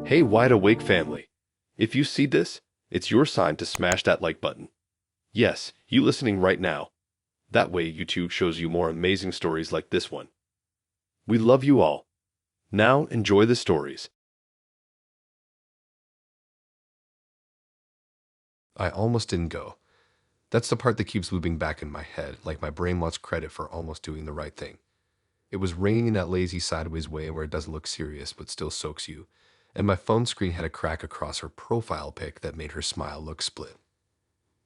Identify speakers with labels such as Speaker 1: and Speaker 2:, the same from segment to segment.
Speaker 1: Hey, Wide Awake family. If you see this, it's your sign to smash that like button. Yes, you listening right now. That way YouTube shows you more amazing stories like this one. We love you all. Now enjoy the stories. I almost didn't go. That's the part that keeps looping back in my head, like my brain wants credit for almost doing the right thing. It was raining in that lazy sideways way where it doesn't look serious but still soaks you, and my phone screen had a crack across her profile pic that made her smile look split.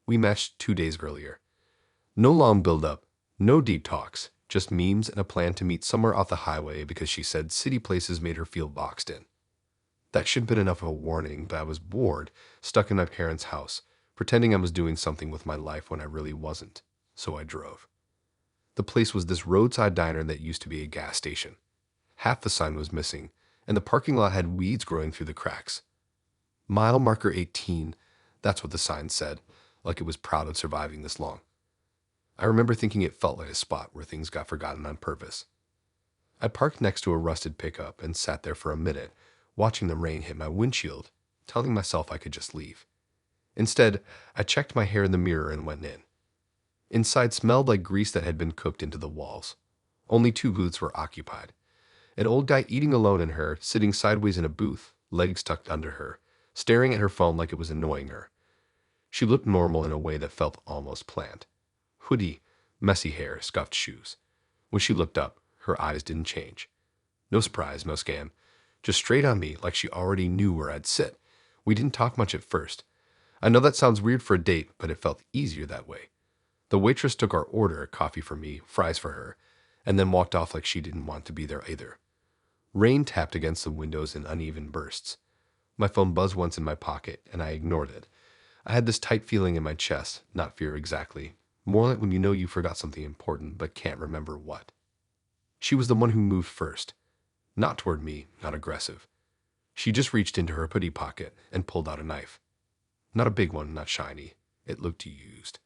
Speaker 1: We matched 2 days earlier. No long build-up, no deep talks, just memes and a plan to meet somewhere off the highway because she said city places made her feel boxed in. That should have been enough of a warning, but I was bored, stuck in my parents' house, pretending I was doing something with my life when I really wasn't, so I drove. The place was this roadside diner that used to be a gas station. Half the sign was missing, and the parking lot had weeds growing through the cracks. Mile marker 18, that's what the sign said, like it was proud of surviving this long. I remember thinking it felt like a spot where things got forgotten on purpose. I parked next to a rusted pickup and sat there for a minute, watching the rain hit my windshield, telling myself I could just leave. Instead, I checked my hair in the mirror and went in. Inside smelled like grease that had been cooked into the walls. Only 2 booths were occupied. An old guy eating alone and her, sitting sideways in a booth, legs tucked under her, staring at her phone like it was annoying her. She looked normal in a way that felt almost planned. Hoodie, messy hair, scuffed shoes. When she looked up, her eyes didn't change. No surprise, no scam. Just straight on me like she already knew where I'd sit. We didn't talk much at first. I know that sounds weird for a date, but it felt easier that way. The waitress took our order, coffee for me, fries for her, and then walked off like she didn't want to be there either. Rain tapped against the windows in uneven bursts. My phone buzzed once in my pocket, and I ignored it. I had this tight feeling in my chest, not fear exactly. More like when you know you forgot something important but can't remember what. She was the one who moved first. Not toward me, not aggressive. She just reached into her hoodie pocket and pulled out a knife. Not a big one, not shiny. It looked used.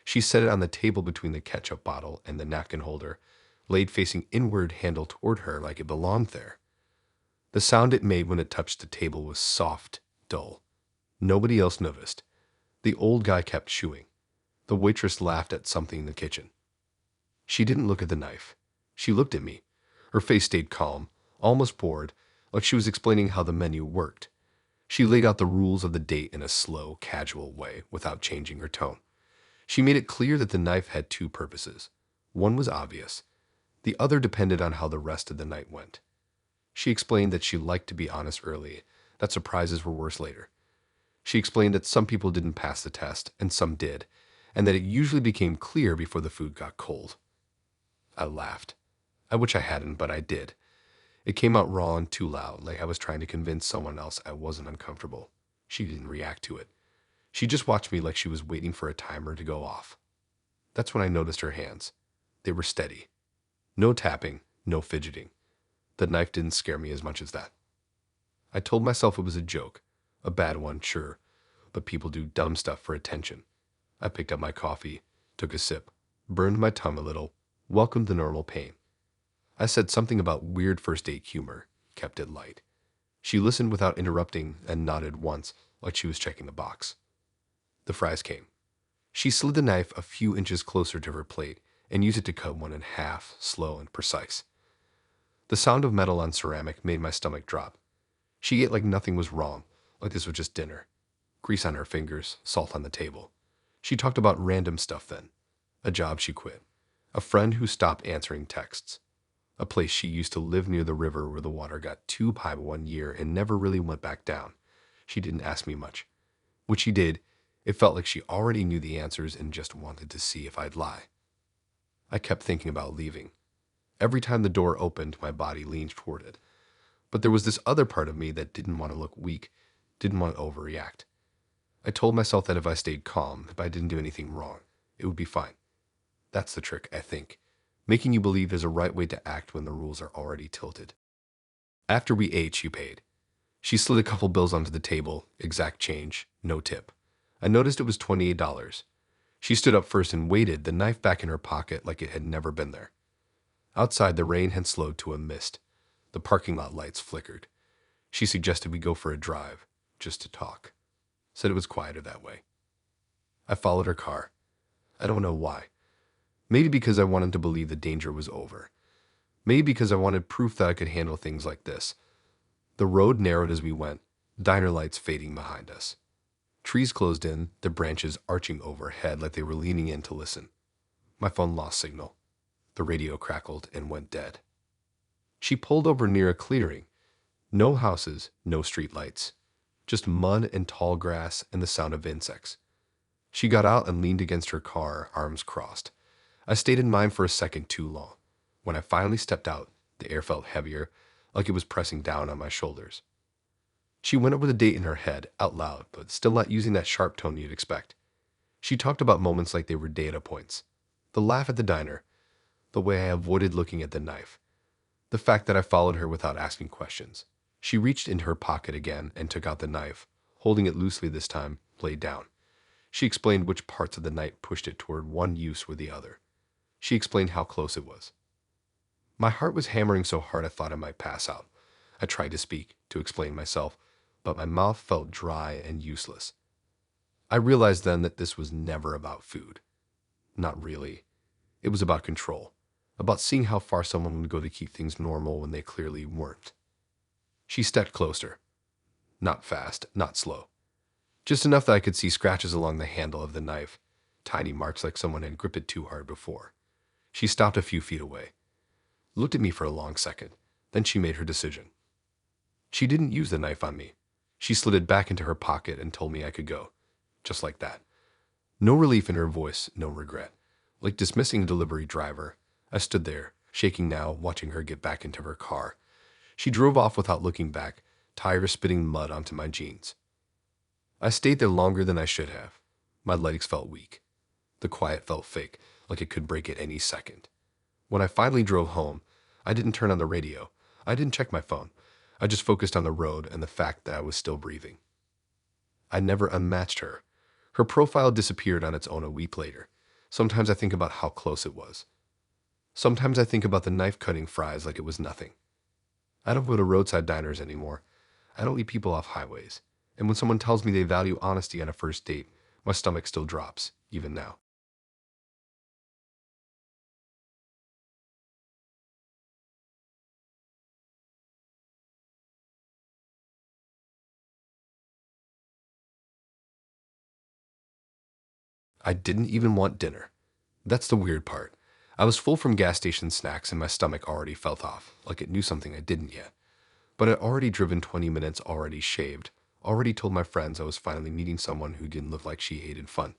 Speaker 1: She set it on the table between the ketchup bottle and the napkin holder, laid facing inward handle toward her like it belonged there. The sound it made when it touched the table was soft, dull. Nobody else noticed. The old guy kept chewing. The waitress laughed at something in the kitchen. She didn't look at the knife. She looked at me. Her face stayed calm, almost bored, like she was explaining how the menu worked. She laid out the rules of the date in a slow, casual way without changing her tone. She made it clear that the knife had 2 purposes. One was obvious. The other depended on how the rest of the night went. She explained that she liked to be honest early, that surprises were worse later. She explained that some people didn't pass the test, and some did, and that it usually became clear before the food got cold. I laughed. I wish I hadn't, but I did. It came out raw and too loud, like I was trying to convince someone else I wasn't uncomfortable. She didn't react to it. She just watched me like she was waiting for a timer to go off. That's when I noticed her hands. They were steady. No tapping, no fidgeting. The knife didn't scare me as much as that. I told myself it was a joke. A bad one, sure, but people do dumb stuff for attention. I picked up my coffee, took a sip, burned my tongue a little, welcomed the normal pain. I said something about weird first date humor, kept it light. She listened without interrupting and nodded once, like she was checking a box. The fries came. She slid the knife a few inches closer to her plate and used it to cut one in half, slow and precise. The sound of metal on ceramic made my stomach drop. She ate like nothing was wrong, like this was just dinner. Grease on her fingers, salt on the table. She talked about random stuff then. A job she quit. A friend who stopped answering texts. A place she used to live near the river where the water got too high one year and never really went back down. She didn't ask me much. When she did, it felt like she already knew the answers and just wanted to see if I'd lie. I kept thinking about leaving. Every time the door opened, my body leaned toward it. But there was this other part of me that didn't want to look weak, didn't want to overreact. I told myself that if I stayed calm, if I didn't do anything wrong, it would be fine. That's the trick, I think. Making you believe there's a right way to act when the rules are already tilted. After we ate, she paid. She slid a couple bills onto the table, exact change, no tip. I noticed it was $28. She stood up first and waited, the knife back in her pocket like it had never been there. Outside, the rain had slowed to a mist. The parking lot lights flickered. She suggested we go for a drive, just to talk. Said it was quieter that way. I followed her car. I don't know why. Maybe because I wanted to believe the danger was over. Maybe because I wanted proof that I could handle things like this. The road narrowed as we went, diner lights fading behind us. Trees closed in, their branches arching overhead like they were leaning in to listen. My phone lost signal. The radio crackled and went dead. She pulled over near a clearing. No houses, no street lights. Just mud and tall grass and the sound of insects. She got out and leaned against her car, arms crossed. I stayed in mine for a second too long. When I finally stepped out, the air felt heavier, like it was pressing down on my shoulders. She went over the date in her head, out loud, but still not using that sharp tone you'd expect. She talked about moments like they were data points. The laugh at the diner, the way I avoided looking at the knife, the fact that I followed her without asking questions. She reached into her pocket again and took out the knife, holding it loosely this time, laid down. She explained which parts of the knife pushed it toward one use or the other. She explained how close it was. My heart was hammering so hard I thought I might pass out. I tried to speak, to explain myself, but my mouth felt dry and useless. I realized then that this was never about food. Not really. It was about control, about seeing how far someone would go to keep things normal when they clearly weren't. She stepped closer. Not fast, not slow. Just enough that I could see scratches along the handle of the knife, tiny marks like someone had gripped it too hard before. She stopped a few feet away, looked at me for a long second, then she made her decision. She didn't use the knife on me. She slid it back into her pocket and told me I could go. Just like that. No relief in her voice, no regret. Like dismissing a delivery driver, I stood there, shaking now, watching her get back into her car. She drove off without looking back, tired of spitting mud onto my jeans. I stayed there longer than I should have. My legs felt weak. The quiet felt fake, like it could break at any second. When I finally drove home, I didn't turn on the radio. I didn't check my phone. I just focused on the road and the fact that I was still breathing. I never unmatched her. Her profile disappeared on its own a week later. Sometimes I think about how close it was. Sometimes I think about the knife-cutting fries like it was nothing. I don't go to roadside diners anymore. I don't eat people off highways. And when someone tells me they value honesty on a first date, my stomach still drops, even now. I didn't even want dinner. That's the weird part. I was full from gas station snacks and my stomach already felt off, like it knew something I didn't yet. But I'd already driven 20 minutes, already shaved, already told my friends I was finally meeting someone who didn't look like she hated fun.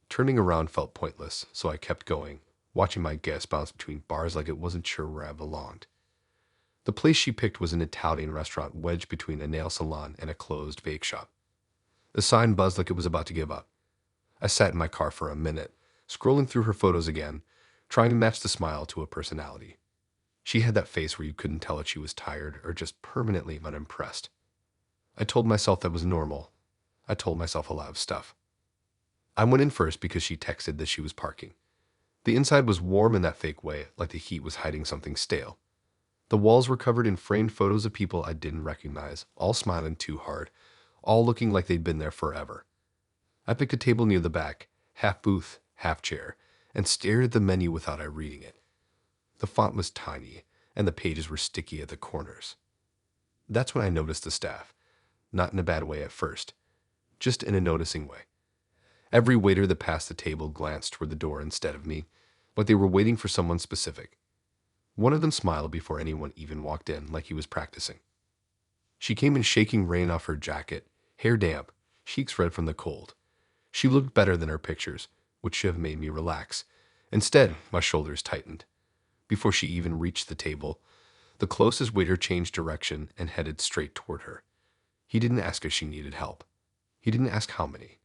Speaker 1: Turning around felt pointless, so I kept going, watching my guests bounce between bars like it wasn't sure where I belonged. The place she picked was an Italian restaurant wedged between a nail salon and a closed bake shop. The sign buzzed like it was about to give up. I sat in my car for a minute, scrolling through her photos again, trying to match the smile to a personality. She had that face where you couldn't tell if she was tired or just permanently unimpressed. I told myself that was normal. I told myself a lot of stuff. I went in first because she texted that she was parking. The inside was warm in that fake way, like the heat was hiding something stale. The walls were covered in framed photos of people I didn't recognize, all smiling too hard, all looking like they'd been there forever. I picked a table near the back, half booth, half chair, and stared at the menu without I reading it. The font was tiny, and the pages were sticky at the corners. That's when I noticed the staff. Not in a bad way at first, just in a noticing way. Every waiter that passed the table glanced toward the door instead of me, like they were waiting for someone specific. One of them smiled before anyone even walked in, like he was practicing. She came in shaking rain off her jacket, hair damp, cheeks red from the cold. She looked better than her pictures, which should have made me relax. Instead, my shoulders tightened. Before she even reached the table, the closest waiter changed direction and headed straight toward her. He didn't ask if she needed help. He didn't ask how many.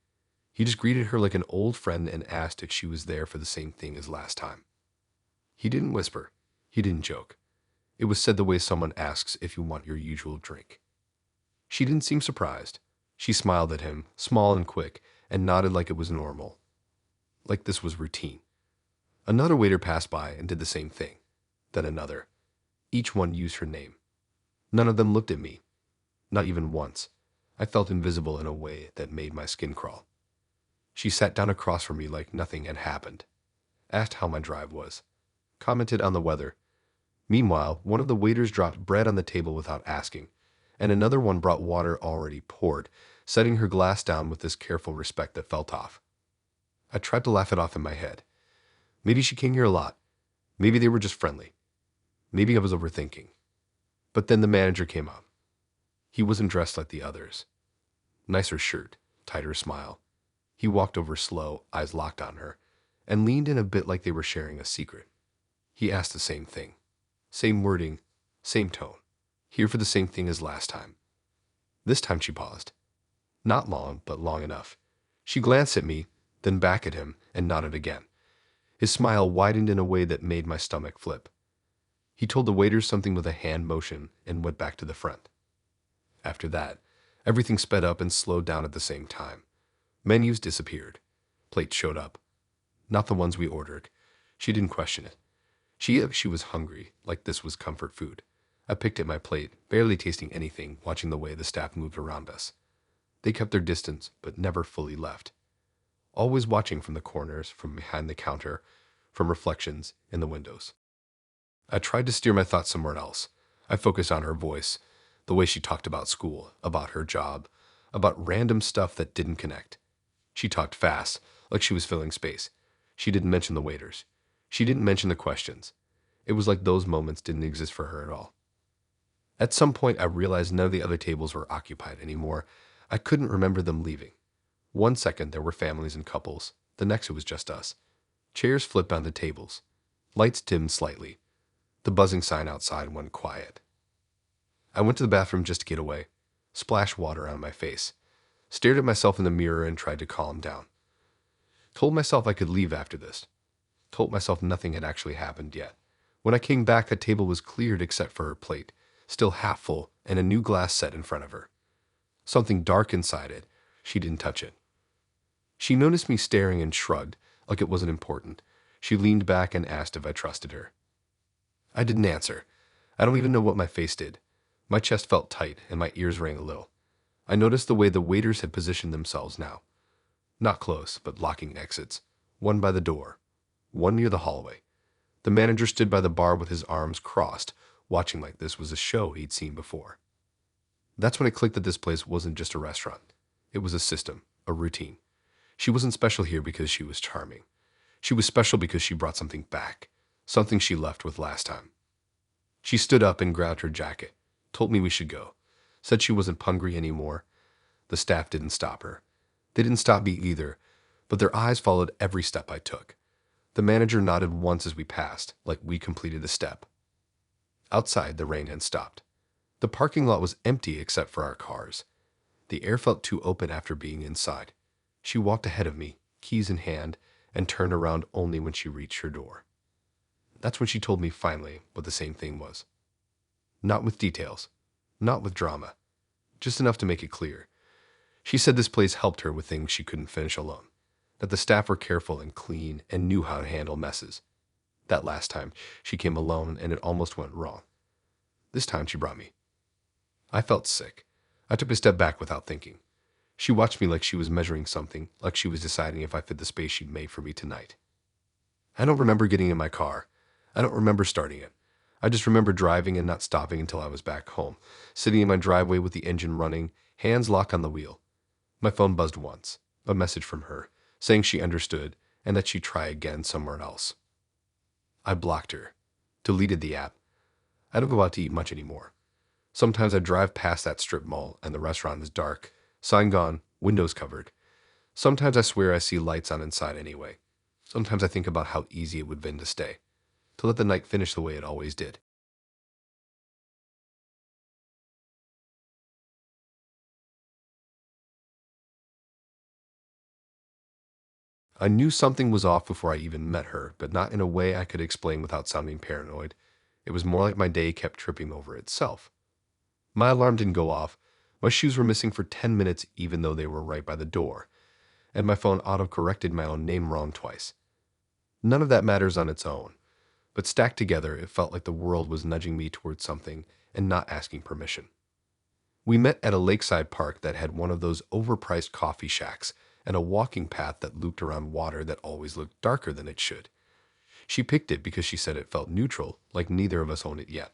Speaker 1: He just greeted her like an old friend and asked if she was there for the same thing as last time. He didn't whisper. He didn't joke. It was said the way someone asks if you want your usual drink. She didn't seem surprised. She smiled at him, small and quick, and nodded like it was normal. Like this was routine. Another waiter passed by and did the same thing. then another. Each one used her name. None of them looked at me, not even once. I felt invisible in a way that made my skin crawl. She sat down across from me like nothing had happened, asked how my drive was, commented on the weather. Meanwhile, one of the waiters dropped bread on the table without asking, and another one brought water already poured, setting her glass down with this careful respect that felt off. I tried to laugh it off in my head. Maybe she came here a lot. Maybe they were just friendly. Maybe I was overthinking. But then the manager came up. He wasn't dressed like the others. Nicer shirt, tighter smile. He walked over slow, eyes locked on her, and leaned in a bit like they were sharing a secret. He asked the same thing. Same wording, same tone. Here for the same thing as last time. This time she paused. Not long, but long enough. She glanced at me, then back at him, and nodded again. His smile widened in a way that made my stomach flip. He told the waiters something with a hand motion and went back to the front. After that, everything sped up and slowed down at the same time. Menus disappeared. Plates showed up. Not the ones we ordered. She didn't question it. She was hungry, like this was comfort food. I picked at my plate, barely tasting anything, watching the way the staff moved around us. They kept their distance, but never fully left. Always watching from the corners, from behind the counter, from reflections in the windows. I tried to steer my thoughts somewhere else. I focused on her voice, the way she talked about school, about her job, about random stuff that didn't connect. She talked fast, like she was filling space. She didn't mention the waiters. She didn't mention the questions. It was like those moments didn't exist for her at all. At some point, I realized none of the other tables were occupied anymore. I couldn't remember them leaving. One second, there were families and couples. The next, it was just us. Chairs flipped onto tables. Lights dimmed slightly. The buzzing sign outside went quiet. I went to the bathroom just to get away, splashed water on my face, stared at myself in the mirror and tried to calm down. Told myself I could leave after this. Told myself nothing had actually happened yet. When I came back, the table was cleared except for her plate, still half full, and a new glass set in front of her. Something dark inside it. She didn't touch it. She noticed me staring and shrugged, like it wasn't important. She leaned back and asked if I trusted her. I didn't answer. I don't even know what my face did. My chest felt tight and my ears rang a little. I noticed the way the waiters had positioned themselves now. Not close, but blocking exits. One by the door. One near the hallway. The manager stood by the bar with his arms crossed, watching like this was a show he'd seen before. That's when it clicked that this place wasn't just a restaurant. It was a system, a routine. She wasn't special here because she was charming. She was special because she brought something back, something she left with last time. She stood up and grabbed her jacket, told me we should go, said she wasn't hungry anymore. The staff didn't stop her. They didn't stop me either, but their eyes followed every step I took. The manager nodded once as we passed, like we completed the step. Outside, the rain had stopped. The parking lot was empty except for our cars. The air felt too open after being inside. She walked ahead of me, keys in hand, and turned around only when she reached her door. That's when she told me finally what the same thing was. Not with details, not with drama, just enough to make it clear. She said this place helped her with things she couldn't finish alone, that the staff were careful and clean and knew how to handle messes. That last time, she came alone and it almost went wrong. This time she brought me. I felt sick. I took a step back without thinking. She watched me like she was measuring something, like she was deciding if I fit the space she'd made for me tonight. I don't remember getting in my car. I don't remember starting it. I just remember driving and not stopping until I was back home, sitting in my driveway with the engine running, hands locked on the wheel. My phone buzzed once, a message from her, saying she understood and that she'd try again somewhere else. I blocked her, deleted the app. I don't go out to eat much anymore. Sometimes I drive past that strip mall and the restaurant is dark, sign gone, windows covered. Sometimes I swear I see lights on inside anyway. Sometimes I think about how easy it would have been to stay, to let the night finish the way it always did. I knew something was off before I even met her, but not in a way I could explain without sounding paranoid. It was more like my day kept tripping over itself. My alarm didn't go off. My shoes were missing for 10 minutes even though they were right by the door. And my phone auto-corrected my own name wrong twice. None of that matters on its own. but stacked together, it felt like the world was nudging me towards something and not asking permission. We met at a lakeside park that had one of those overpriced coffee shacks and a walking path that looped around water that always looked darker than it should. She picked it because she said it felt neutral, like neither of us owned it yet.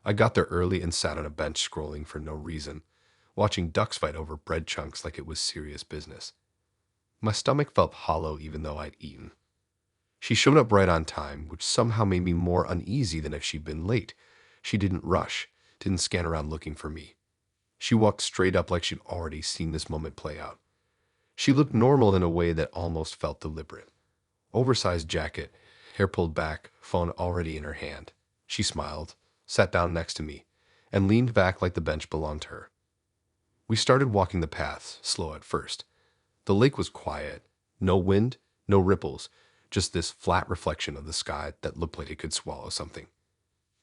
Speaker 1: I got there early and sat on a bench scrolling for no reason, watching ducks fight over bread chunks like it was serious business. My stomach felt hollow even though I'd eaten. She showed up right on time, which somehow made me more uneasy than if she'd been late. She didn't rush, didn't scan around looking for me. She walked straight up like she'd already seen this moment play out. She looked normal in a way that almost felt deliberate. Oversized jacket, hair pulled back, phone already in her hand. She smiled, sat down next to me, and leaned back like the bench belonged to her. We started walking the paths, slow at first. The lake was quiet. No wind, no ripples, just this flat reflection of the sky that looked like it could swallow something.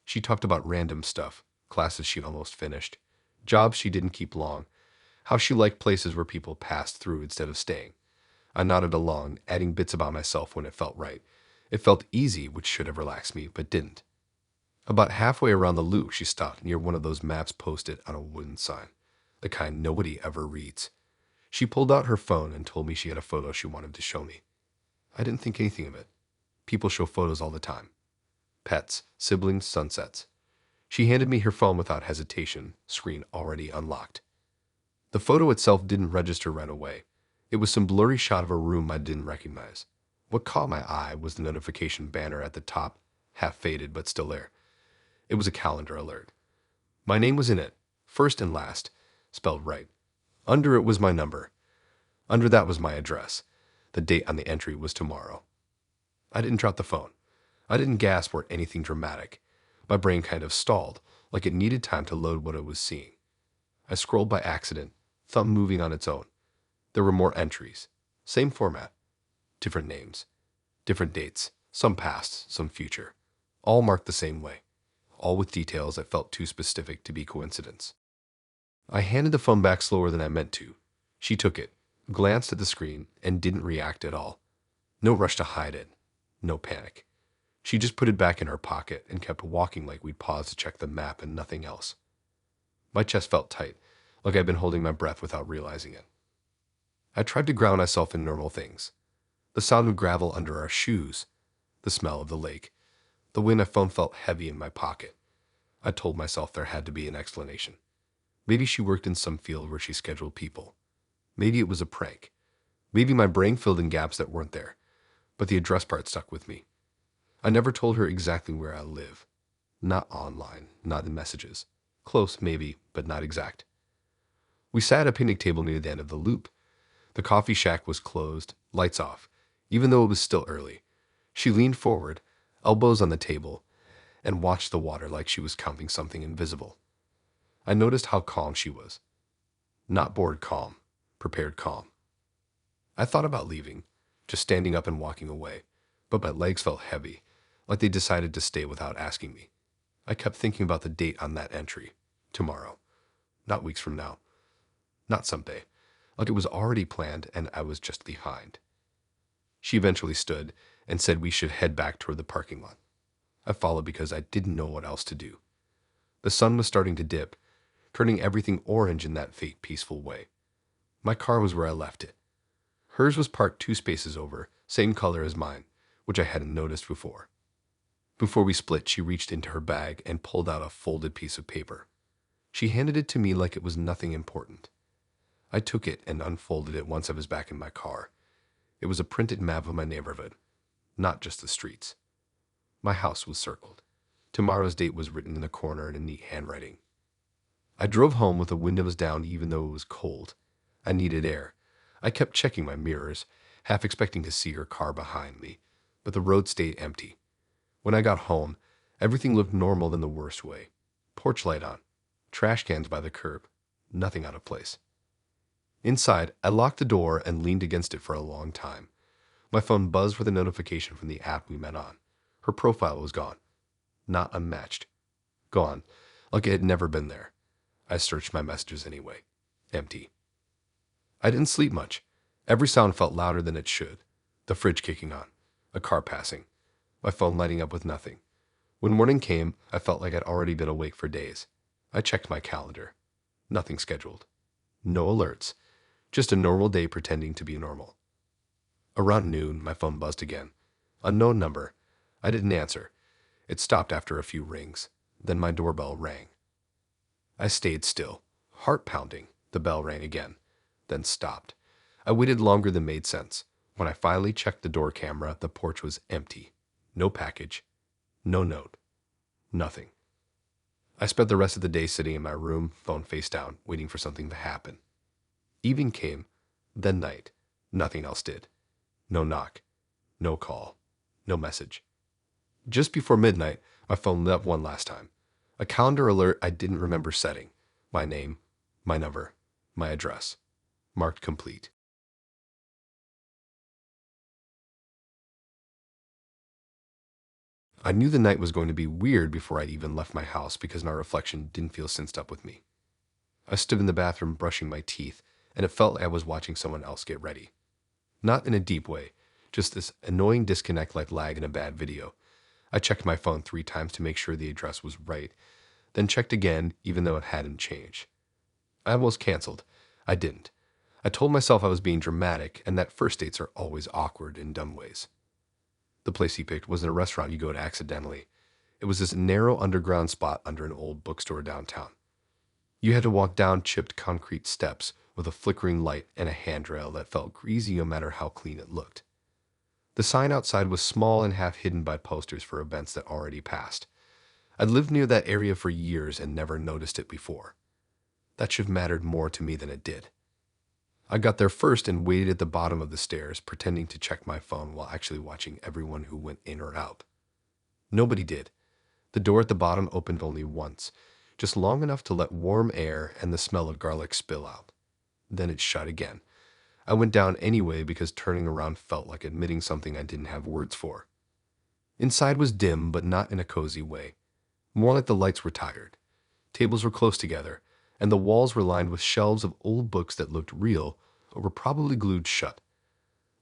Speaker 1: She talked about random stuff, classes she'd almost finished, jobs she didn't keep long, how she liked places where people passed through instead of staying. I nodded along, adding bits about myself when it felt right. It felt easy, which should have relaxed me, but didn't. About halfway around the loop, she stopped near one of those maps posted on a wooden sign, the kind nobody ever reads. She pulled out her phone and told me she had a photo she wanted to show me. I didn't think anything of it. People show photos all the time. Pets, siblings, sunsets. She handed me her phone without hesitation, screen already unlocked. The photo itself didn't register right away. It was some blurry shot of a room I didn't recognize. What caught my eye was the notification banner at the top, half faded but still there. It was a calendar alert. My name was in it, first and last, spelled right. Under it was my number. Under that was my address. The date on the entry was tomorrow. I didn't drop the phone. I didn't gasp or anything dramatic. My brain kind of stalled, like it needed time to load what it was seeing. I scrolled by accident, thumb moving on its own. There were more entries. Same format. Different names. Different dates. Some past, some future. All marked the same way. All with details that felt too specific to be coincidence. I handed the phone back slower than I meant to. She took it, glanced at the screen, and didn't react at all. No rush to hide it. No panic. She just put it back in her pocket and kept walking like we'd paused to check the map and nothing else. My chest felt tight, like I'd been holding my breath without realizing it. I tried to ground myself in normal things. The sound of gravel under our shoes, the smell of the lake, the wind I phone felt heavy in my pocket. I told myself there had to be an explanation. Maybe she worked in some field where she scheduled people. Maybe it was a prank. Maybe my brain filled in gaps that weren't there, but the address part stuck with me. I never told her exactly where I live. Not online, not in messages. Close, maybe, but not exact. We sat at a picnic table near the end of the loop. The coffee shack was closed, lights off, even though it was still early. She leaned forward, elbows on the table, and watched the water like she was counting something invisible. I noticed how calm she was. Not bored calm, prepared calm. I thought about leaving, just standing up and walking away, but my legs felt heavy, like they decided to stay without asking me. I kept thinking about the date on that entry. Tomorrow. Not weeks from now. Not someday. Like it was already planned and I was just behind. She eventually stood and said we should head back toward the parking lot. I followed because I didn't know what else to do. The sun was starting to dip, turning everything orange in that fake, peaceful way. My car was where I left it. Hers was parked 2 spaces over, same color as mine, which I hadn't noticed before. Before we split, she reached into her bag and pulled out a folded piece of paper. She handed it to me like it was nothing important. I took it and unfolded it once I was back in my car. It was a printed map of my neighborhood, not just the streets. My house was circled. Tomorrow's date was written in the corner in a neat handwriting. I drove home with the windows down even though it was cold. I needed air. I kept checking my mirrors, half expecting to see her car behind me, but the road stayed empty. When I got home, everything looked normal in the worst way. Porch light on, trash cans by the curb, nothing out of place. Inside, I locked the door and leaned against it for a long time. My phone buzzed with a notification from the app we met on. Her profile was gone. Not unmatched. Gone, like it had never been there. I searched my messages anyway. Empty. I didn't sleep much. Every sound felt louder than it should. The fridge kicking on. A car passing. My phone lighting up with nothing. When morning came, I felt like I'd already been awake for days. I checked my calendar. Nothing scheduled. No alerts. Just a normal day pretending to be normal. Around noon, my phone buzzed again. Unknown number. I didn't answer. It stopped after a few rings. Then my doorbell rang. I stayed still, heart pounding. The bell rang again, then stopped. I waited longer than made sense. When I finally checked the door camera, the porch was empty. No package. No note. Nothing. I spent the rest of the day sitting in my room, phone face down, waiting for something to happen. Evening came, then night. Nothing else did. No knock. No call. No message. Just before midnight, my phone lit up one last time. A calendar alert I didn't remember setting. My name, my number, my address. Marked complete. I knew the night was going to be weird before I'd even left my house because my reflection didn't feel cinched up with me. I stood in the bathroom brushing my teeth, and it felt like I was watching someone else get ready. Not in a deep way, just this annoying disconnect like lag in a bad video. I checked my phone 3 times to make sure the address was right, then checked again even though it hadn't changed. I almost canceled. I didn't. I told myself I was being dramatic and that first dates are always awkward in dumb ways. The place he picked wasn't a restaurant you go to accidentally. It was this narrow underground spot under an old bookstore downtown. You had to walk down chipped concrete steps with a flickering light and a handrail that felt greasy no matter how clean it looked. The sign outside was small and half hidden by posters for events that already passed. I'd lived near that area for years and never noticed it before. That should have mattered more to me than it did. I got there first and waited at the bottom of the stairs, pretending to check my phone while actually watching everyone who went in or out. Nobody did. The door at the bottom opened only once, just long enough to let warm air and the smell of garlic spill out. Then it shut again. I went down anyway because turning around felt like admitting something I didn't have words for. Inside was dim, but not in a cozy way. More like the lights were tired. Tables were close together, and the walls were lined with shelves of old books that looked real or were probably glued shut.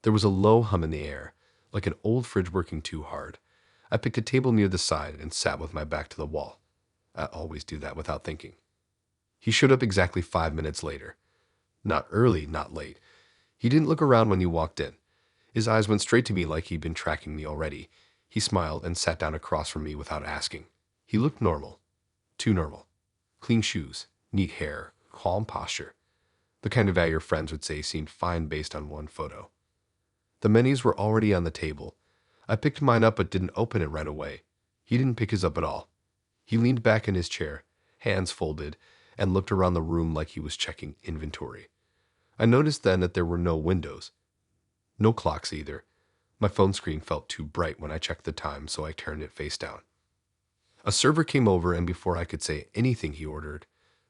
Speaker 1: There was a low hum in the air, like an old fridge working too hard. I picked a table near the side and sat with my back to the wall. I always do that without thinking. He showed up exactly 5 minutes later. Not early, not late. He didn't look around when he walked in. His eyes went straight to me like he'd been tracking me already. He smiled and sat down across from me without asking. He looked normal. Too normal. Clean shoes, neat hair, calm posture. The kind of guy your friends would say seemed fine based on one photo. The menus were already on the table. I picked mine up but didn't open it right away. He didn't pick his up at all. He leaned back in his chair, hands folded, and looked around the room like he was checking inventory. I noticed then that there were no windows. No clocks either. My phone screen felt too bright when I checked the time, so I turned it face down. A server came over, and before I could say anything, he ordered,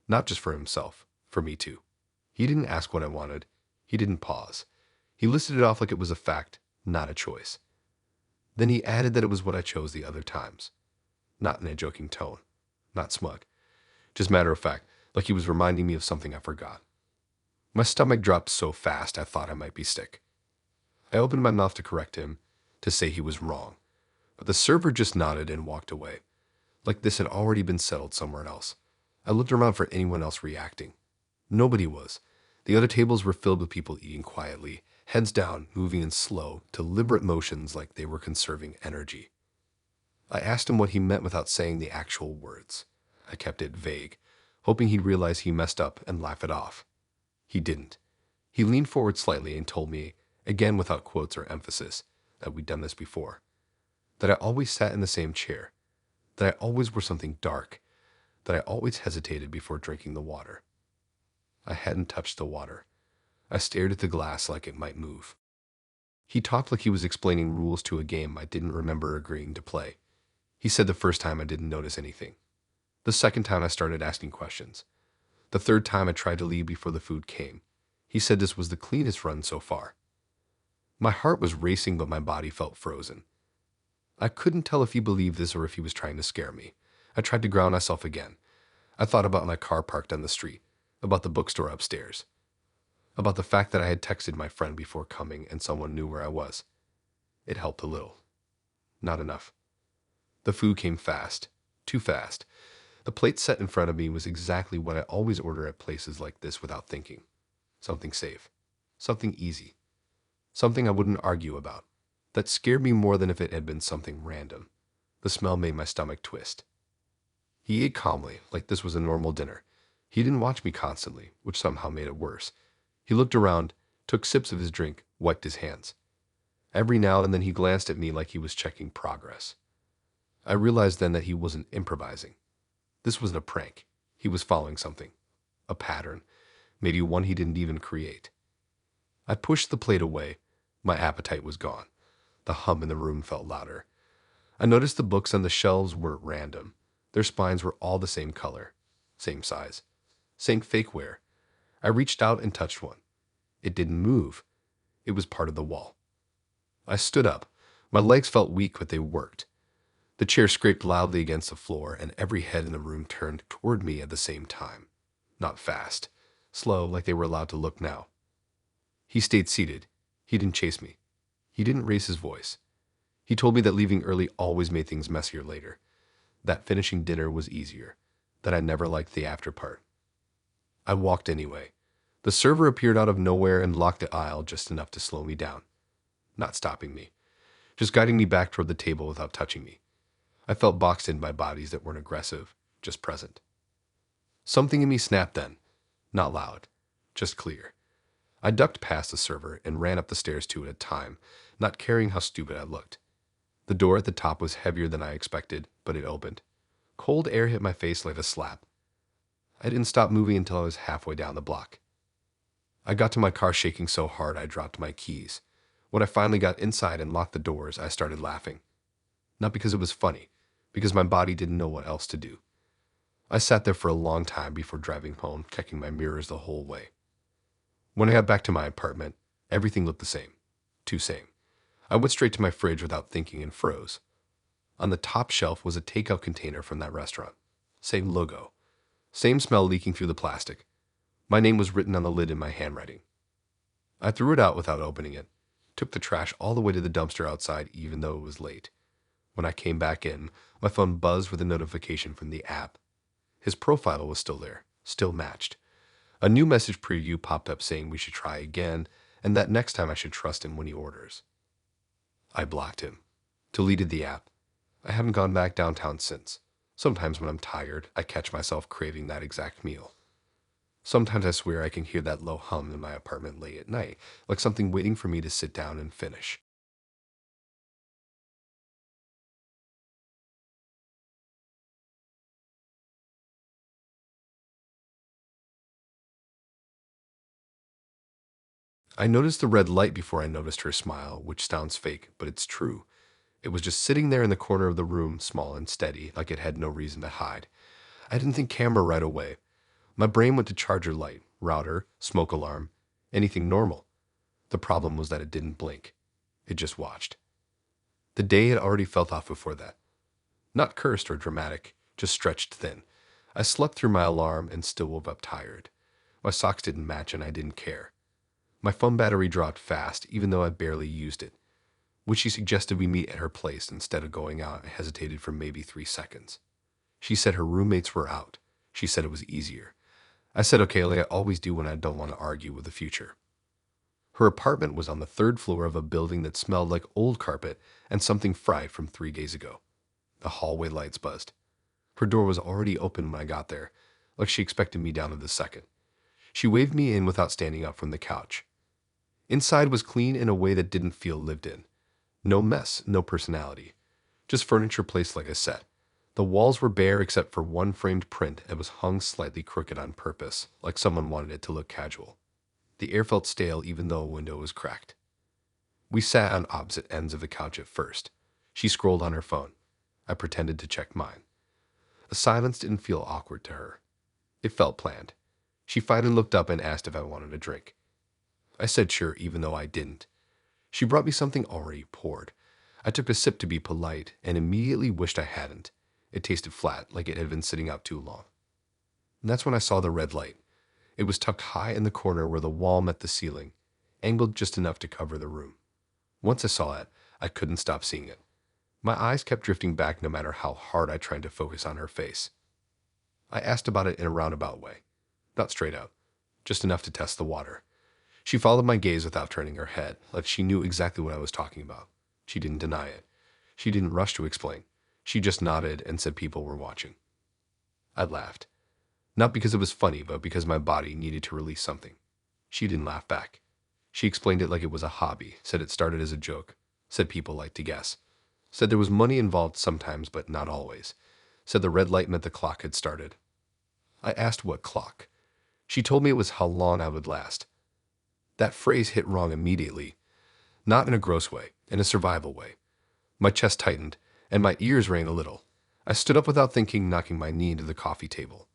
Speaker 1: not just for himself, for me too. He didn't ask what I wanted. He didn't pause. He listed it off like it was a fact, not a choice. Then he added that it was what I chose the other times. Not in a joking tone, not smug, just matter of fact, like he was reminding me of something I forgot. My stomach dropped so fast I thought I might be sick. I opened my mouth to correct him, to say he was wrong, but the server just nodded and walked away, like this had already been settled somewhere else. I looked around for anyone else reacting. Nobody was. The other tables were filled with people eating quietly, heads down, moving in slow, deliberate motions like they were conserving energy. I asked him what he meant without saying the actual words. I kept it vague, hoping he'd realize he messed up and laugh it off. He didn't. He leaned forward slightly and told me, again without quotes or emphasis, that we'd done this before. That I always sat in the same chair. That I always wore something dark. That I always hesitated before drinking the water. I hadn't touched the water. I stared at the glass like it might move. He talked like he was explaining rules to a game I didn't remember agreeing to play. He said the first time I didn't notice anything. The second time I started asking questions. The third time I tried to leave before the food came. He said this was the cleanest run so far. My heart was racing, but my body felt frozen. I couldn't tell if he believed this or if he was trying to scare me. I tried to ground myself again. I thought about my car parked on the street, about the bookstore upstairs, about the fact that I had texted my friend before coming and someone knew where I was. It helped a little. Not enough. The food came fast. Too fast. The plate set in front of me was exactly what I always order at places like this without thinking. Something safe. Something easy. Something I wouldn't argue about. That scared me more than if it had been something random. The smell made my stomach twist. He ate calmly, like this was a normal dinner. He didn't watch me constantly, which somehow made it worse. He looked around, took sips of his drink, wiped his hands. Every now and then he glanced at me like he was checking progress. I realized then that he wasn't improvising. This wasn't a prank. He was following something. A pattern. Maybe one he didn't even create. I pushed the plate away. My appetite was gone. The hum in the room felt louder. I noticed the books on the shelves were random. Their spines were all the same color, same size, same fakeware. I reached out and touched one. It didn't move. It was part of the wall. I stood up. My legs felt weak, but they worked. The chair scraped loudly against the floor, and every head in the room turned toward me at the same time. Not fast. Slow, like they were allowed to look now. He stayed seated. He didn't chase me. He didn't raise his voice. He told me that leaving early always made things messier later. That finishing dinner was easier. That I never liked the after part. I walked anyway. The server appeared out of nowhere and locked the aisle just enough to slow me down. Not stopping me. Just guiding me back toward the table without touching me. I felt boxed in by bodies that weren't aggressive, just present. Something in me snapped then. Not loud, just clear. I ducked past the server and ran up the stairs two at a time, not caring how stupid I looked. The door at the top was heavier than I expected, but it opened. Cold air hit my face like a slap. I didn't stop moving until I was halfway down the block. I got to my car shaking so hard I dropped my keys. When I finally got inside and locked the doors, I started laughing. Not because it was funny, because my body didn't know what else to do. I sat there for a long time before driving home, checking my mirrors the whole way. When I got back to my apartment, everything looked the same. Too same. I went straight to my fridge without thinking and froze. On the top shelf was a takeout container from that restaurant. Same logo. Same smell leaking through the plastic. My name was written on the lid in my handwriting. I threw it out without opening it. Took the trash all the way to the dumpster outside even though it was late. When I came back in, my phone buzzed with a notification from the app. His profile was still there, still matched. A new message preview popped up saying we should try again, and that next time I should trust him when he orders. I blocked him. Deleted the app. I haven't gone back downtown since. Sometimes when I'm tired, I catch myself craving that exact meal. Sometimes I swear I can hear that low hum in my apartment late at night, like something waiting for me to sit down and finish. I noticed the red light before I noticed her smile, which sounds fake, but it's true. It was just sitting there in the corner of the room, small and steady, like it had no reason to hide. I didn't think camera right away. My brain went to charger light, router, smoke alarm, anything normal. The problem was that it didn't blink. It just watched. The day had already felt off before that. Not cursed or dramatic, just stretched thin. I slept through my alarm and still woke up tired. My socks didn't match and I didn't care. My phone battery dropped fast, even though I barely used it. When she suggested we meet at her place instead of going out, I hesitated for maybe 3 seconds. She said her roommates were out. She said it was easier. I said okay, like I always do when I don't want to argue with the future. Her apartment was on the 3rd floor of a building that smelled like old carpet and something fried from 3 days ago. The hallway lights buzzed. Her door was already open when I got there, like she expected me down to the second. She waved me in without standing up from the couch. Inside was clean in a way that didn't feel lived in. No mess, no personality. Just furniture placed like a set. The walls were bare except for one framed print that was hung slightly crooked on purpose, like someone wanted it to look casual. The air felt stale even though a window was cracked. We sat on opposite ends of the couch at first. She scrolled on her phone. I pretended to check mine. The silence didn't feel awkward to her. It felt planned. She finally looked up and asked if I wanted a drink. I said sure, even though I didn't. She brought me something already poured. I took a sip to be polite and immediately wished I hadn't. It tasted flat, like it had been sitting out too long. And that's when I saw the red light. It was tucked high in the corner where the wall met the ceiling, angled just enough to cover the room. Once I saw it, I couldn't stop seeing it. My eyes kept drifting back no matter how hard I tried to focus on her face. I asked about it in a roundabout way, not straight out, just enough to test the water. She followed my gaze without turning her head, like she knew exactly what I was talking about. She didn't deny it. She didn't rush to explain. She just nodded and said people were watching. I laughed. Not because it was funny, but because my body needed to release something. She didn't laugh back. She explained it like it was a hobby, said it started as a joke, said people liked to guess, said there was money involved sometimes but not always, said the red light meant the clock had started. I asked what clock. She told me it was how long I would last. That phrase hit wrong immediately, not in a gross way, in a survival way. My chest tightened, and my ears rang a little. I stood up without thinking, knocking my knee into the coffee table.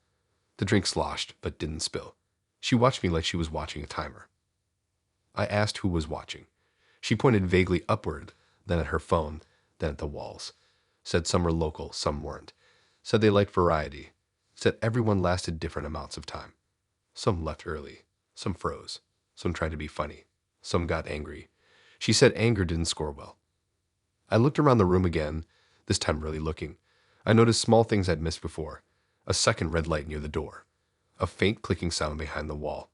Speaker 1: The drink sloshed, but didn't spill. She watched me like she was watching a timer. I asked who was watching. She pointed vaguely upward, then at her phone, then at the walls. Said some were local, some weren't. Said they liked variety. Said everyone lasted different amounts of time. Some left early. Some froze. Some tried to be funny. Some got angry. She said anger didn't score well. I looked around the room again, this time really looking. I noticed small things I'd missed before. A second red light near the door. A faint clicking sound behind the wall.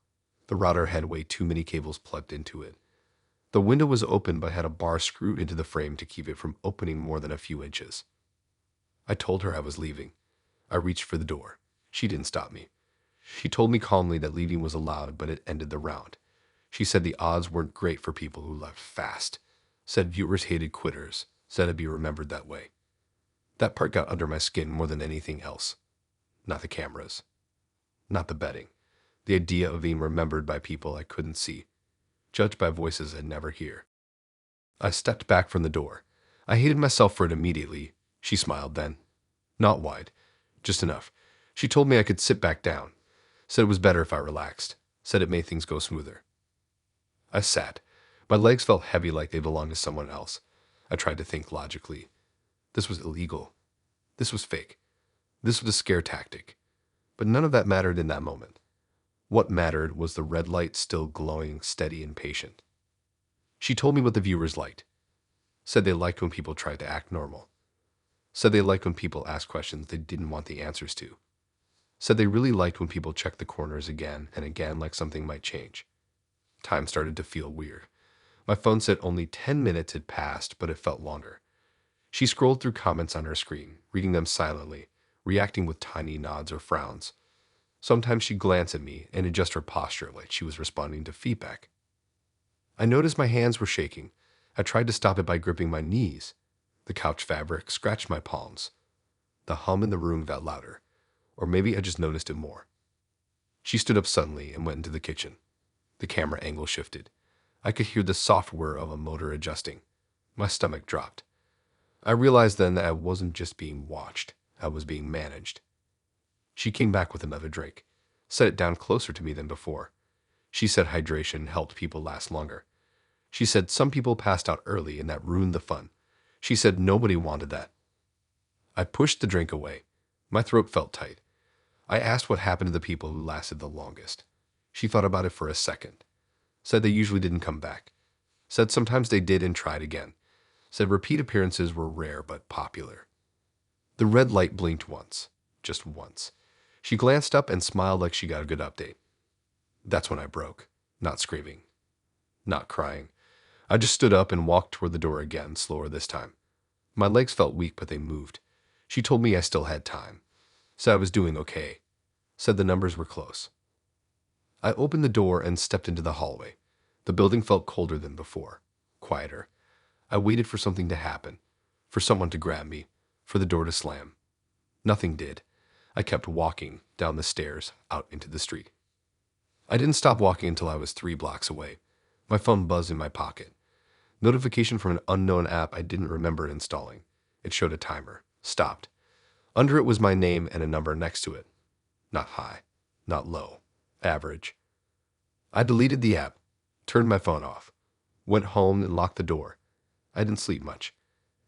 Speaker 1: The router had way too many cables plugged into it. The window was open but had a bar screwed into the frame to keep it from opening more than a few inches. I told her I was leaving. I reached for the door. She didn't stop me. She told me calmly that leaving was allowed, but it ended the round. She said the odds weren't great for people who left fast. Said viewers hated quitters. Said I'd be remembered that way. That part got under my skin more than anything else. Not the cameras. Not the betting. The idea of being remembered by people I couldn't see. Judged by voices I'd never hear. I stepped back from the door. I hated myself for it immediately. She smiled then. Not wide. Just enough. She told me I could sit back down. Said it was better if I relaxed. Said it made things go smoother. I sat. My legs felt heavy like they belonged to someone else. I tried to think logically. This was illegal. This was fake. This was a scare tactic. But none of that mattered in that moment. What mattered was the red light still glowing, steady and patient. She told me what the viewers liked. Said they liked when people tried to act normal. Said they liked when people asked questions they didn't want the answers to. Said they really liked when people checked the corners again and again like something might change. Time started to feel weird. My phone said only 10 minutes had passed, but it felt longer. She scrolled through comments on her screen, reading them silently, reacting with tiny nods or frowns. Sometimes she'd glance at me and adjust her posture like she was responding to feedback. I noticed my hands were shaking. I tried to stop it by gripping my knees. The couch fabric scratched my palms. The hum in the room got louder, or maybe I just noticed it more. She stood up suddenly and went into the kitchen. The camera angle shifted. I could hear the soft whir of a motor adjusting. My stomach dropped. I realized then that I wasn't just being watched, I was being managed. She came back with another drink, set it down closer to me than before. She said hydration helped people last longer. She said some people passed out early and that ruined the fun. She said nobody wanted that. I pushed the drink away. My throat felt tight. I asked what happened to the people who lasted the longest. She thought about it for a second. Said they usually didn't come back. Said sometimes they did and tried again. Said repeat appearances were rare but popular. The red light blinked once. Just once. She glanced up and smiled like she got a good update. That's when I broke. Not screaming. Not crying. I just stood up and walked toward the door again, slower this time. My legs felt weak, but they moved. She told me I still had time. Said I was doing okay. Said the numbers were close. I opened the door and stepped into the hallway. The building felt colder than before. Quieter. I waited for something to happen. For someone to grab me. For the door to slam. Nothing did. I kept walking down the stairs, out into the street. I didn't stop walking until I was 3 blocks away. My phone buzzed in my pocket. Notification from an unknown app I didn't remember installing. It showed a timer. Stopped. Under it was my name and a number next to it. Not high. Not low. Average. I deleted the app. Turned my phone off. Went home and locked the door. I didn't sleep much.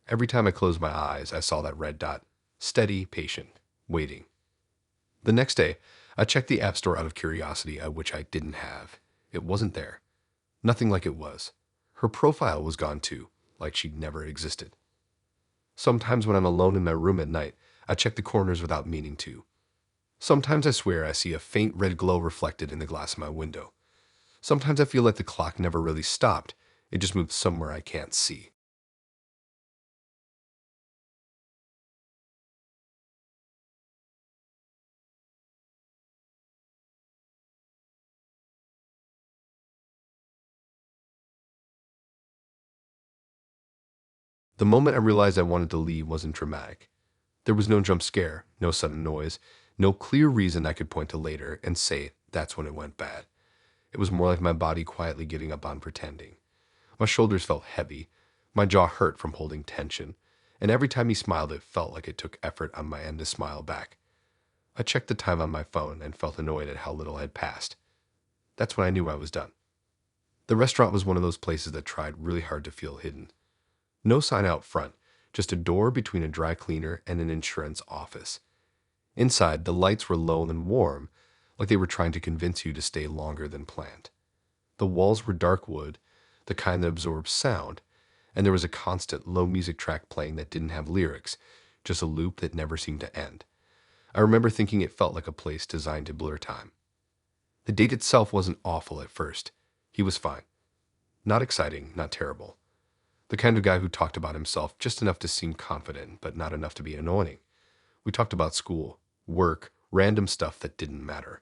Speaker 1: Every time I closed my eyes, I saw that red dot. Steady, patient, waiting. The next day, I checked the App Store out of curiosity, which I didn't have. It wasn't there. Nothing like it was. Her profile was gone too, like she'd never existed. Sometimes when I'm alone in my room at night, I check the corners without meaning to. Sometimes I swear I see a faint red glow reflected in the glass of my window. Sometimes I feel like the clock never really stopped. It just moved somewhere I can't see. The moment I realized I wanted to leave wasn't dramatic. There was no jump scare, no sudden noise, no clear reason I could point to later and say that's when it went bad. It was more like my body quietly giving up on pretending. My shoulders felt heavy, my jaw hurt from holding tension, and every time he smiled it felt like it took effort on my end to smile back. I checked the time on my phone and felt annoyed at how little had passed. That's when I knew I was done. The restaurant was one of those places that tried really hard to feel hidden. No sign out front, just a door between a dry cleaner and an insurance office. Inside, the lights were low and warm, like they were trying to convince you to stay longer than planned. The walls were dark wood, the kind that absorbs sound, and there was a constant low music track playing that didn't have lyrics, just a loop that never seemed to end. I remember thinking it felt like a place designed to blur time. The date itself wasn't awful at first. He was fine. Not exciting, not terrible. The kind of guy who talked about himself just enough to seem confident, but not enough to be annoying. We talked about school, work, random stuff that didn't matter.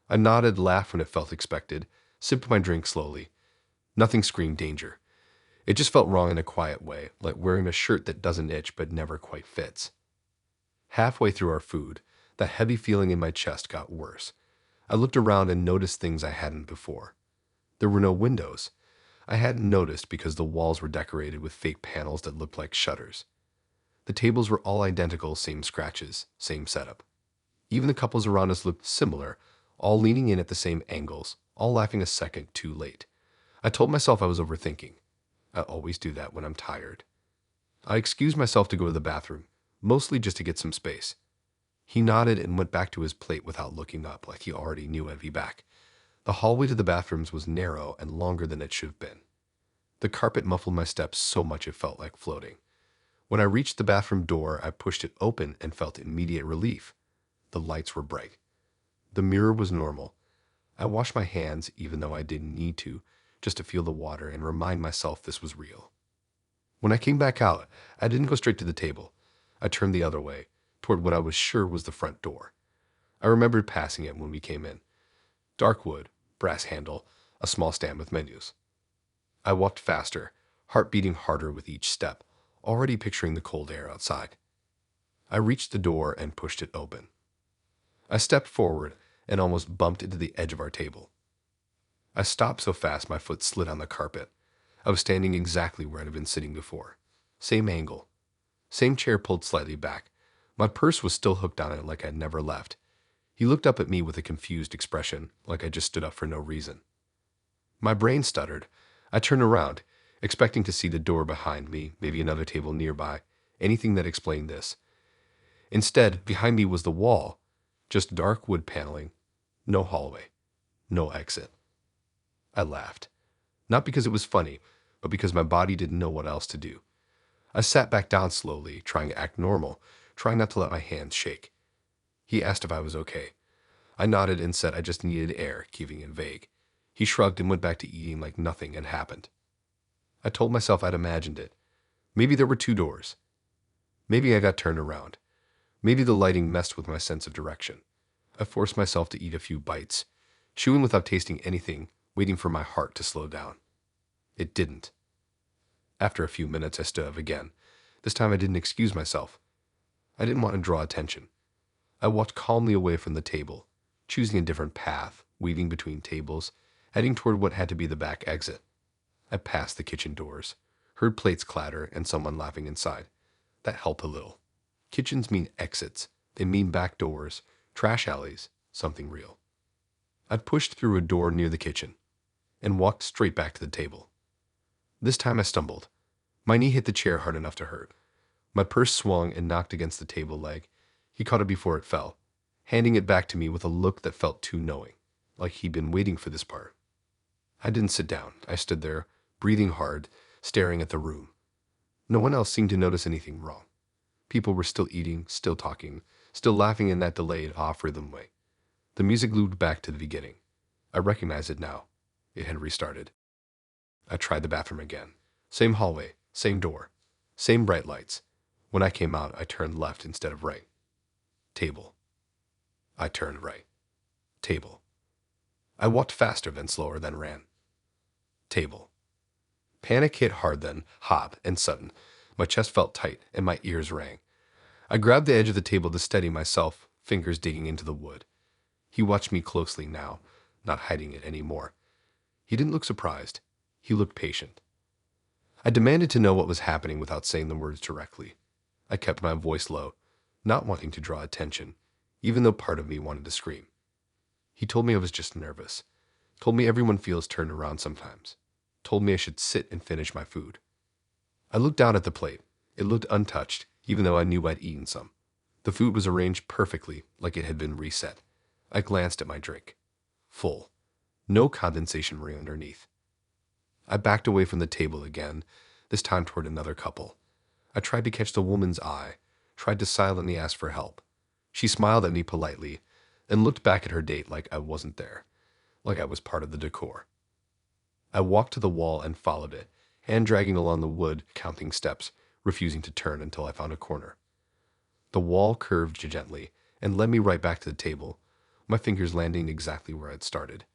Speaker 1: I nodded, laughed when it felt expected, sipped my drink slowly. Nothing screamed danger. It just felt wrong in a quiet way, like wearing a shirt that doesn't itch but never quite fits. Halfway through our food, that heavy feeling in my chest got worse. I looked around and noticed things I hadn't before. There were no windows. I hadn't noticed because the walls were decorated with fake panels that looked like shutters. The tables were all identical, same scratches, same setup. Even the couples around us looked similar, all leaning in at the same angles, all laughing a second too late. I told myself I was overthinking. I always do that when I'm tired. I excused myself to go to the bathroom, mostly just to get some space. He nodded and went back to his plate without looking up, like he already knew I'd be back. The hallway to the bathrooms was narrow and longer than it should have been. The carpet muffled my steps so much it felt like floating. When I reached the bathroom door, I pushed it open and felt immediate relief. The lights were bright. The mirror was normal. I washed my hands, even though I didn't need to, just to feel the water and remind myself this was real. When I came back out, I didn't go straight to the table. I turned the other way, toward what I was sure was the front door. I remembered passing it when we came in. Dark wood, brass handle, a small stand with menus. I walked faster, heart beating harder with each step, already picturing the cold air outside. I reached the door and pushed it open. I stepped forward and almost bumped into the edge of our table. I stopped so fast my foot slid on the carpet. I was standing exactly where I'd been sitting before. Same angle. Same chair pulled slightly back. My purse was still hooked on it like I'd never left. He looked up at me with a confused expression, like I just stood up for no reason. My brain stuttered. I turned around, expecting to see the door behind me, maybe another table nearby, anything that explained this. Instead, behind me was the wall, just dark wood paneling, no hallway, no exit. I laughed. Not because it was funny, but because my body didn't know what else to do. I sat back down slowly, trying to act normal, trying not to let my hands shake. He asked if I was okay. I nodded and said I just needed air, keeping it vague. He shrugged and went back to eating like nothing had happened. I told myself I'd imagined it. Maybe there were two doors. Maybe I got turned around. Maybe the lighting messed with my sense of direction. I forced myself to eat a few bites, chewing without tasting anything, waiting for my heart to slow down. It didn't. After a few minutes, I stood up again. This time I didn't excuse myself. I didn't want to draw attention. I walked calmly away from the table, choosing a different path, weaving between tables, heading toward what had to be the back exit. I passed the kitchen doors, heard plates clatter and someone laughing inside. That helped a little. Kitchens mean exits. They mean back doors, trash alleys, something real. I pushed through a door near the kitchen and walked straight back to the table. This time I stumbled. My knee hit the chair hard enough to hurt. My purse swung and knocked against the table leg. He caught it before it fell, handing it back to me with a look that felt too knowing, like he'd been waiting for this part. I didn't sit down. I stood there, breathing hard, staring at the room. No one else seemed to notice anything wrong. People were still eating, still talking, still laughing in that delayed, off-rhythm way. The music looped back to the beginning. I recognized it now. It had restarted. I tried the bathroom again. Same hallway, same door, same bright lights. When I came out, I turned left instead of right. Table. I turned right. Table. I walked faster, then slower, then ran. Table. Panic hit hard then, hot and sudden. My chest felt tight and my ears rang. I grabbed the edge of the table to steady myself, fingers digging into the wood. He watched me closely now, not hiding it anymore. He didn't look surprised. He looked patient. I demanded to know what was happening without saying the words directly. I kept my voice low, not wanting to draw attention, even though part of me wanted to scream. He told me I was just nervous. Told me everyone feels turned around sometimes. Told me I should sit and finish my food. I looked down at the plate. It looked untouched, even though I knew I'd eaten some. The food was arranged perfectly, like it had been reset. I glanced at my drink. Full. No condensation ring underneath. I backed away from the table again, this time toward another couple. I tried to catch the woman's eye, tried to silently ask for help. She smiled at me politely, then looked back at her date like I wasn't there, like I was part of the decor. I walked to the wall and followed it, hand dragging along the wood, counting steps, refusing to turn until I found a corner. The wall curved gently and led me right back to the table, my fingers landing exactly where I'd started.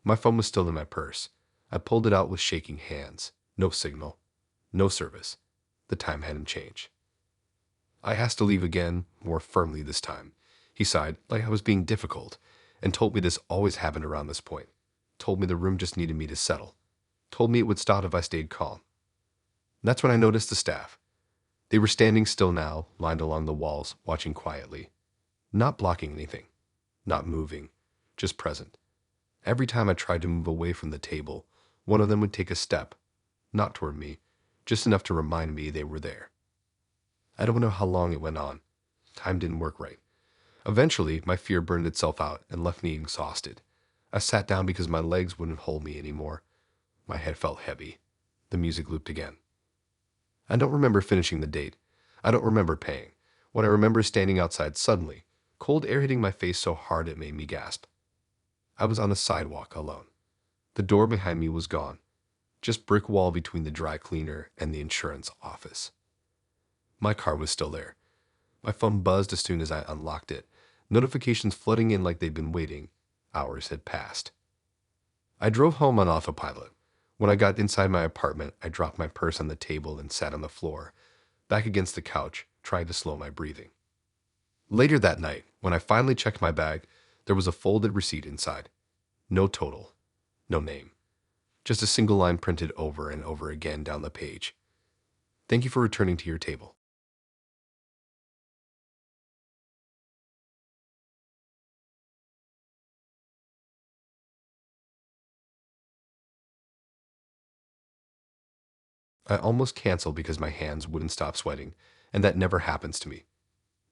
Speaker 1: My phone was still in my purse. I pulled it out with shaking hands. No signal. No service. The time hadn't changed. I asked to leave again, more firmly this time. He sighed, like I was being difficult, and told me this always happened around this point. Told me the room just needed me to settle. Told me it would stop if I stayed calm. That's when I noticed the staff. They were standing still now, lined along the walls, watching quietly. Not blocking anything. Not moving. Just present. Every time I tried to move away from the table, one of them would take a step. Not toward me, just enough to remind me they were there. I don't know how long it went on. Time didn't work right. Eventually, my fear burned itself out and left me exhausted. I sat down because my legs wouldn't hold me anymore. My head felt heavy. The music looped again. I don't remember finishing the date. I don't remember paying. What I remember is standing outside suddenly, cold air hitting my face so hard it made me gasp. I was on the sidewalk alone. The door behind me was gone. Just brick wall between the dry cleaner and the insurance office. My car was still there. My phone buzzed as soon as I unlocked it, notifications flooding in like they'd been waiting. Hours had passed. I drove home on autopilot. When I got inside my apartment, I dropped my purse on the table and sat on the floor, back against the couch, trying to slow my breathing. Later that night, when I finally checked my bag, there was a folded receipt inside. No total. No name. Just a single line printed over and over again down the page. Thank you for returning to your table. I almost canceled because my hands wouldn't stop sweating, and that never happens to me.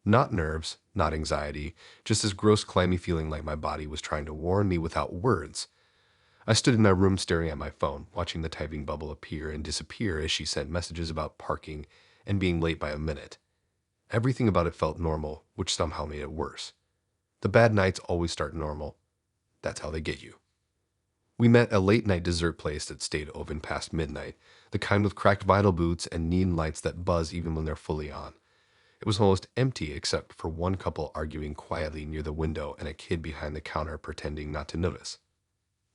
Speaker 1: Not nerves, not anxiety, just this gross clammy feeling like my body was trying to warn me without words. I stood in my room staring at my phone, watching the typing bubble appear and disappear as she sent messages about parking and being late by a minute. Everything about it felt normal, which somehow made it worse. The bad nights always start normal. That's how they get you. We met at a late-night dessert place that stayed open past midnight, the kind with cracked vinyl booths and neon lights that buzz even when they're fully on. It was almost empty except for one couple arguing quietly near the window and a kid behind the counter pretending not to notice.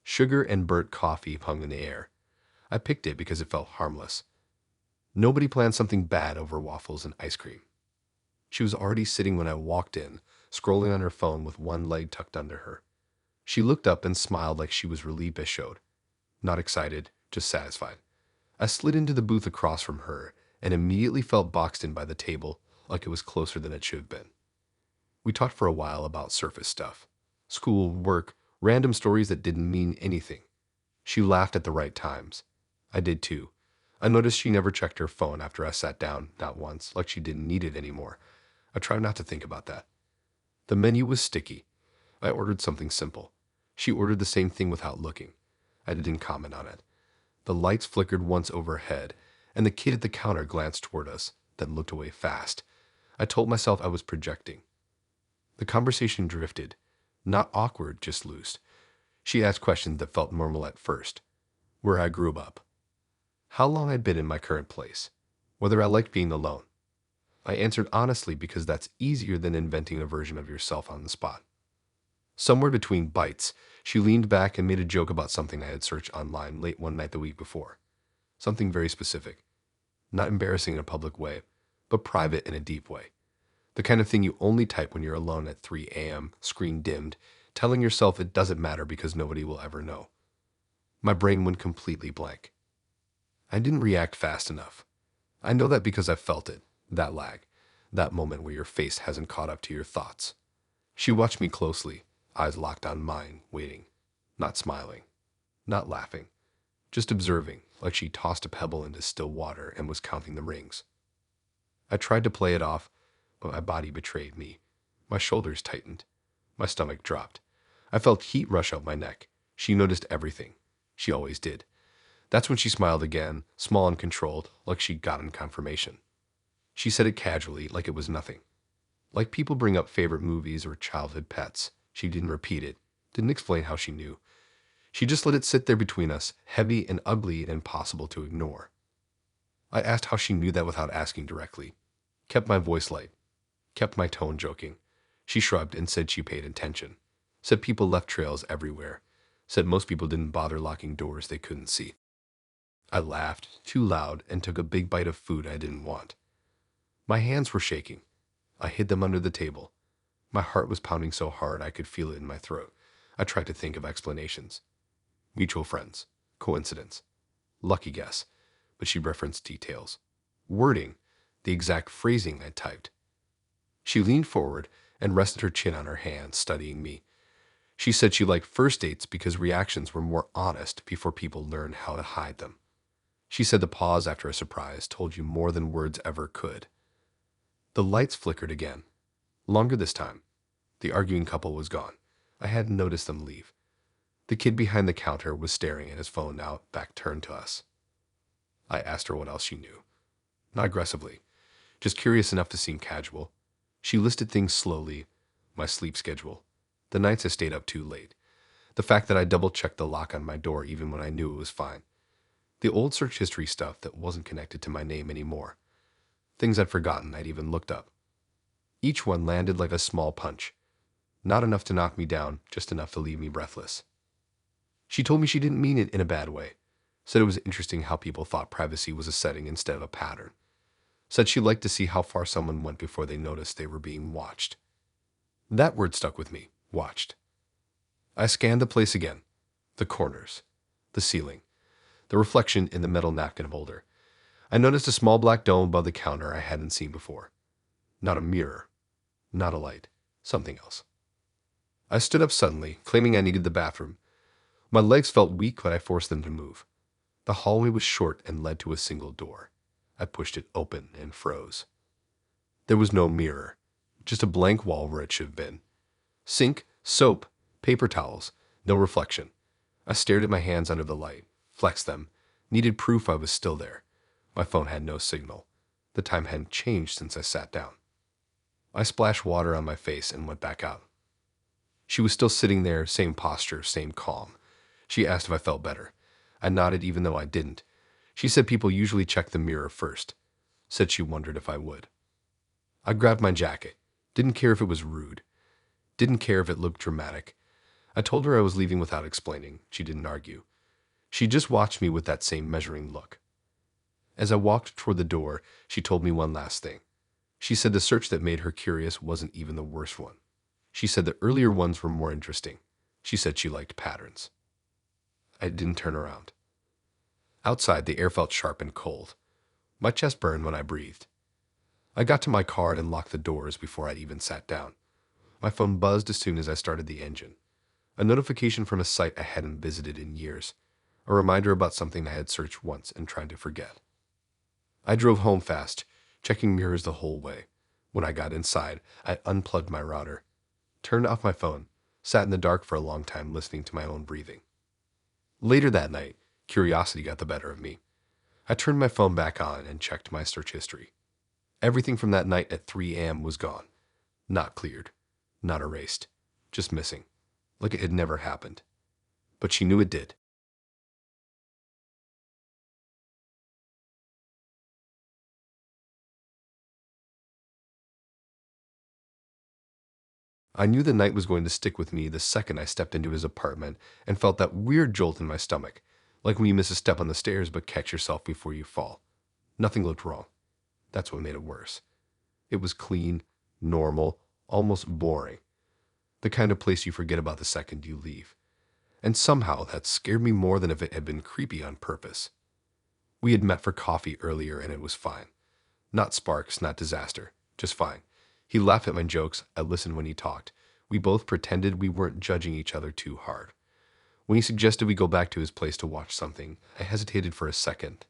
Speaker 1: Sugar and burnt coffee hung in the air. I picked it because it felt harmless. Nobody planned something bad over waffles and ice cream. She was already sitting when I walked in, scrolling on her phone with one leg tucked under her. She looked up and smiled like she was relieved as showed. Not excited, just satisfied. I slid into the booth across from her and immediately felt boxed in by the table like it was closer than it should have been. We talked for a while about surface stuff. School, work, random stories that didn't mean anything. She laughed at the right times. I did too. I noticed she never checked her phone after I sat down, not once, like she didn't need it anymore. I tried not to think about that. The menu was sticky. I ordered something simple. She ordered the same thing without looking. I didn't comment on it. The lights flickered once overhead, and the kid at the counter glanced toward us, then looked away fast. I told myself I was projecting. The conversation drifted. Not awkward, just loose. She asked questions that felt normal at first. Where I grew up. How long I'd been in my current place. Whether I liked being alone. I answered honestly because that's easier than inventing a version of yourself on the spot. Somewhere between bites, she leaned back and made a joke about something I had searched online late one night the week before. Something very specific. Not embarrassing in a public way, but private in a deep way. The kind of thing you only type when you're alone at 3 a.m., screen dimmed, telling yourself it doesn't matter because nobody will ever know. My brain went completely blank. I didn't react fast enough. I know that because I felt it, that lag, that moment where your face hasn't caught up to your thoughts. She watched me closely, eyes locked on mine, waiting, not smiling, not laughing, just observing, like she tossed a pebble into still water and was counting the rings. I tried to play it off, but my body betrayed me. My shoulders tightened. My stomach dropped. I felt heat rush up my neck. She noticed everything. She always did. That's when she smiled again, small and controlled, like she'd gotten confirmation. She said it casually, like it was nothing. Like people bring up favorite movies or childhood pets. She didn't repeat it, didn't explain how she knew. She just let it sit there between us, heavy and ugly and impossible to ignore. I asked how she knew that without asking directly. Kept my voice light. Kept my tone joking. She shrugged and said she paid attention. Said people left trails everywhere. Said most people didn't bother locking doors they couldn't see. I laughed, too loud, and took a big bite of food I didn't want. My hands were shaking. I hid them under the table. My heart was pounding so hard I could feel it in my throat. I tried to think of explanations. Mutual friends. Coincidence. Lucky guess. But she referenced details. Wording. The exact phrasing I typed. She leaned forward and rested her chin on her hand, studying me. She said she liked first dates because reactions were more honest before people learned how to hide them. She said the pause after a surprise told you more than words ever could. The lights flickered again. Longer this time. The arguing couple was gone. I hadn't noticed them leave. The kid behind the counter was staring at his phone now, back turned to us. I asked her what else she knew. Not aggressively, just curious enough to seem casual. She listed things slowly. My sleep schedule. The nights I stayed up too late. The fact that I double-checked the lock on my door even when I knew it was fine. The old search history stuff that wasn't connected to my name anymore. Things I'd forgotten I'd even looked up. Each one landed like a small punch. Not enough to knock me down, just enough to leave me breathless. She told me she didn't mean it in a bad way. Said it was interesting how people thought privacy was a setting instead of a pattern. Said she liked to see how far someone went before they noticed they were being watched. That word stuck with me, watched. I scanned the place again. The corners. The ceiling. The reflection in the metal napkin holder. I noticed a small black dome above the counter I hadn't seen before. Not a mirror. Not a light. Something else. I stood up suddenly, claiming I needed the bathroom. My legs felt weak, but I forced them to move. The hallway was short and led to a single door. I pushed it open and froze. There was no mirror, just a blank wall where it should have been. Sink, soap, paper towels, no reflection. I stared at my hands under the light, flexed them, needed proof I was still there. My phone had no signal. The time hadn't changed since I sat down. I splashed water on my face and went back out. She was still sitting there, same posture, same calm. She asked if I felt better. I nodded even though I didn't. She said people usually check the mirror first. Said she wondered if I would. I grabbed my jacket. Didn't care if it was rude. Didn't care if it looked dramatic. I told her I was leaving without explaining. She didn't argue. She just watched me with that same measuring look. As I walked toward the door, she told me one last thing. She said the search that made her curious wasn't even the worst one. She said the earlier ones were more interesting. She said she liked patterns. I didn't turn around. Outside, the air felt sharp and cold. My chest burned when I breathed. I got to my car and locked the doors before I'd even sat down. My phone buzzed as soon as I started the engine. A notification from a site I hadn't visited in years. A reminder about something I had searched once and tried to forget. I drove home fast, checking mirrors the whole way. When I got inside, I unplugged my router, turned off my phone, sat in the dark for a long time listening to my own breathing. Later that night, curiosity got the better of me. I turned my phone back on and checked my search history. Everything from that night at 3 a.m. was gone. Not cleared. Not erased. Just missing. Like it had never happened. But she knew it did. I knew the night was going to stick with me the second I stepped into his apartment and felt that weird jolt in my stomach, like when you miss a step on the stairs but catch yourself before you fall. Nothing looked wrong. That's what made it worse. It was clean, normal, almost boring. The kind of place you forget about the second you leave. And somehow that scared me more than if it had been creepy on purpose. We had met for coffee earlier and it was fine. Not sparks, not disaster, just fine. He laughed at my jokes, I listened when he talked. We both pretended we weren't judging each other too hard. When he suggested we go back to his place to watch something, I hesitated for a second,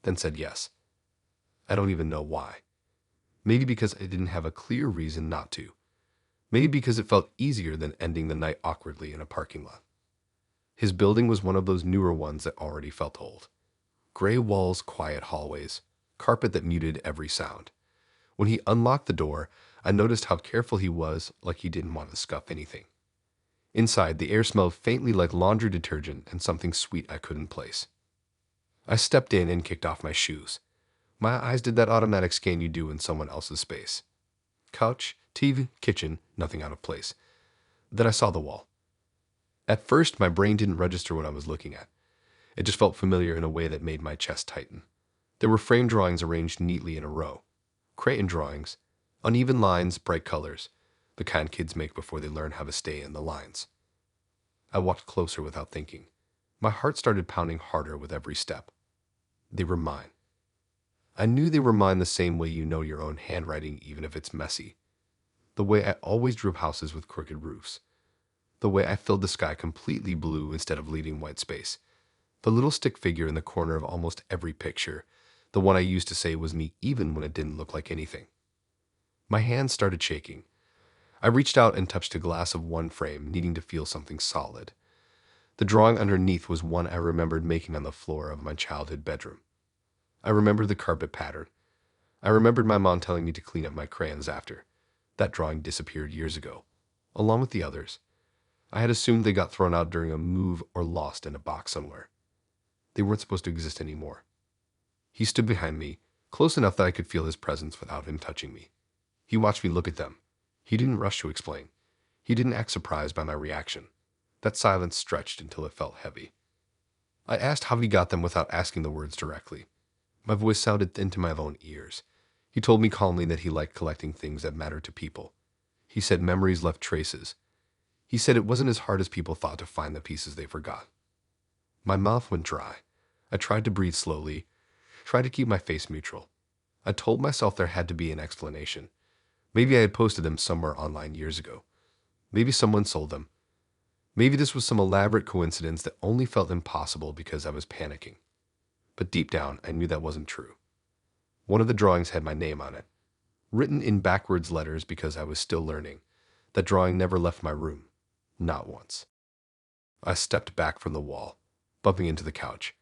Speaker 1: then said yes. I don't even know why. Maybe because I didn't have a clear reason not to. Maybe because it felt easier than ending the night awkwardly in a parking lot. His building was one of those newer ones that already felt old. Gray walls, quiet hallways, carpet that muted every sound. When he unlocked the door, I noticed how careful he was, like he didn't want to scuff anything. Inside, the air smelled faintly like laundry detergent and something sweet I couldn't place. I stepped in and kicked off my shoes. My eyes did that automatic scan you do in someone else's space. Couch, TV, kitchen, nothing out of place. Then I saw the wall. At first, my brain didn't register what I was looking at. It just felt familiar in a way that made my chest tighten. There were frame drawings arranged neatly in a row. Crayon drawings, uneven lines, bright colors, the kind kids make before they learn how to stay in the lines. I walked closer without thinking. My heart started pounding harder with every step. They were mine. I knew they were mine the same way you know your own handwriting even if it's messy. The way I always drew houses with crooked roofs. The way I filled the sky completely blue instead of leaving white space. The little stick figure in the corner of almost every picture. The one I used to say was me even when it didn't look like anything. My hands started shaking. I reached out and touched a glass of one frame, needing to feel something solid. The drawing underneath was one I remembered making on the floor of my childhood bedroom. I remembered the carpet pattern. I remembered my mom telling me to clean up my crayons after. That drawing disappeared years ago, along with the others. I had assumed they got thrown out during a move or lost in a box somewhere. They weren't supposed to exist anymore. He stood behind me, close enough that I could feel his presence without him touching me. He watched me look at them. He didn't rush to explain. He didn't act surprised by my reaction. That silence stretched until it felt heavy. I asked how he got them without asking the words directly. My voice sounded thin to my own ears. He told me calmly that he liked collecting things that mattered to people. He said memories left traces. He said it wasn't as hard as people thought to find the pieces they forgot. My mouth went dry. I tried to breathe slowly, tried to keep my face neutral. I told myself there had to be an explanation. Maybe I had posted them somewhere online years ago. Maybe someone sold them. Maybe this was some elaborate coincidence that only felt impossible because I was panicking. But deep down, I knew that wasn't true. One of the drawings had my name on it, written in backwards letters because I was still learning. That drawing never left my room. Not once. I stepped back from the wall, bumping into the couch.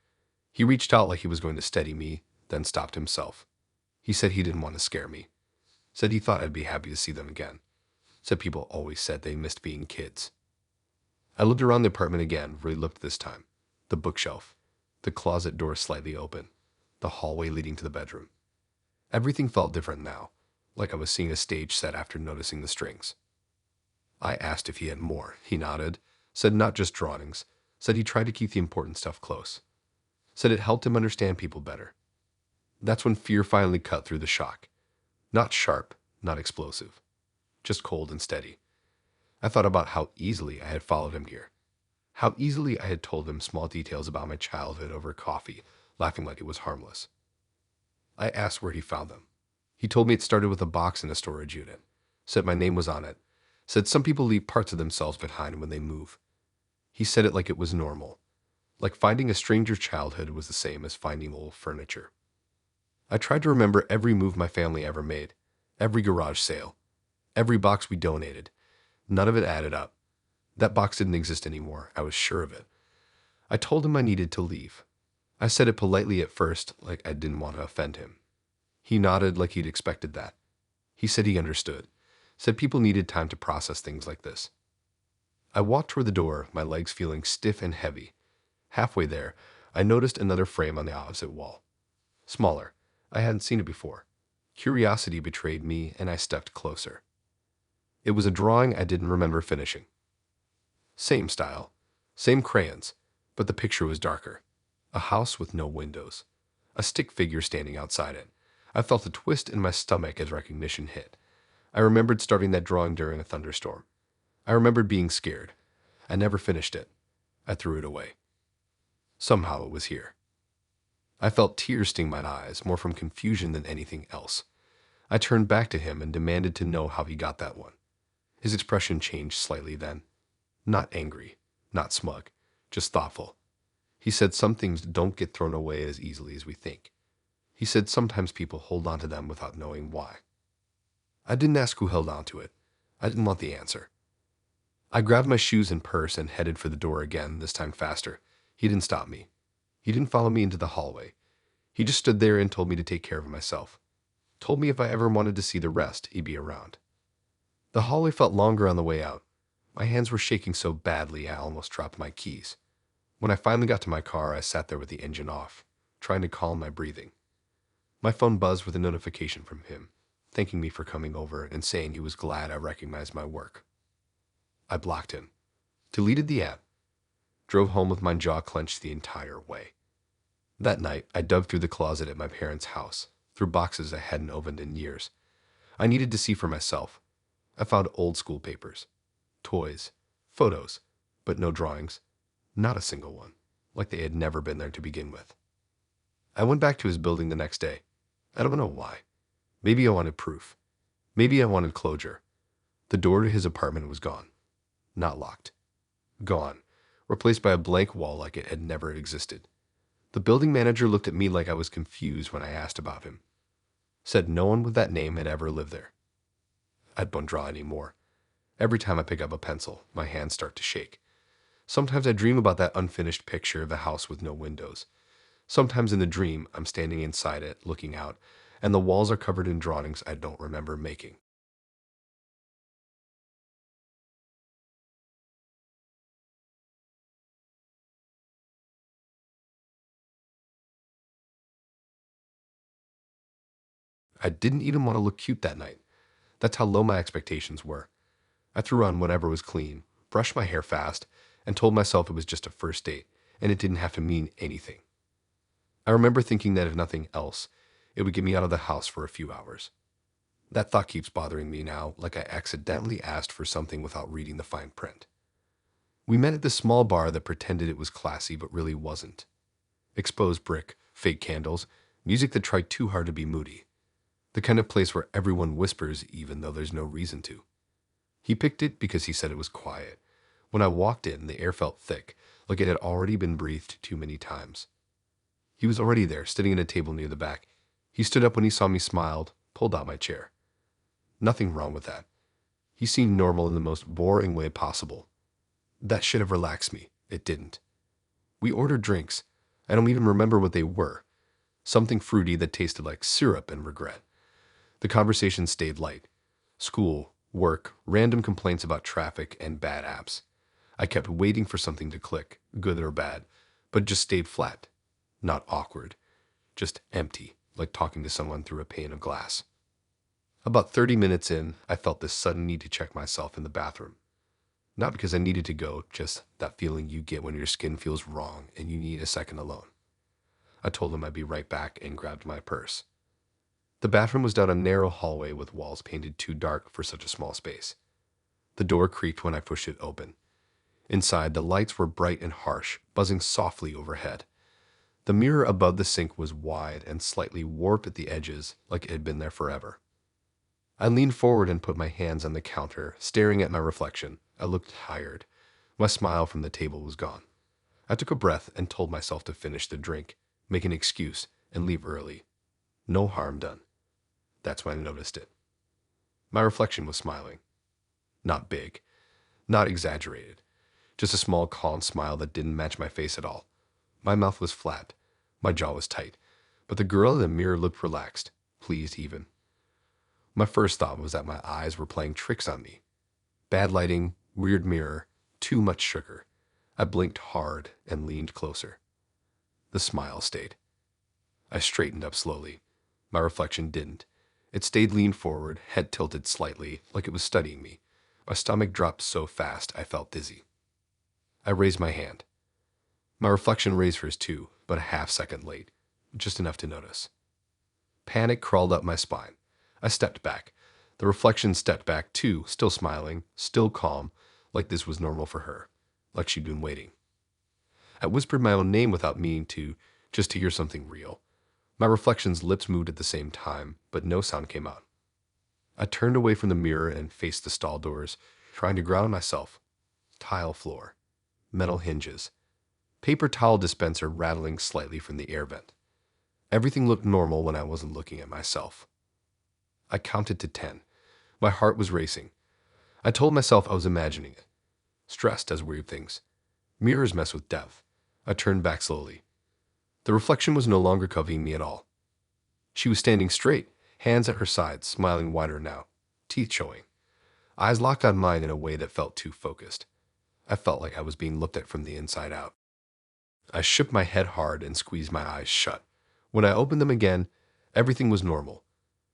Speaker 1: He reached out like he was going to steady me, then stopped himself. He said he didn't want to scare me. Said he thought I'd be happy to see them again. Said people always said they missed being kids. I looked around the apartment again, really looked this time. The bookshelf. The closet door slightly open. The hallway leading to the bedroom. Everything felt different now, like I was seeing a stage set after noticing the strings. I asked if he had more. He nodded, said not just drawings, said he tried to keep the important stuff close. Said it helped him understand people better. That's when fear finally cut through the shock. Not sharp, not explosive. Just cold and steady. I thought about how easily I had followed him here. How easily I had told him small details about my childhood over coffee, laughing like it was harmless. I asked where he found them. He told me it started with a box in a storage unit. Said my name was on it. Said some people leave parts of themselves behind when they move. He said it like it was normal. Like finding a stranger's childhood was the same as finding old furniture. I tried to remember every move my family ever made. Every garage sale. Every box we donated. None of it added up. That box didn't exist anymore. I was sure of it. I told him I needed to leave. I said it politely at first, like I didn't want to offend him. He nodded like he'd expected that. He said he understood. Said people needed time to process things like this. I walked toward the door, my legs feeling stiff and heavy. Halfway there, I noticed another frame on the opposite wall. Smaller. I hadn't seen it before. Curiosity betrayed me, and I stepped closer. It was a drawing I didn't remember finishing. Same style, same crayons, but the picture was darker. A house with no windows. A stick figure standing outside it. I felt a twist in my stomach as recognition hit. I remembered starting that drawing during a thunderstorm. I remembered being scared. I never finished it. I threw it away. Somehow it was here. I felt tears sting my eyes, more from confusion than anything else. I turned back to him and demanded to know how he got that one. His expression changed slightly then. Not angry, not smug, just thoughtful. He said some things don't get thrown away as easily as we think. He said sometimes people hold on to them without knowing why. I didn't ask who held on to it. I didn't want the answer. I grabbed my shoes and purse and headed for the door again, this time faster. He didn't stop me. He didn't follow me into the hallway. He just stood there and told me to take care of myself. Told me if I ever wanted to see the rest, he'd be around. The hallway felt longer on the way out. My hands were shaking so badly I almost dropped my keys. When I finally got to my car, I sat there with the engine off, trying to calm my breathing. My phone buzzed with a notification from him, thanking me for coming over and saying he was glad I recognized my work. I blocked him, deleted the app, drove home with my jaw clenched the entire way. That night, I dug through the closet at my parents' house, through boxes I hadn't opened in years. I needed to see for myself. I found old school papers, toys, photos, but no drawings, not a single one, like they had never been there to begin with. I went back to his building the next day. I don't know why. Maybe I wanted proof. Maybe I wanted closure. The door to his apartment was gone. Not locked. Gone. Replaced by a blank wall like it had never existed. The building manager looked at me like I was confused when I asked about him. Said no one with that name had ever lived there. I don't draw anymore. Every time I pick up a pencil, my hands start to shake. Sometimes I dream about that unfinished picture of the house with no windows. Sometimes in the dream, I'm standing inside it, looking out, and the walls are covered in drawings I don't remember making. I didn't even want to look cute that night. That's how low my expectations were. I threw on whatever was clean, brushed my hair fast, and told myself it was just a first date, and it didn't have to mean anything. I remember thinking that if nothing else, it would get me out of the house for a few hours. That thought keeps bothering me now, like I accidentally asked for something without reading the fine print. We met at this small bar that pretended it was classy but really wasn't. Exposed brick, fake candles, music that tried too hard to be moody. The kind of place where everyone whispers even though there's no reason to. He picked it because he said it was quiet. When I walked in, the air felt thick, like it had already been breathed too many times. He was already there, sitting at a table near the back. He stood up when he saw me, smiled, pulled out my chair. Nothing wrong with that. He seemed normal in the most boring way possible. That should have relaxed me. It didn't. We ordered drinks. I don't even remember what they were. Something fruity that tasted like syrup and regret. The conversation stayed light. School, work, random complaints about traffic, and bad apps. I kept waiting for something to click, good or bad, but it just stayed flat. Not awkward. Just empty, like talking to someone through a pane of glass. About 30 minutes in, I felt this sudden need to check myself in the bathroom. Not because I needed to go, just that feeling you get when your skin feels wrong and you need a second alone. I told him I'd be right back and grabbed my purse. The bathroom was down a narrow hallway with walls painted too dark for such a small space. The door creaked when I pushed it open. Inside, the lights were bright and harsh, buzzing softly overhead. The mirror above the sink was wide and slightly warped at the edges, like it had been there forever. I leaned forward and put my hands on the counter, staring at my reflection. I looked tired. My smile from the table was gone. I took a breath and told myself to finish the drink, make an excuse, and leave early. No harm done. That's when I noticed it. My reflection was smiling. Not big, not exaggerated. Just a small, calm smile that didn't match my face at all. My mouth was flat. My jaw was tight. But the girl in the mirror looked relaxed, pleased even. My first thought was that my eyes were playing tricks on me. Bad lighting, weird mirror, too much sugar. I blinked hard and leaned closer. The smile stayed. I straightened up slowly. My reflection didn't. It stayed leaned forward, head tilted slightly, like it was studying me. My stomach dropped so fast I felt dizzy. I raised my hand. My reflection raised hers too, but a half-second late, just enough to notice. Panic crawled up my spine. I stepped back. The reflection stepped back too, still smiling, still calm, like this was normal for her, like she'd been waiting. I whispered my own name without meaning to, just to hear something real. My reflection's lips moved at the same time, but no sound came out. I turned away from the mirror and faced the stall doors, trying to ground myself. Tile floor. Metal hinges. Paper towel dispenser rattling slightly from the air vent. Everything looked normal when I wasn't looking at myself. I counted to 10. My heart was racing. I told myself I was imagining it. Stress does weird things. Mirrors mess with depth. I turned back slowly. The reflection was no longer covering me at all. She was standing straight, hands at her sides, smiling wider now, teeth showing. Eyes locked on mine in a way that felt too focused. I felt like I was being looked at from the inside out. I shook my head hard and squeezed my eyes shut. When I opened them again, everything was normal.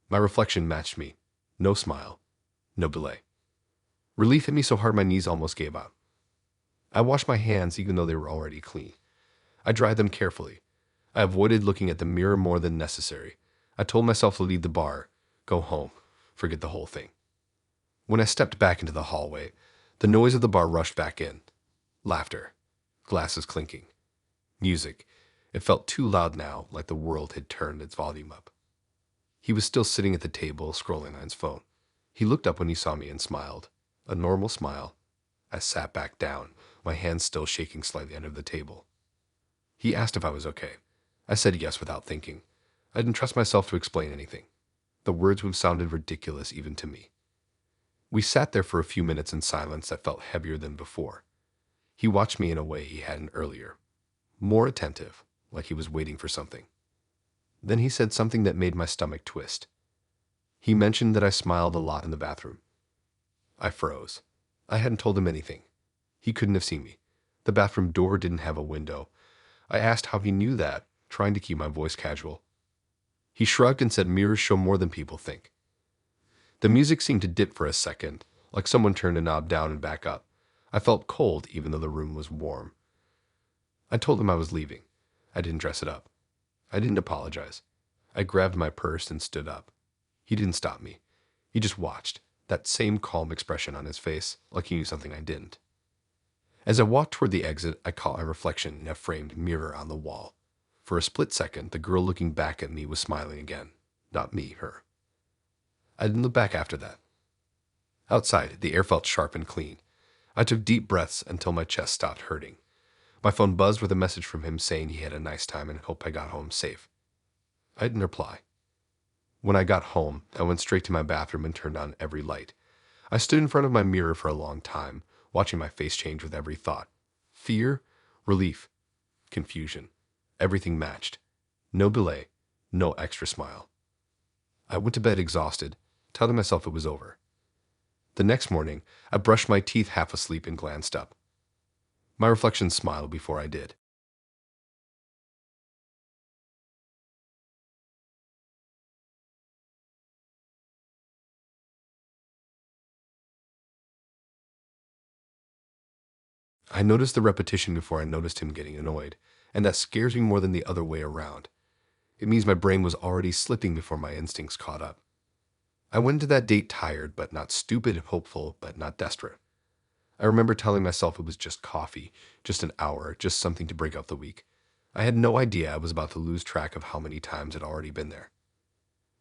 Speaker 1: My reflection matched me. No smile. No delay. Relief hit me so hard my knees almost gave out. I washed my hands even though they were already clean. I dried them carefully. I avoided looking at the mirror more than necessary. I told myself to leave the bar, go home, forget the whole thing. When I stepped back into the hallway, the noise of the bar rushed back in. Laughter. Glasses clinking. Music. It felt too loud now, like the world had turned its volume up. He was still sitting at the table, scrolling on his phone. He looked up when he saw me and smiled. A normal smile. I sat back down, my hands still shaking slightly under the table. He asked if I was okay. I said yes without thinking. I didn't trust myself to explain anything. The words would have sounded ridiculous even to me. We sat there for a few minutes in silence that felt heavier than before. He watched me in a way he hadn't earlier. More attentive, like he was waiting for something. Then he said something that made my stomach twist. He mentioned that I smiled a lot in the bathroom. I froze. I hadn't told him anything. He couldn't have seen me. The bathroom door didn't have a window. I asked how he knew that, trying to keep my voice casual. He shrugged and said mirrors show more than people think. The music seemed to dip for a second, like someone turned a knob down and back up. I felt cold even though the room was warm. I told him I was leaving. I didn't dress it up. I didn't apologize. I grabbed my purse and stood up. He didn't stop me. He just watched, that same calm expression on his face, like he knew something I didn't. As I walked toward the exit, I caught my reflection in a framed mirror on the wall. For a split second, the girl looking back at me was smiling again. Not me, her. I didn't look back after that. Outside, the air felt sharp and clean. I took deep breaths until my chest stopped hurting. My phone buzzed with a message from him saying he had a nice time and hoped I got home safe. I didn't reply. When I got home, I went straight to my bathroom and turned on every light. I stood in front of my mirror for a long time, watching my face change with every thought. Fear, relief, confusion. Everything matched. No delay, no extra smile. I went to bed exhausted, telling myself it was over. The next morning, I brushed my teeth half asleep and glanced up. My reflection smiled before I did. I noticed the repetition before I noticed him getting annoyed, and that scares me more than the other way around. It means my brain was already slipping before my instincts caught up. I went into that date tired, but not stupid, hopeful, but not desperate. I remember telling myself it was just coffee, just an hour, just something to break up the week. I had no idea I was about to lose track of how many times I'd already been there.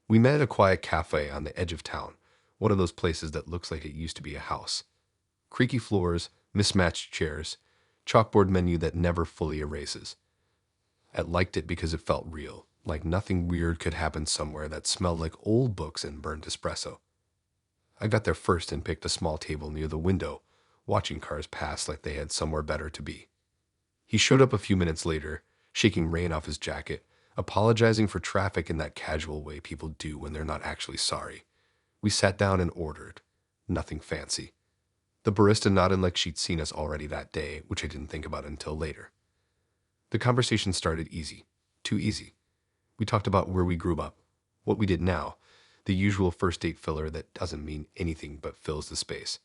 Speaker 1: We met at a quiet cafe on the edge of town, one of those places that looks like it used to be a house. Creaky floors, mismatched chairs, chalkboard menu that never fully erases. I liked it because it felt real, like nothing weird could happen somewhere that smelled like old books and burnt espresso. I got there first and picked a small table near the window, watching cars pass like they had somewhere better to be. He showed up a few minutes later, shaking rain off his jacket, apologizing for traffic in that casual way people do when they're not actually sorry. We sat down and ordered. Nothing fancy. The barista nodded like she'd seen us already that day, which I didn't think about until later. The conversation started easy. Too easy. We talked about where we grew up, what we did now, the usual first date filler that doesn't mean anything but fills the space.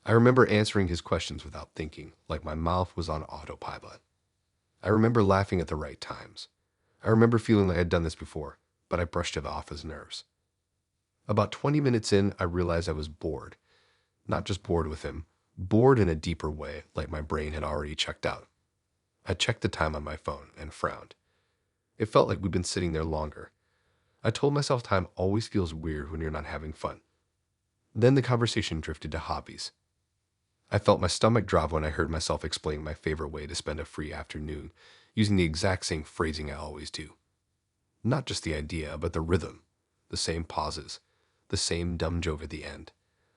Speaker 1: I remember answering his questions without thinking, like my mouth was on autopilot. I remember laughing at the right times. I remember feeling like I'd done this before, but I brushed it off as nerves. About 20 minutes in, I realized I was bored. Not just bored with him, bored in a deeper way, like my brain had already checked out. I checked the time on my phone and frowned. It felt like we'd been sitting there longer. I told myself time always feels weird when you're not having fun. Then the conversation drifted to hobbies. I felt my stomach drop when I heard myself explain my favorite way to spend a free afternoon, using the exact same phrasing I always do. Not just the idea, but the rhythm, the same pauses, the same dumb joke at the end.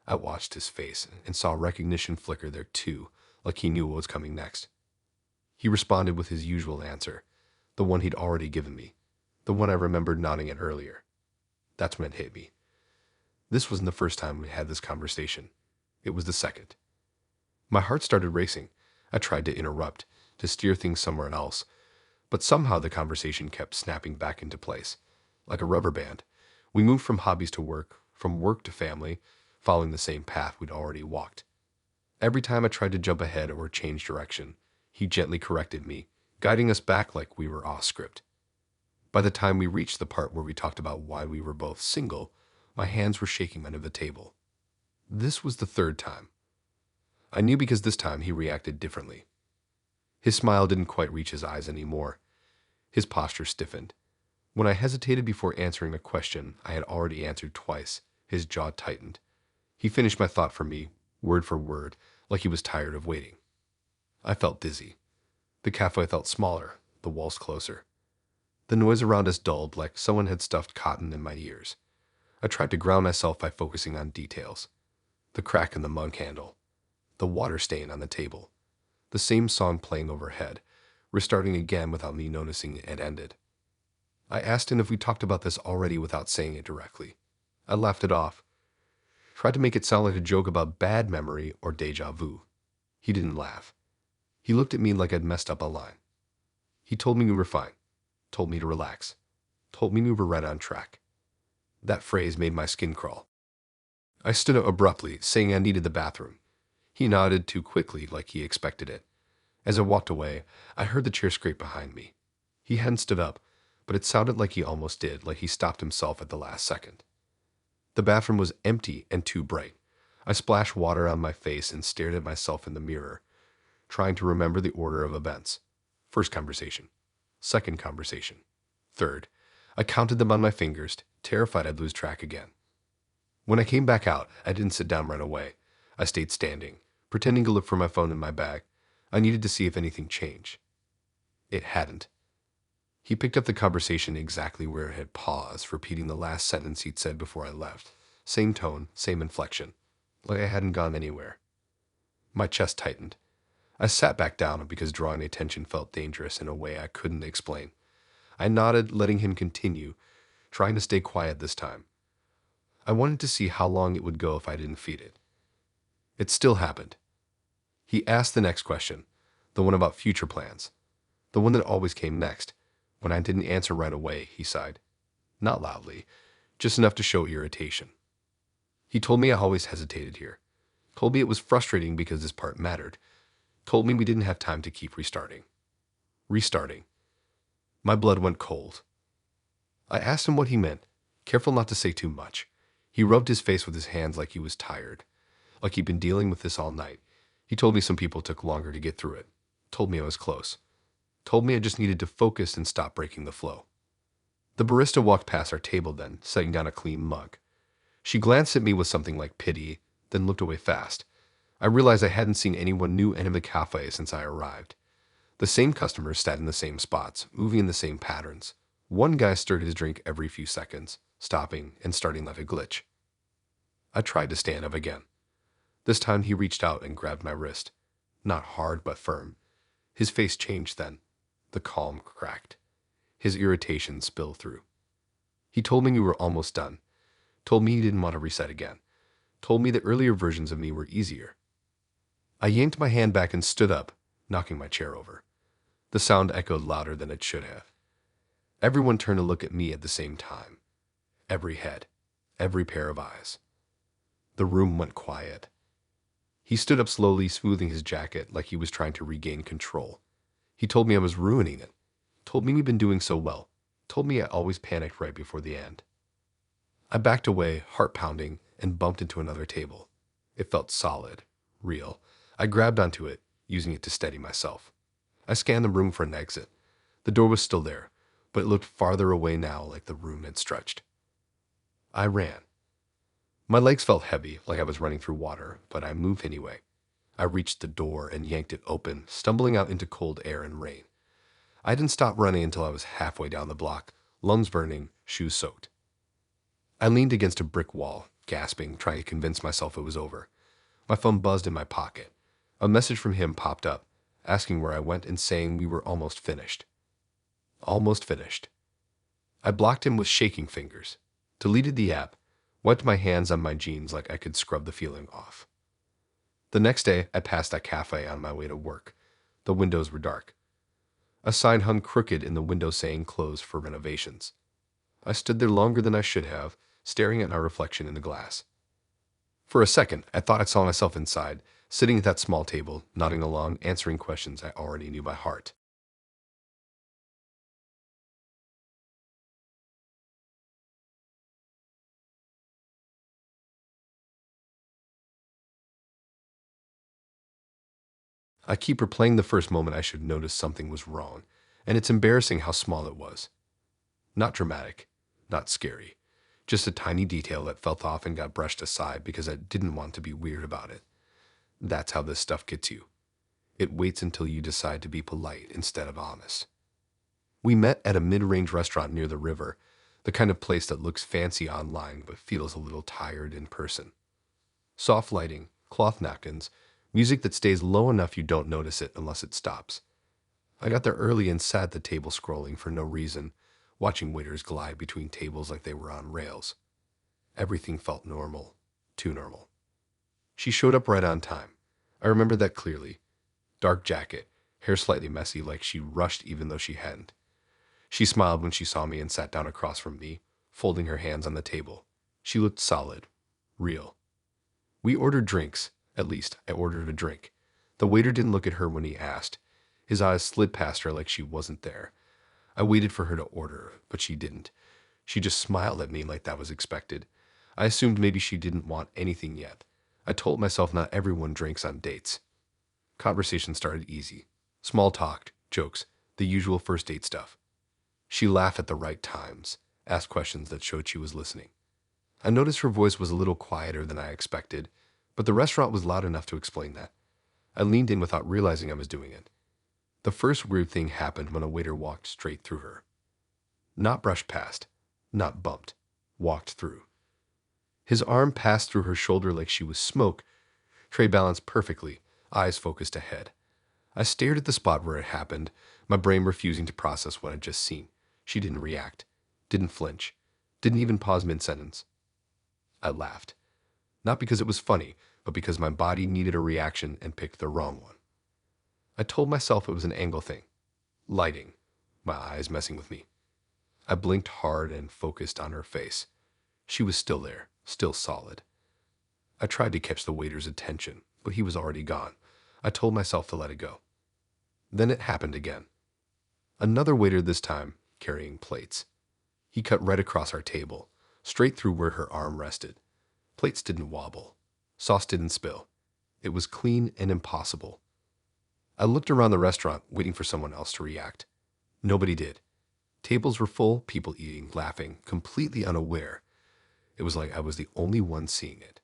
Speaker 1: I watched his face and saw recognition flicker there too, like he knew what was coming next. He responded with his usual answer, the one he'd already given me, the one I remembered nodding at earlier. That's when it hit me. This wasn't the first time we had this conversation. It was the second. My heart started racing. I tried to interrupt, to steer things somewhere else, but somehow the conversation kept snapping back into place, like a rubber band. We moved from hobbies to work, from work to family, following the same path we'd already walked. Every time I tried to jump ahead or change direction, he gently corrected me, guiding us back like we were off script. By the time we reached the part where we talked about why we were both single, my hands were shaking under the table. This was the third time. I knew because this time he reacted differently. His smile didn't quite reach his eyes anymore. His posture stiffened. When I hesitated before answering a question I had already answered twice, his jaw tightened. He finished my thought for me, word for word, like he was tired of waiting. I felt dizzy. The cafe felt smaller, the walls closer. The noise around us dulled like someone had stuffed cotton in my ears. I tried to ground myself by focusing on details. The crack in the mug handle. The water stain on the table. The same song playing overhead, restarting again without me noticing it had ended. I asked him if we talked about this already without saying it directly. I laughed it off. Tried to make it sound like a joke about bad memory or deja vu. He didn't laugh. He looked at me like I'd messed up a line. He told me we were fine. Told me to relax. Told me we were right on track. That phrase made my skin crawl. I stood up abruptly, saying I needed the bathroom. He nodded too quickly, like he expected it. As I walked away, I heard the chair scrape behind me. He hadn't stood up, but it sounded like he almost did, like he stopped himself at the last second. The bathroom was empty and too bright. I splashed water on my face and stared at myself in the mirror, trying to remember the order of events. First conversation. Second conversation. Third. I counted them on my fingers, terrified I'd lose track again. When I came back out, I didn't sit down right away. I stayed standing, pretending to look for my phone in my bag. I needed to see if anything changed. It hadn't. He picked up the conversation exactly where it had paused, repeating the last sentence he'd said before I left. Same tone, same inflection, like I hadn't gone anywhere. My chest tightened. I sat back down because drawing attention felt dangerous in a way I couldn't explain. I nodded, letting him continue, trying to stay quiet this time. I wanted to see how long it would go if I didn't feed it. It still happened. He asked the next question, the one about future plans, the one that always came next. When I didn't answer right away, he sighed. Not loudly, just enough to show irritation. He told me I always hesitated here. Told me it was frustrating because this part mattered. Told me we didn't have time to keep restarting. Restarting. My blood went cold. I asked him what he meant, careful not to say too much. He rubbed his face with his hands like he was tired, like he'd been dealing with this all night. He told me some people took longer to get through it. Told me I was close. Told me I just needed to focus and stop breaking the flow. The barista walked past our table then, setting down a clean mug. She glanced at me with something like pity, then looked away fast. I realized I hadn't seen anyone new enter the cafe since I arrived. The same customers sat in the same spots, moving in the same patterns. One guy stirred his drink every few seconds, stopping and starting like a glitch. I tried to stand up again. This time he reached out and grabbed my wrist. Not hard, but firm. His face changed then. The calm cracked. His irritation spilled through. He told me we were almost done, told me he didn't want to reset again, told me that earlier versions of me were easier. I yanked my hand back and stood up, knocking my chair over. The sound echoed louder than it should have. Everyone turned to look at me at the same time. Every head, every pair of eyes. The room went quiet. He stood up slowly, smoothing his jacket like he was trying to regain control. He told me I was ruining it. Told me we'd been doing so well. Told me I always panicked right before the end. I backed away, heart pounding, and bumped into another table. It felt solid, real. I grabbed onto it, using it to steady myself. I scanned the room for an exit. The door was still there, but it looked farther away now, like the room had stretched. I ran. My legs felt heavy, like I was running through water, but I moved anyway. I reached the door and yanked it open, stumbling out into cold air and rain. I didn't stop running until I was halfway down the block, lungs burning, shoes soaked. I leaned against a brick wall, gasping, trying to convince myself it was over. My phone buzzed in my pocket. A message from him popped up, asking where I went and saying we were almost finished. Almost finished. I blocked him with shaking fingers, deleted the app, wiped my hands on my jeans like I could scrub the feeling off. The next day, I passed that cafe on my way to work. The windows were dark. A sign hung crooked in the window saying closed for renovations. I stood there longer than I should have, staring at my reflection in the glass. For a second, I thought I saw myself inside, sitting at that small table, nodding along, answering questions I already knew by heart. I keep replaying the first moment I should notice something was wrong, and it's embarrassing how small it was. Not dramatic, not scary, just a tiny detail that fell off and got brushed aside because I didn't want to be weird about it. That's how this stuff gets you. It waits until you decide to be polite instead of honest. We met at a mid-range restaurant near the river, the kind of place that looks fancy online but feels a little tired in person. Soft lighting, cloth napkins, music that stays low enough you don't notice it unless it stops. I got there early and sat at the table scrolling for no reason, watching waiters glide between tables like they were on rails. Everything felt normal, too normal. She showed up right on time. I remember that clearly. Dark jacket, hair slightly messy like she rushed even though she hadn't. She smiled when she saw me and sat down across from me, folding her hands on the table. She looked solid, real. We ordered drinks. At least, I ordered a drink. The waiter didn't look at her when he asked. His eyes slid past her like she wasn't there. I waited for her to order, but she didn't. She just smiled at me like that was expected. I assumed maybe she didn't want anything yet. I told myself not everyone drinks on dates. Conversation started easy. Small talk, jokes, the usual first date stuff. She laughed at the right times, asked questions that showed she was listening. I noticed her voice was a little quieter than I expected, but the restaurant was loud enough to explain that. I leaned in without realizing I was doing it. The first weird thing happened when a waiter walked straight through her. Not brushed past, not bumped, walked through. His arm passed through her shoulder like she was smoke, tray balanced perfectly, eyes focused ahead. I stared at the spot where it happened, my brain refusing to process what I'd just seen. She didn't react, didn't flinch, didn't even pause mid-sentence. I laughed. Not because it was funny, but because my body needed a reaction and picked the wrong one. I told myself it was an angle thing. Lighting. My eyes messing with me. I blinked hard and focused on her face. She was still there, still solid. I tried to catch the waiter's attention, but he was already gone. I told myself to let it go. Then it happened again. Another waiter this time, carrying plates. He cut right across our table, straight through where her arm rested. Plates didn't wobble. Sauce didn't spill. It was clean and impossible. I looked around the restaurant, waiting for someone else to react. Nobody did. Tables were full, people eating, laughing, completely unaware. It was like I was the only one seeing it.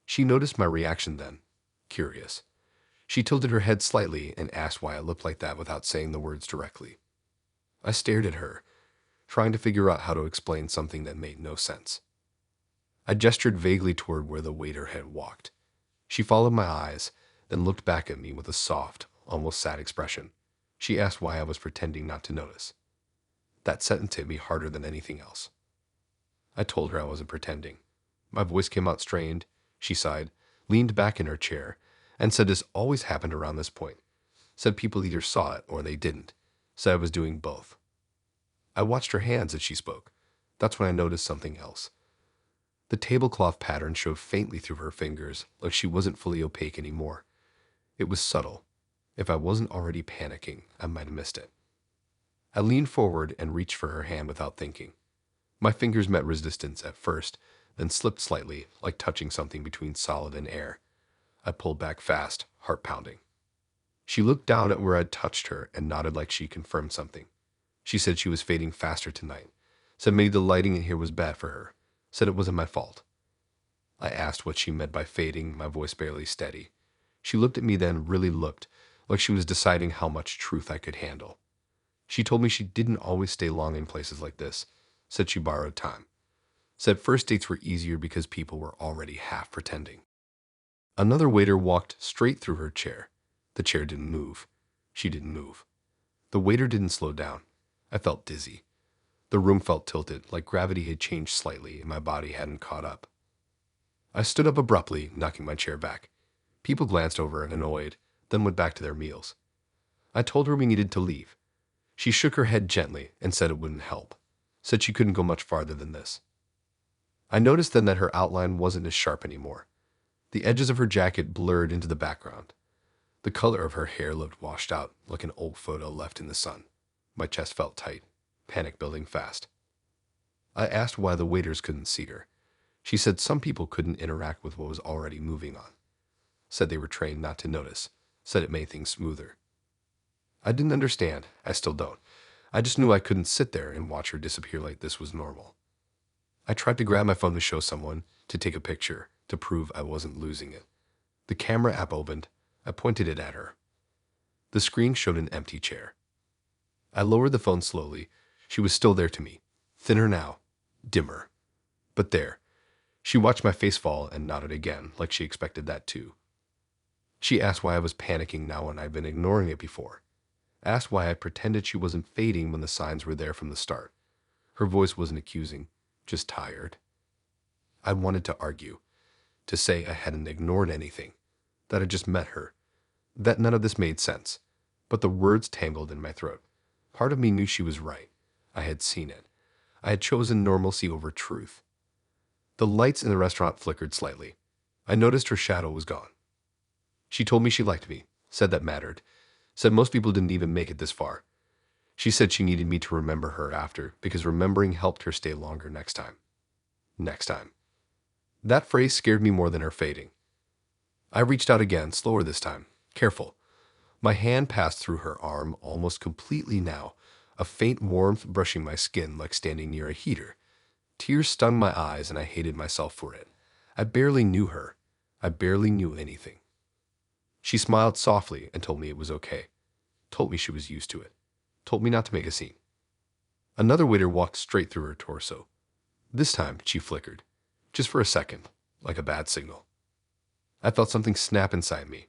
Speaker 1: She noticed my reaction then, curious. She tilted her head slightly and asked why I looked like that without saying the words directly. I stared at her, trying to figure out how to explain something that made no sense. I gestured vaguely toward where the waiter had walked. She followed my eyes, then looked back at me with a soft, almost sad expression. She asked why I was pretending not to notice. That sentence hit me harder than anything else. I told her I wasn't pretending. My voice came out strained. She sighed, leaned back in her chair, and said this always happened around this point. Said people either saw it or they didn't. Said I was doing both. I watched her hands as she spoke. That's when I noticed something else. The tablecloth pattern showed faintly through her fingers, like she wasn't fully opaque anymore. It was subtle. If I wasn't already panicking, I might have missed it. I leaned forward and reached for her hand without thinking. My fingers met resistance at first, then slipped slightly, like touching something between solid and air. I pulled back fast, heart pounding. She looked down at where I'd touched her and nodded like she confirmed something. She said she was fading faster tonight. Said maybe the lighting in here was bad for her. Said it wasn't my fault. I asked what she meant by fading, my voice barely steady. She looked at me then, really looked, like she was deciding how much truth I could handle. She told me she didn't always stay long in places like this. Said she borrowed time. Said first dates were easier because people were already half pretending. Another waiter walked straight through her chair. The chair didn't move. She didn't move. The waiter didn't slow down. I felt dizzy. The room felt tilted, like gravity had changed slightly and my body hadn't caught up. I stood up abruptly, knocking my chair back. People glanced over and annoyed, then went back to their meals. I told her we needed to leave. She shook her head gently and said it wouldn't help. Said she couldn't go much farther than this. I noticed then that her outline wasn't as sharp anymore. The edges of her jacket blurred into the background. The color of her hair looked washed out, like an old photo left in the sun. My chest felt tight, panic building fast. I asked why the waiters couldn't see her. She said some people couldn't interact with what was already moving on. Said they were trained not to notice. Said it made things smoother. I didn't understand. I still don't. I just knew I couldn't sit there and watch her disappear like this was normal. I tried to grab my phone to show someone, to take a picture, to prove I wasn't losing it. The camera app opened. I pointed it at her. The screen showed an empty chair. I lowered the phone slowly. She was still there to me. Thinner now. Dimmer. But there. She watched my face fall and nodded again, like she expected that too. She asked why I was panicking now when I'd been ignoring it before. Asked why I pretended she wasn't fading when the signs were there from the start. Her voice wasn't accusing, just tired. I wanted to argue, to say I hadn't ignored anything, that I just met her, that none of this made sense, but the words tangled in my throat. Part of me knew she was right. I had seen it. I had chosen normalcy over truth. The lights in the restaurant flickered slightly. I noticed her shadow was gone. She told me she liked me, said that mattered, said most people didn't even make it this far. She said she needed me to remember her after, because remembering helped her stay longer next time. Next time. That phrase scared me more than her fading. I reached out again, slower this time, careful. My hand passed through her arm almost completely now, a faint warmth brushing my skin like standing near a heater. Tears stung my eyes and I hated myself for it. I barely knew her. I barely knew anything. She smiled softly and told me it was okay. Told me she was used to it. Told me not to make a scene. Another waiter walked straight through her torso. This time, she flickered. Just for a second, like a bad signal. I felt something snap inside me.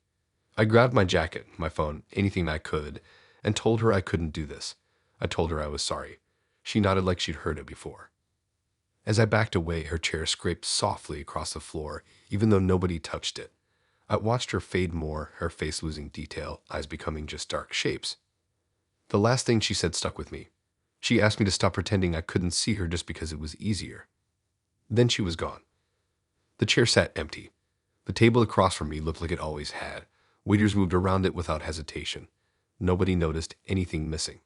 Speaker 1: I grabbed my jacket, my phone, anything I could, and told her I couldn't do this. I told her I was sorry. She nodded like she'd heard it before. As I backed away, her chair scraped softly across the floor, even though nobody touched it. I watched her fade more, her face losing detail, eyes becoming just dark shapes. The last thing she said stuck with me. She asked me to stop pretending I couldn't see her just because it was easier. Then she was gone. The chair sat empty. The table across from me looked like it always had. Waiters moved around it without hesitation. Nobody noticed anything missing.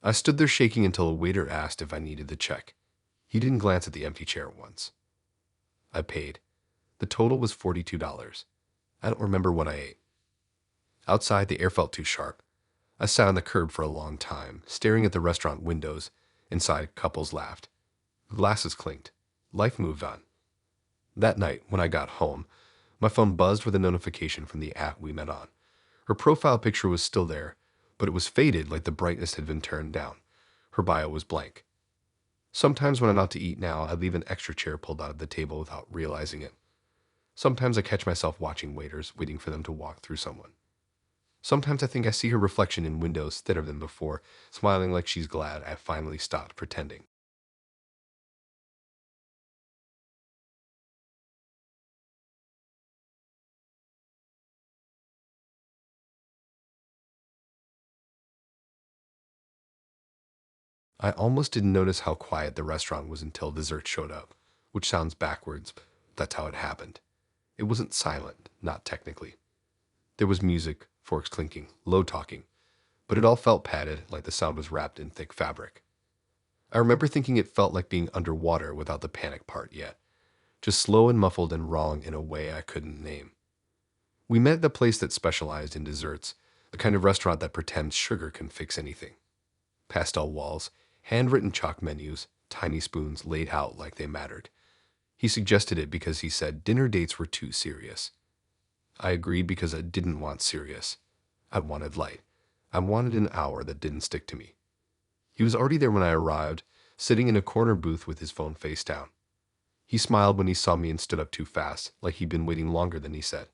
Speaker 1: I stood there shaking until a waiter asked if I needed the check. He didn't glance at the empty chair once. I paid. The total was $42. I don't remember what I ate. Outside, the air felt too sharp. I sat on the curb for a long time, staring at the restaurant windows. Inside, couples laughed. Glasses clinked. Life moved on. That night, when I got home, my phone buzzed with a notification from the app we met on. Her profile picture was still there, but it was faded like the brightness had been turned down. Her bio was blank. Sometimes when I'm out to eat now, I leave an extra chair pulled out of the table without realizing it. Sometimes I catch myself watching waiters, waiting for them to walk through someone. Sometimes I think I see her reflection in windows thinner than before, smiling like she's glad I finally stopped pretending. I almost didn't notice how quiet the restaurant was until dessert showed up, which sounds backwards, but that's how it happened. It wasn't silent, not technically. There was music, forks clinking, low talking, but it all felt padded, like the sound was wrapped in thick fabric. I remember thinking it felt like being underwater without the panic part yet, just slow and muffled and wrong in a way I couldn't name. We met at the place that specialized in desserts, the kind of restaurant that pretends sugar can fix anything. Pastel walls, handwritten chalk menus, tiny spoons laid out like they mattered. He suggested it because he said dinner dates were too serious. I agreed because I didn't want serious. I wanted light. I wanted an hour that didn't stick to me. He was already there when I arrived, sitting in a corner booth with his phone face down. He smiled when he saw me and stood up too fast, like he'd been waiting longer than he said.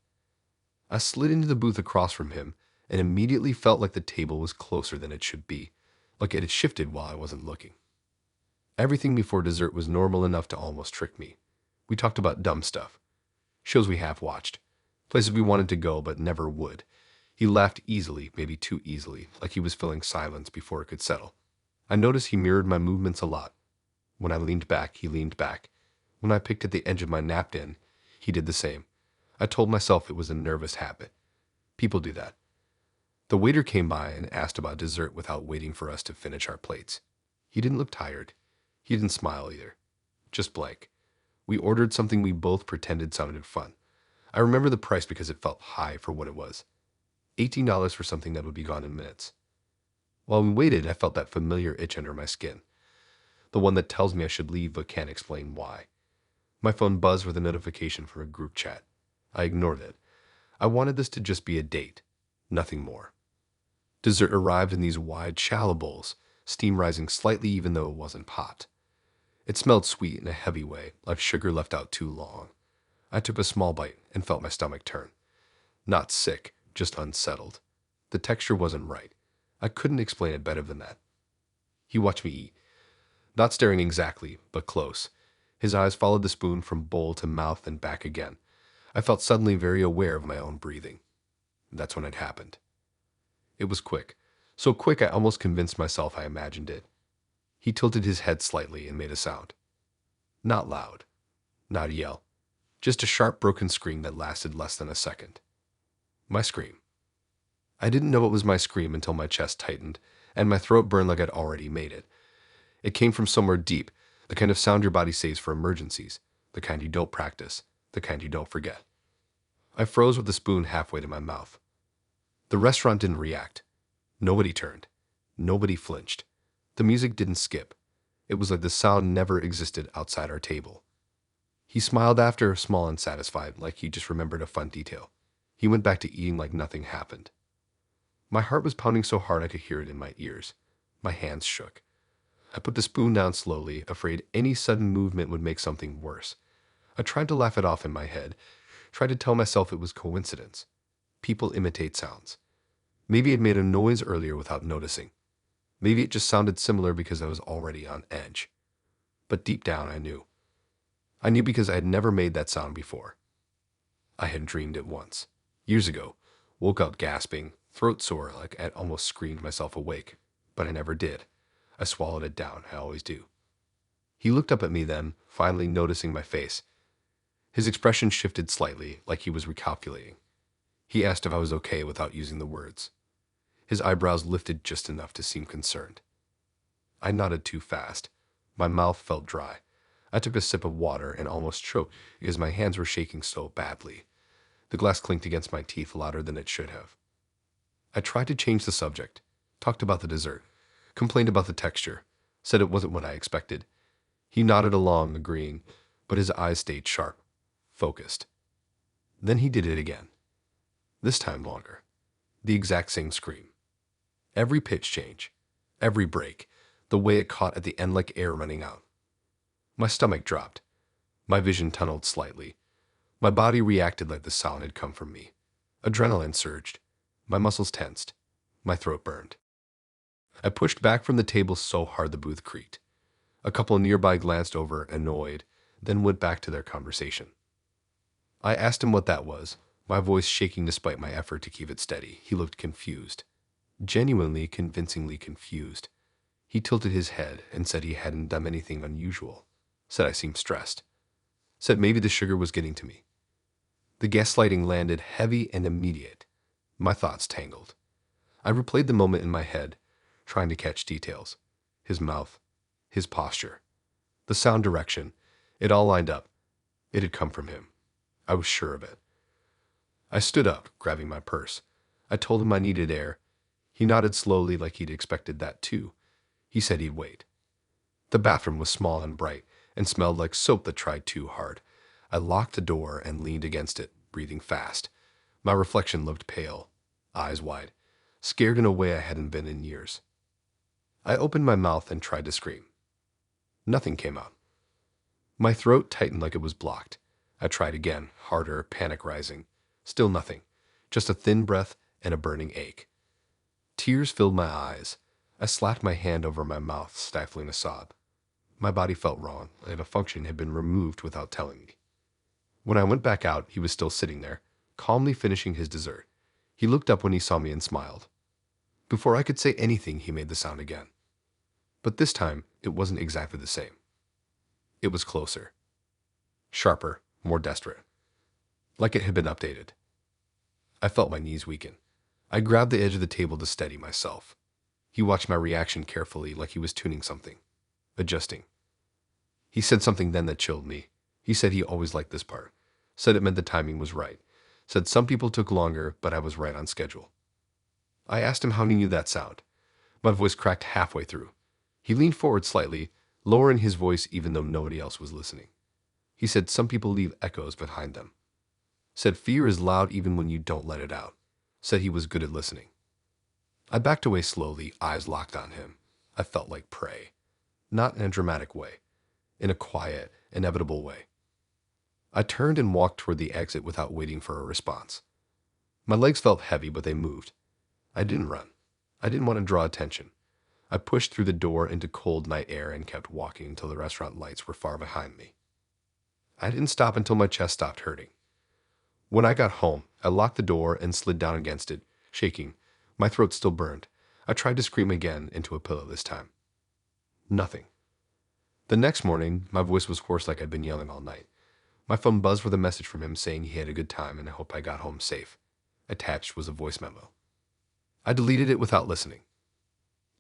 Speaker 1: I slid into the booth across from him and immediately felt like the table was closer than it should be, like it had shifted while I wasn't looking. Everything before dessert was normal enough to almost trick me. We talked about dumb stuff, shows we half watched, places we wanted to go but never would. He laughed easily, maybe too easily, like he was filling silence before it could settle. I noticed he mirrored my movements a lot. When I leaned back, he leaned back. When I picked at the edge of my napkin, he did the same. I told myself it was a nervous habit. People do that. The waiter came by and asked about dessert without waiting for us to finish our plates. He didn't look tired. He didn't smile either. Just blank. We ordered something we both pretended sounded fun. I remember the price because it felt high for what it was. $18 for something that would be gone in minutes. While we waited, I felt that familiar itch under my skin. The one that tells me I should leave but can't explain why. My phone buzzed with a notification from a group chat. I ignored it. I wanted this to just be a date. Nothing more. Dessert arrived in these wide, shallow bowls, steam rising slightly even though it wasn't hot. It smelled sweet in a heavy way, like sugar left out too long. I took a small bite and felt my stomach turn. Not sick, just unsettled. The texture wasn't right. I couldn't explain it better than that. He watched me eat, not staring exactly, but close. His eyes followed the spoon from bowl to mouth and back again. I felt suddenly very aware of my own breathing. That's when it happened. It was quick. So quick I almost convinced myself I imagined it. He tilted his head slightly and made a sound. Not loud. Not a yell. Just a sharp broken scream that lasted less than a second. My scream. I didn't know it was my scream until my chest tightened, and my throat burned like I'd already made it. It came from somewhere deep, the kind of sound your body saves for emergencies, the kind you don't practice, the kind you don't forget. I froze with the spoon halfway to my mouth. The restaurant didn't react. Nobody turned. Nobody flinched. The music didn't skip. It was like the sound never existed outside our table. He smiled after, small and satisfied, like he just remembered a fun detail. He went back to eating like nothing happened. My heart was pounding so hard I could hear it in my ears. My hands shook. I put the spoon down slowly, afraid any sudden movement would make something worse. I tried to laugh it off in my head, tried to tell myself it was coincidence. People imitate sounds. Maybe it made a noise earlier without noticing. Maybe it just sounded similar because I was already on edge. But deep down I knew. I knew because I had never made that sound before. I had dreamed it once. Years ago. Woke up gasping, throat sore like I'd almost screamed myself awake. But I never did. I swallowed it down, I always do. He looked up at me then, finally noticing my face. His expression shifted slightly, like he was recalculating. He asked if I was okay without using the words. His eyebrows lifted just enough to seem concerned. I nodded too fast. My mouth felt dry. I took a sip of water and almost choked because my hands were shaking so badly. The glass clinked against my teeth louder than it should have. I tried to change the subject, talked about the dessert, complained about the texture, said it wasn't what I expected. He nodded along, agreeing, but his eyes stayed sharp, focused. Then he did it again. This time longer. The exact same scream. Every pitch change, every break, the way it caught at the end like air running out. My stomach dropped. My vision tunneled slightly. My body reacted like the sound had come from me. Adrenaline surged. My muscles tensed. My throat burned. I pushed back from the table so hard the booth creaked. A couple nearby glanced over, annoyed, then went back to their conversation. I asked him what that was, my voice shaking despite my effort to keep it steady. He looked confused. Genuinely, convincingly confused. He tilted his head and said he hadn't done anything unusual. Said I seemed stressed. Said maybe the sugar was getting to me. The gaslighting landed heavy and immediate. My thoughts tangled. I replayed the moment in my head, trying to catch details. His mouth, his posture, the sound direction. It all lined up. It had come from him. I was sure of it. I stood up, grabbing my purse. I told him I needed air. He nodded slowly like he'd expected that too. He said he'd wait. The bathroom was small and bright and smelled like soap that tried too hard. I locked the door and leaned against it, breathing fast. My reflection looked pale, eyes wide, scared in a way I hadn't been in years. I opened my mouth and tried to scream. Nothing came out. My throat tightened like it was blocked. I tried again, harder, panic rising. Still nothing, just a thin breath and a burning ache. Tears filled my eyes. I slapped my hand over my mouth, stifling a sob. My body felt wrong, like a function had been removed without telling me. When I went back out, he was still sitting there, calmly finishing his dessert. He looked up when he saw me and smiled. Before I could say anything, he made the sound again. But this time, it wasn't exactly the same. It was closer. Sharper, more desperate. Like it had been updated. I felt my knees weaken. I grabbed the edge of the table to steady myself. He watched my reaction carefully, like he was tuning something. Adjusting. He said something then that chilled me. He said he always liked this part. Said it meant the timing was right. Said some people took longer, but I was right on schedule. I asked him how he knew that sound. My voice cracked halfway through. He leaned forward slightly, lowering his voice even though nobody else was listening. He said some people leave echoes behind them. Said fear is loud even when you don't let it out. Said he was good at listening. I backed away slowly, eyes locked on him. I felt like prey. Not in a dramatic way. In a quiet, inevitable way. I turned and walked toward the exit without waiting for a response. My legs felt heavy, but they moved. I didn't run. I didn't want to draw attention. I pushed through the door into cold night air and kept walking until the restaurant lights were far behind me. I didn't stop until my chest stopped hurting. When I got home, I locked the door and slid down against it, shaking. My throat still burned. I tried to scream again into a pillow this time. Nothing. The next morning, my voice was hoarse like I'd been yelling all night. My phone buzzed with a message from him saying he had a good time and I hope I got home safe. Attached was a voice memo. I deleted it without listening.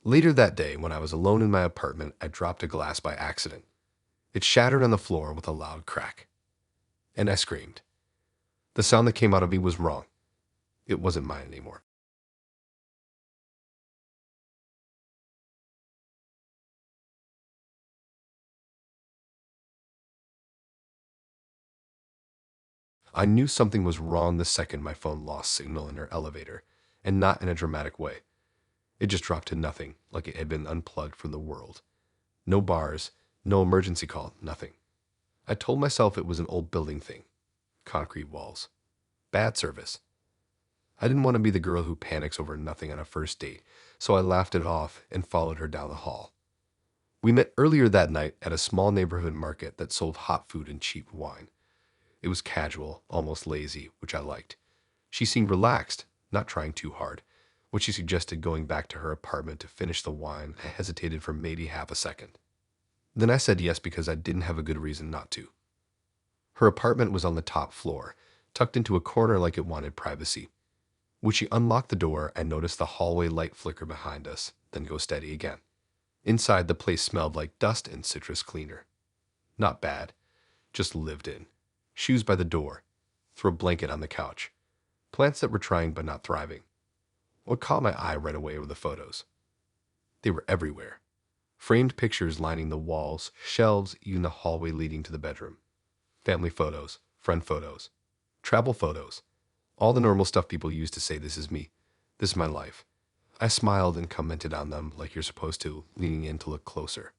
Speaker 1: Later that day, when I was alone in my apartment, I dropped a glass by accident. It shattered on the floor with a loud crack. And I screamed. The sound that came out of me was wrong. It wasn't mine anymore. I knew something was wrong the second my phone lost signal in our elevator, and not in a dramatic way. It just dropped to nothing, like it had been unplugged from the world. No bars, no emergency call, nothing. I told myself it was an old building thing. Concrete walls. Bad service. I didn't want to be the girl who panics over nothing on a first date, so I laughed it off and followed her down the hall. We met earlier that night at a small neighborhood market that sold hot food and cheap wine. It was casual, almost lazy, which I liked. She seemed relaxed, not trying too hard. When she suggested going back to her apartment to finish the wine, I hesitated for maybe half a second. Then I said yes because I didn't have a good reason not to. Her apartment was on the top floor, tucked into a corner like it wanted privacy. When she unlocked the door, I noticed the hallway light flicker behind us, then go steady again. Inside, the place smelled like dust and citrus cleaner. Not bad, just lived in. Shoes by the door. Throw a blanket on the couch. Plants that were trying but not thriving. What caught my eye right away were the photos. They were everywhere. Framed pictures lining the walls, shelves, even the hallway leading to the bedroom. Family photos, friend photos, travel photos. All the normal stuff people use to say this is me. This is my life. I smiled and commented on them like you're supposed to, leaning in to look closer.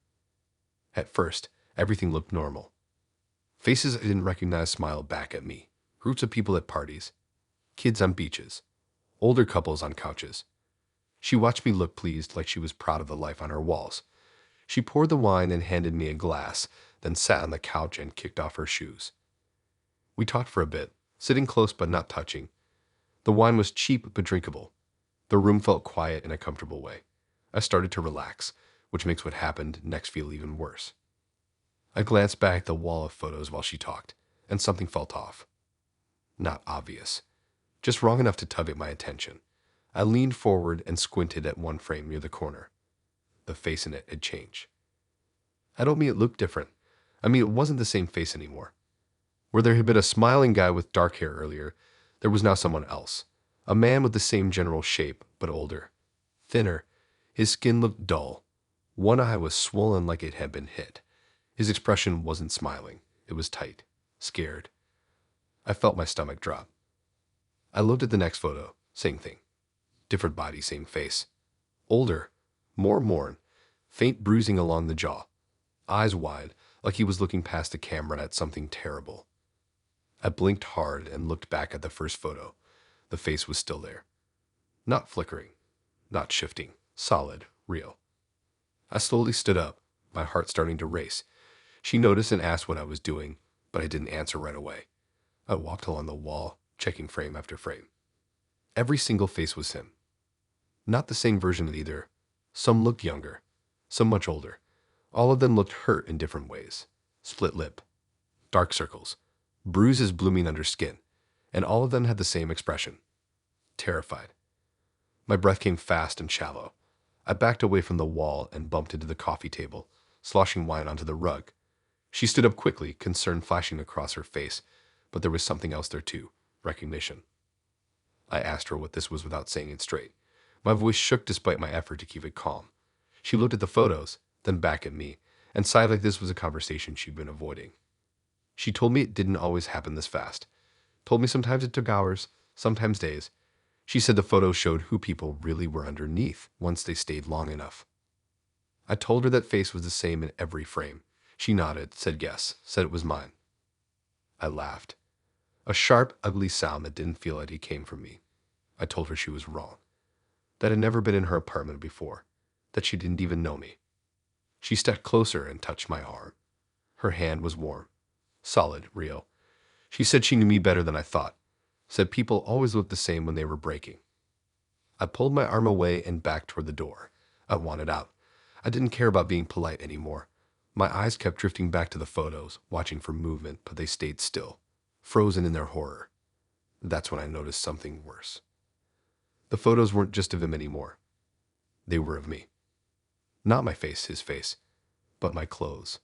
Speaker 1: At first, everything looked normal. Faces I didn't recognize smiled back at me. Groups of people at parties. Kids on beaches. Older couples on couches. She watched me look pleased, like she was proud of the life on her walls. She poured the wine and handed me a glass, then sat on the couch and kicked off her shoes. We talked for a bit, sitting close but not touching. The wine was cheap but drinkable. The room felt quiet in a comfortable way. I started to relax, which makes what happened next feel even worse. I glanced back at the wall of photos while she talked, and something felt off. Not obvious, just wrong enough to tug at my attention. I leaned forward and squinted at one frame near the corner. The face in it had changed. I don't mean it looked different. I mean it wasn't the same face anymore. Where there had been a smiling guy with dark hair earlier, there was now someone else. A man with the same general shape, but older. Thinner. His skin looked dull. One eye was swollen like it had been hit. His expression wasn't smiling. It was tight. Scared. I felt my stomach drop. I looked at the next photo. Same thing. Different body, same face. Older. More worn. Faint bruising along the jaw. Eyes wide, like he was looking past the camera at something terrible. I blinked hard and looked back at the first photo. The face was still there. Not flickering. Not shifting. Solid. Real. I slowly stood up, my heart starting to race. She noticed and asked what I was doing, but I didn't answer right away. I walked along the wall, checking frame after frame. Every single face was him. Not the same version of either. Some looked younger, some much older. All of them looked hurt in different ways. Split lip, dark circles, bruises blooming under skin, and all of them had the same expression. Terrified. My breath came fast and shallow. I backed away from the wall and bumped into the coffee table, sloshing wine onto the rug. She stood up quickly, concern flashing across her face, but there was something else there too, recognition. I asked her what this was without saying it straight. My voice shook despite my effort to keep it calm. She looked at the photos, then back at me, and sighed like this was a conversation she'd been avoiding. She told me it didn't always happen this fast. Told me sometimes it took hours, sometimes days. She said the photos showed who people really were underneath once they stayed long enough. I told her that face was the same in every frame. She nodded, said yes, said it was mine. I laughed. A sharp, ugly sound that didn't feel like it came from me. I told her she was wrong. That I'd never been in her apartment before. That she didn't even know me. She stepped closer and touched my arm. Her hand was warm. Solid, real. She said she knew me better than I thought. Said people always looked the same when they were breaking. I pulled my arm away and back toward the door. I wanted out. I didn't care about being polite anymore. My eyes kept drifting back to the photos, watching for movement, but they stayed still, frozen in their horror. That's when I noticed something worse. The photos weren't just of him anymore. They were of me. Not my face, his face, but my clothes,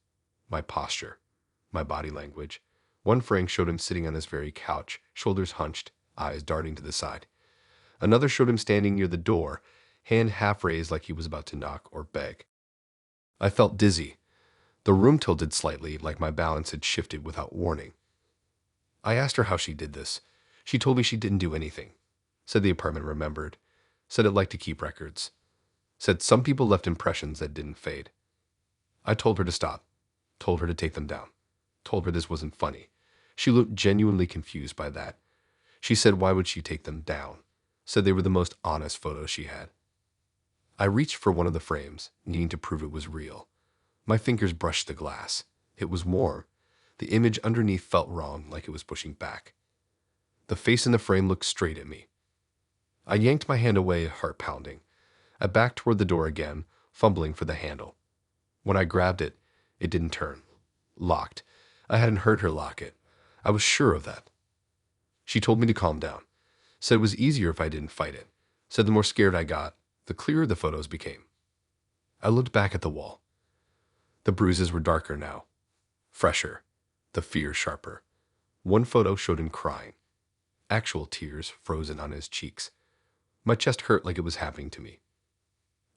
Speaker 1: my posture, my body language. One frame showed him sitting on this very couch, shoulders hunched, eyes darting to the side. Another showed him standing near the door, hand half raised like he was about to knock or beg. I felt dizzy. The room tilted slightly, like my balance had shifted without warning. I asked her how she did this. She told me she didn't do anything. Said the apartment remembered. Said it liked to keep records. Said some people left impressions that didn't fade. I told her to stop. Told her to take them down. Told her this wasn't funny. She looked genuinely confused by that. She said why would she take them down? Said they were the most honest photos she had. I reached for one of the frames, needing to prove it was real. My fingers brushed the glass. It was warm. The image underneath felt wrong, like it was pushing back. The face in the frame looked straight at me. I yanked my hand away, heart pounding. I backed toward the door again, fumbling for the handle. When I grabbed it, it didn't turn. Locked. I hadn't heard her lock it. I was sure of that. She told me to calm down. Said it was easier if I didn't fight it. Said the more scared I got, the clearer the photos became. I looked back at the wall. The bruises were darker now. Fresher. The fear sharper. One photo showed him crying. Actual tears frozen on his cheeks. My chest hurt like it was happening to me.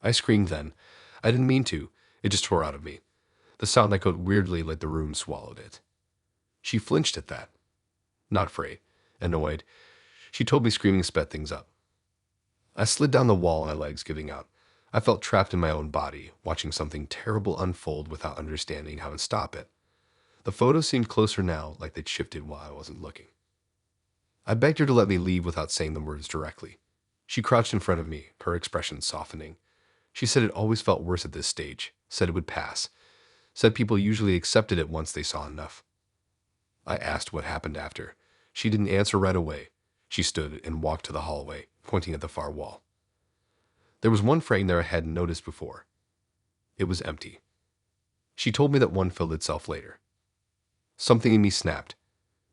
Speaker 1: I screamed then. I didn't mean to. It just tore out of me. The sound echoed weirdly like the room swallowed it. She flinched at that. Not afraid. Annoyed. She told me screaming sped things up. I slid down the wall, my legs giving out. I felt trapped in my own body, watching something terrible unfold without understanding how to stop it. The photos seemed closer now, like they'd shifted while I wasn't looking. I begged her to let me leave without saying the words directly. She crouched in front of me, her expression softening. She said it always felt worse at this stage, said it would pass, said people usually accepted it once they saw enough. I asked what happened after. She didn't answer right away. She stood and walked to the hallway, pointing at the far wall. There was one frame there I hadn't noticed before. It was empty. She told me that one filled itself later. Something in me snapped.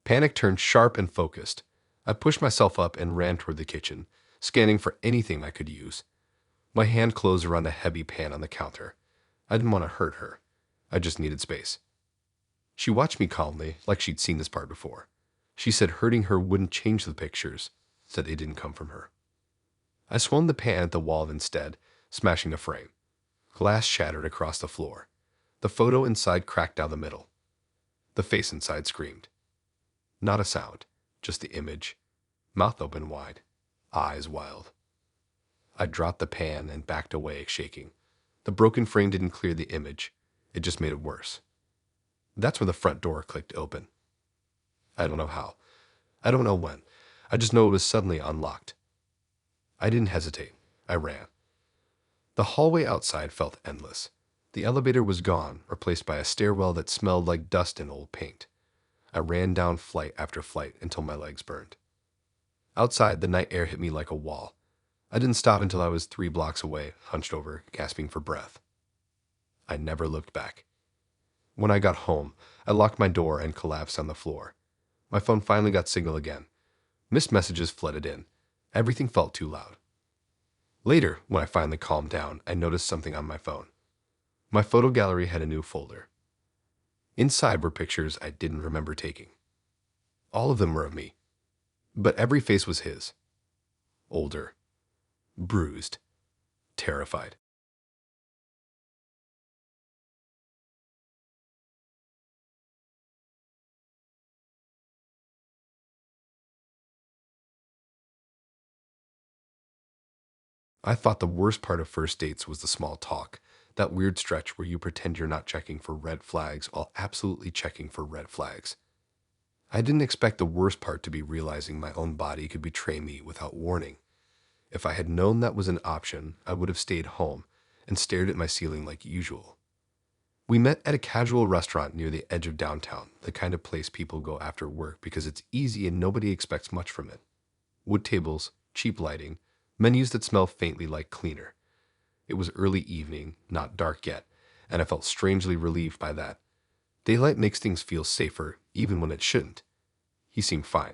Speaker 1: Panic turned sharp and focused. I pushed myself up and ran toward the kitchen, scanning for anything I could use. My hand closed around a heavy pan on the counter. I didn't want to hurt her. I just needed space. She watched me calmly, like she'd seen this part before. She said hurting her wouldn't change the pictures, said they didn't come from her. I swung the pan at the wall instead, smashing the frame. Glass shattered across the floor. The photo inside cracked down the middle. The face inside screamed. Not a sound, just the image. Mouth open wide, eyes wild. I dropped the pan and backed away, shaking. The broken frame didn't clear the image. It just made it worse. That's when the front door clicked open. I don't know how. I don't know when. I just know it was suddenly unlocked. I didn't hesitate. I ran. The hallway outside felt endless. The elevator was gone, replaced by a stairwell that smelled like dust and old paint. I ran down flight after flight until my legs burned. Outside, the night air hit me like a wall. I didn't stop until I was 3 blocks away, hunched over, gasping for breath. I never looked back. When I got home, I locked my door and collapsed on the floor. My phone finally got signal again. Missed messages flooded in. Everything felt too loud. Later, when I finally calmed down, I noticed something on my phone. My photo gallery had a new folder. Inside were pictures I didn't remember taking. All of them were of me. But every face was his. Older. Bruised. Terrified. I thought the worst part of first dates was the small talk, that weird stretch where you pretend you're not checking for red flags while absolutely checking for red flags. I didn't expect the worst part to be realizing my own body could betray me without warning. If I had known that was an option, I would have stayed home and stared at my ceiling like usual. We met at a casual restaurant near the edge of downtown, the kind of place people go after work because it's easy and nobody expects much from it. Wood tables, cheap lighting, menus that smell faintly like cleaner. It was early evening, not dark yet, and I felt strangely relieved by that. Daylight makes things feel safer, even when it shouldn't. He seemed fine.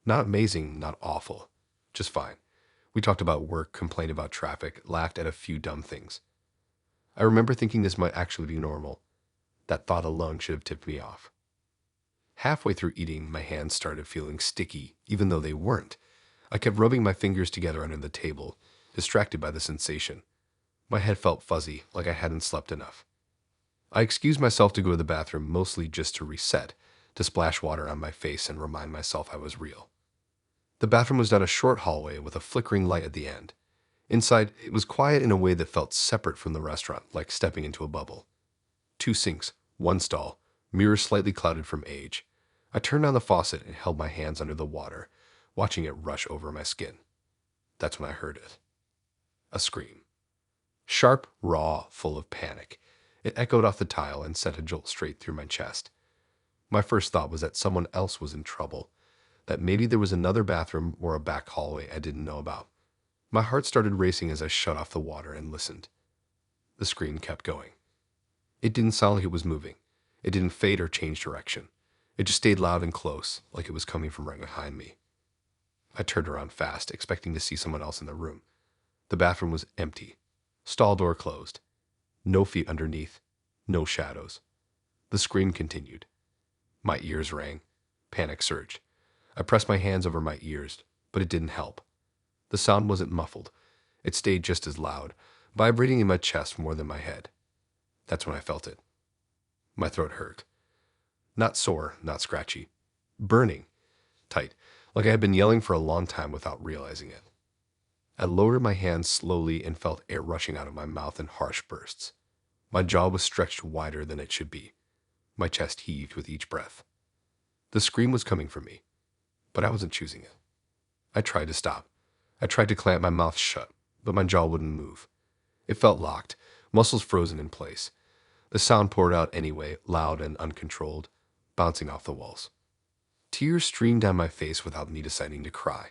Speaker 1: Not amazing, not awful. Just fine. We talked about work, complained about traffic, laughed at a few dumb things. I remember thinking this might actually be normal. That thought alone should have tipped me off. Halfway through eating, my hands started feeling sticky, even though they weren't. I kept rubbing my fingers together under the table, distracted by the sensation. My head felt fuzzy, like I hadn't slept enough. I excused myself to go to the bathroom, mostly just to reset, to splash water on my face and remind myself I was real. The bathroom was down a short hallway with a flickering light at the end. Inside, it was quiet in a way that felt separate from the restaurant, like stepping into a bubble. 2 sinks, 1 stall, mirrors slightly clouded from age. I turned on the faucet and held my hands under the water, watching it rush over my skin. That's when I heard it. A scream. Sharp, raw, full of panic. It echoed off the tile and sent a jolt straight through my chest. My first thought was that someone else was in trouble, that maybe there was another bathroom or a back hallway I didn't know about. My heart started racing as I shut off the water and listened. The scream kept going. It didn't sound like it was moving. It didn't fade or change direction. It just stayed loud and close, like it was coming from right behind me. I turned around fast, expecting to see someone else in the room. The bathroom was empty. Stall door closed. No feet underneath. No shadows. The scream continued. My ears rang. Panic surged. I pressed my hands over my ears, but it didn't help. The sound wasn't muffled. It stayed just as loud, vibrating in my chest more than my head. That's when I felt it. My throat hurt. Not sore, not scratchy. Burning. Tight, like I had been yelling for a long time without realizing it. I lowered my hands slowly and felt air rushing out of my mouth in harsh bursts. My jaw was stretched wider than it should be. My chest heaved with each breath. The scream was coming from me, but I wasn't choosing it. I tried to stop. I tried to clamp my mouth shut, but my jaw wouldn't move. It felt locked, muscles frozen in place. The sound poured out anyway, loud and uncontrolled, bouncing off the walls. Tears streamed down my face without me deciding to cry.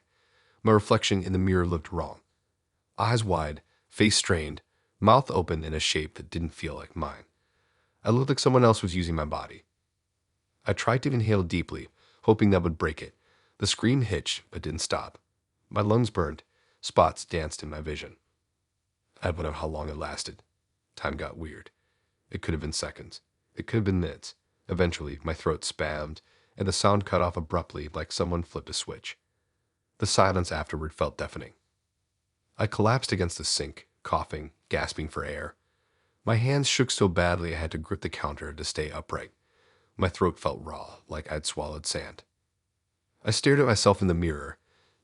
Speaker 1: My reflection in the mirror looked wrong. Eyes wide, face strained, mouth open in a shape that didn't feel like mine. I looked like someone else was using my body. I tried to inhale deeply, hoping that would break it. The scream hitched, but didn't stop. My lungs burned. Spots danced in my vision. I wonder how long it lasted. Time got weird. It could have been seconds. It could have been minutes. Eventually, my throat spasmed, and the sound cut off abruptly like someone flipped a switch. The silence afterward felt deafening. I collapsed against the sink, coughing, gasping for air. My hands shook so badly I had to grip the counter to stay upright. My throat felt raw, like I'd swallowed sand. I stared at myself in the mirror,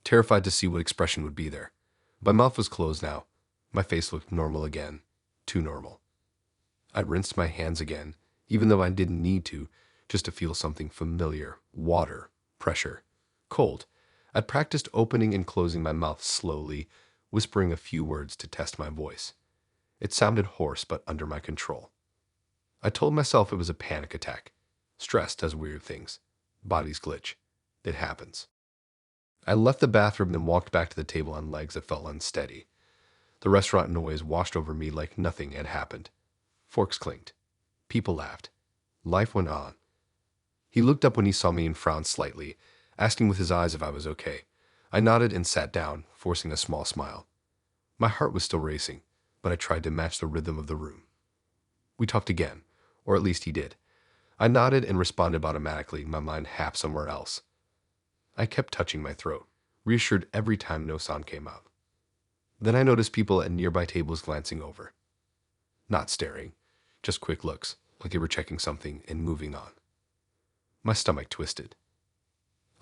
Speaker 1: terrified to see what expression would be there. My mouth was closed now. My face looked normal again. Too normal. I rinsed my hands again, even though I didn't need to, just to feel something familiar. Water. Pressure. Cold. I'd practiced opening and closing my mouth slowly, whispering a few words to test my voice. It sounded hoarse but under my control. I told myself it was a panic attack. Stress does weird things. Bodies glitch. It happens. I left the bathroom and walked back to the table on legs that felt unsteady. The restaurant noise washed over me like nothing had happened. Forks clinked. People laughed. Life went on. He looked up when he saw me and frowned slightly, asking with his eyes if I was okay. I nodded and sat down, forcing a small smile. My heart was still racing, but I tried to match the rhythm of the room. We talked again, or at least he did. I nodded and responded automatically, my mind half somewhere else. I kept touching my throat, reassured every time no sound came out. Then I noticed people at nearby tables glancing over. Not staring, just quick looks, like they were checking something and moving on. My stomach twisted.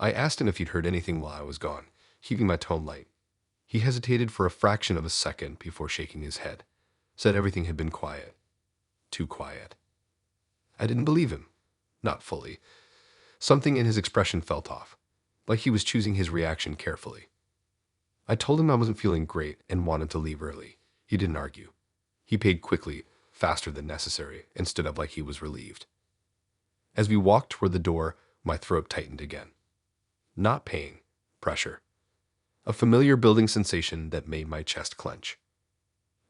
Speaker 1: I asked him if he'd heard anything while I was gone, keeping my tone light. He hesitated for a fraction of a second before shaking his head, said everything had been quiet. Too quiet. I didn't believe him. Not fully. Something in his expression felt off, like he was choosing his reaction carefully. I told him I wasn't feeling great and wanted to leave early. He didn't argue. He paid quickly, faster than necessary, and stood up like he was relieved. As we walked toward the door, my throat tightened again. Not pain, pressure. A familiar building sensation that made my chest clench.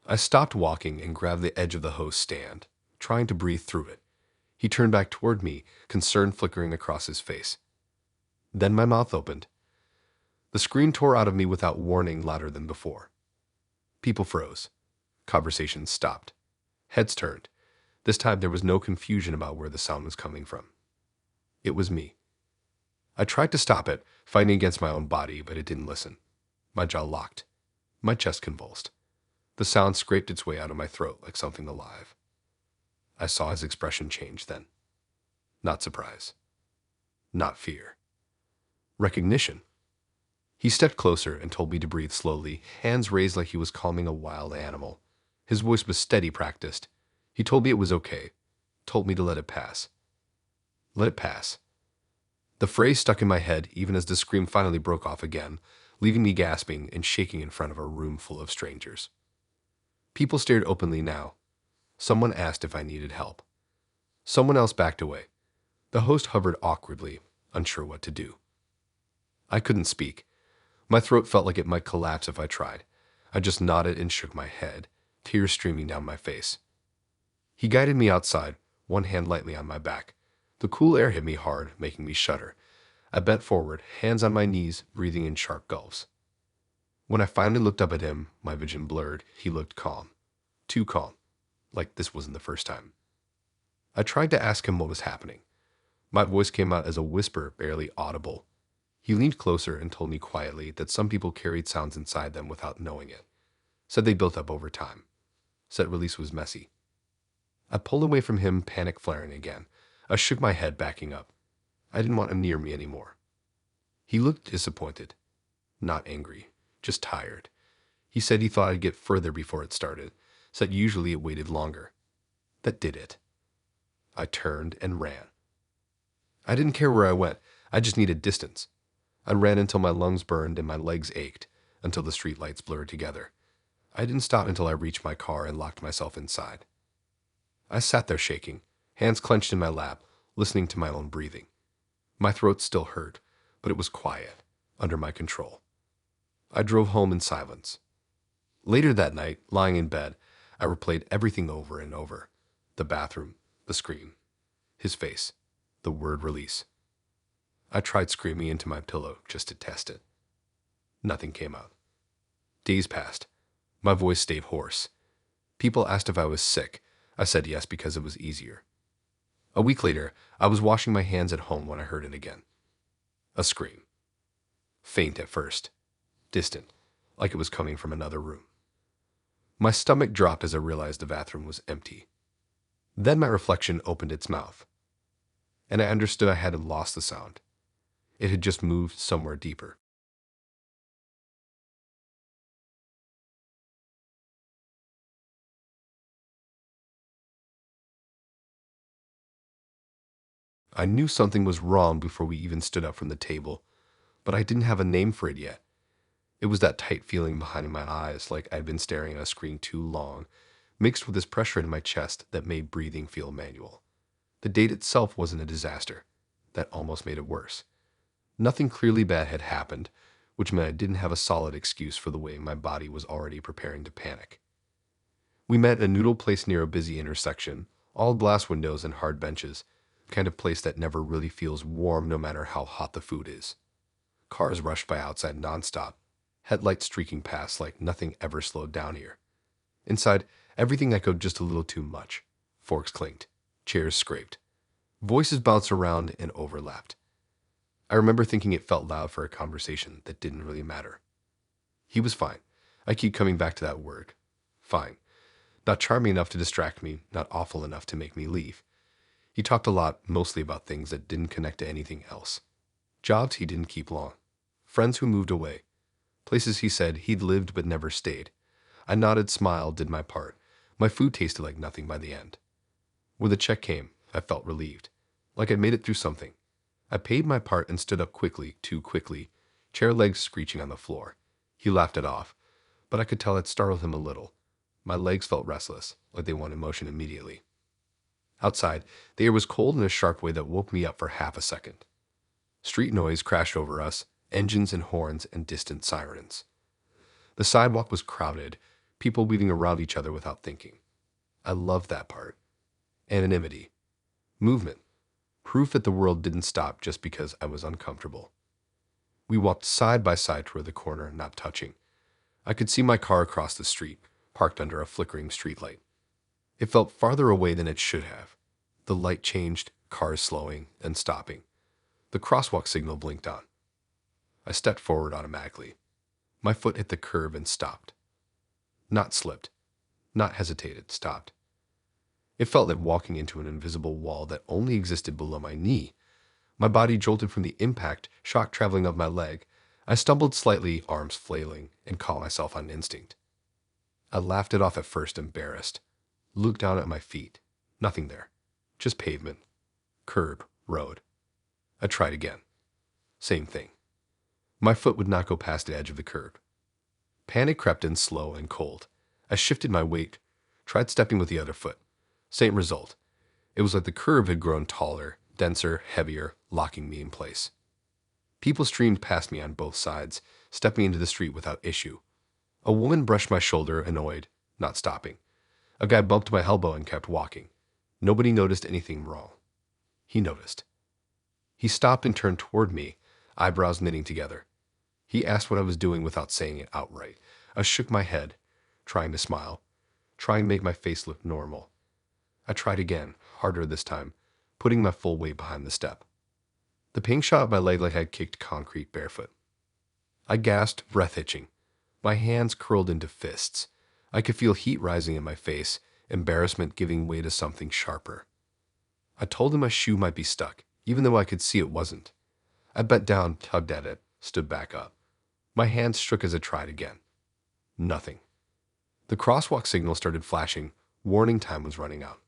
Speaker 1: I stopped walking and grabbed the edge of the host's stand, trying to breathe through it. He turned back toward me, concern flickering across his face. Then my mouth opened. The screen tore out of me without warning, louder than before. People froze. Conversations stopped. Heads turned. This time there was no confusion about where the sound was coming from. It was me. I tried to stop it, fighting against my own body, but it didn't listen. My jaw locked. My chest convulsed. The sound scraped its way out of my throat like something alive. I saw his expression change then. Not surprise. Not fear. Recognition. He stepped closer and told me to breathe slowly, hands raised like he was calming a wild animal. His voice was steady, practiced. He told me it was okay. Told me to let it pass. Let it pass. The phrase stuck in my head even as the scream finally broke off again, leaving me gasping and shaking in front of a room full of strangers. People stared openly now. Someone asked if I needed help. Someone else backed away. The host hovered awkwardly, unsure what to do. I couldn't speak. My throat felt like it might collapse if I tried. I just nodded and shook my head, tears streaming down my face. He guided me outside, one hand lightly on my back. The cool air hit me hard, making me shudder. I bent forward, hands on my knees, breathing in sharp gulps. When I finally looked up at him, my vision blurred. He looked calm. Too calm. Like this wasn't the first time. I tried to ask him what was happening. My voice came out as a whisper, barely audible. He leaned closer and told me quietly that some people carried sounds inside them without knowing it. Said they built up over time. Said release was messy. I pulled away from him, panic flaring again. I shook my head, backing up. I didn't want him near me anymore. He looked disappointed. Not angry, just tired. He said he thought I'd get further before it started. Said usually it waited longer. That did it. I turned and ran. I didn't care where I went. I just needed distance. I ran until my lungs burned and my legs ached. until the streetlights blurred together. I didn't stop until I reached my car and locked myself inside. I sat there shaking, hands clenched in my lap, listening to my own breathing. My throat still hurt, but it was quiet, under my control. I drove home in silence. Later that night, lying in bed, I replayed everything over and over. The bathroom, the scream, his face, the word release. I tried screaming into my pillow just to test it. Nothing came out. Days passed. My voice stayed hoarse. People asked if I was sick. I said yes because it was easier. A week later, I was washing my hands at home when I heard it again. A scream. Faint at first. Distant, like it was coming from another room. My stomach dropped as I realized the bathroom was empty. Then my reflection opened its mouth, and I understood I hadn't lost the sound. It had just moved somewhere deeper. I knew something was wrong before we even stood up from the table, but I didn't have a name for it yet. It was that tight feeling behind my eyes, like I'd been staring at a screen too long, mixed with this pressure in my chest that made breathing feel manual. The date itself wasn't a disaster. That almost made it worse. Nothing clearly bad had happened, which meant I didn't have a solid excuse for the way my body was already preparing to panic. We met at a noodle place near a busy intersection, all glass windows and hard benches, the kind of place that never really feels warm no matter how hot the food is. Cars rushed by outside nonstop, headlights streaking past like nothing ever slowed down here. Inside, everything echoed just a little too much. Forks clinked, chairs scraped. Voices bounced around and overlapped. I remember thinking it felt loud for a conversation that didn't really matter. He was fine. I keep coming back to that word. Fine. Not charming enough to distract me, not awful enough to make me leave. He talked a lot, mostly about things that didn't connect to anything else. Jobs he didn't keep long. Friends who moved away. Places he said he'd lived but never stayed. I nodded, smiled, did my part. My food tasted like nothing by the end. When the check came, I felt relieved, like I'd made it through something. I paid my part and stood up quickly, too quickly, chair legs screeching on the floor. He laughed it off, but I could tell it startled him a little. My legs felt restless, like they wanted motion immediately. Outside, the air was cold in a sharp way that woke me up for half a second. Street noise crashed over us, engines and horns and distant sirens. The sidewalk was crowded, people weaving around each other without thinking. I loved that part. Anonymity. Movement. Proof that the world didn't stop just because I was uncomfortable. We walked side by side toward the corner, not touching. I could see my car across the street, parked under a flickering streetlight. It felt farther away than it should have. The light changed, cars slowing and stopping. The crosswalk signal blinked on. I stepped forward automatically. My foot hit the curb and stopped. Not slipped. Not hesitated, stopped. It felt like walking into an invisible wall that only existed below my knee. My body jolted from the impact, shock traveling up my leg. I stumbled slightly, arms flailing, and caught myself on instinct. I laughed it off at first, embarrassed. Looked down at my feet. Nothing there. Just pavement. Curb. Road. I tried again. Same thing. My foot would not go past the edge of the curb. Panic crept in slow and cold. I shifted my weight, tried stepping with the other foot. Same result. It was like the curb had grown taller, denser, heavier, locking me in place. People streamed past me on both sides, stepping into the street without issue. A woman brushed my shoulder, annoyed, not stopping. A guy bumped my elbow and kept walking. Nobody noticed anything wrong. He noticed. He stopped and turned toward me, eyebrows knitting together. He asked what I was doing without saying it outright. I shook my head, trying to smile, trying to make my face look normal. I tried again, harder this time, putting my full weight behind the step. The pain shot up my leg like I'd kicked concrete barefoot. I gasped, breath hitching. My hands curled into fists. I could feel heat rising in my face, embarrassment giving way to something sharper. I told him my shoe might be stuck, even though I could see it wasn't. I bent down, tugged at it, stood back up. My hands shook as I tried again. Nothing. The crosswalk signal started flashing. Warning time was running out.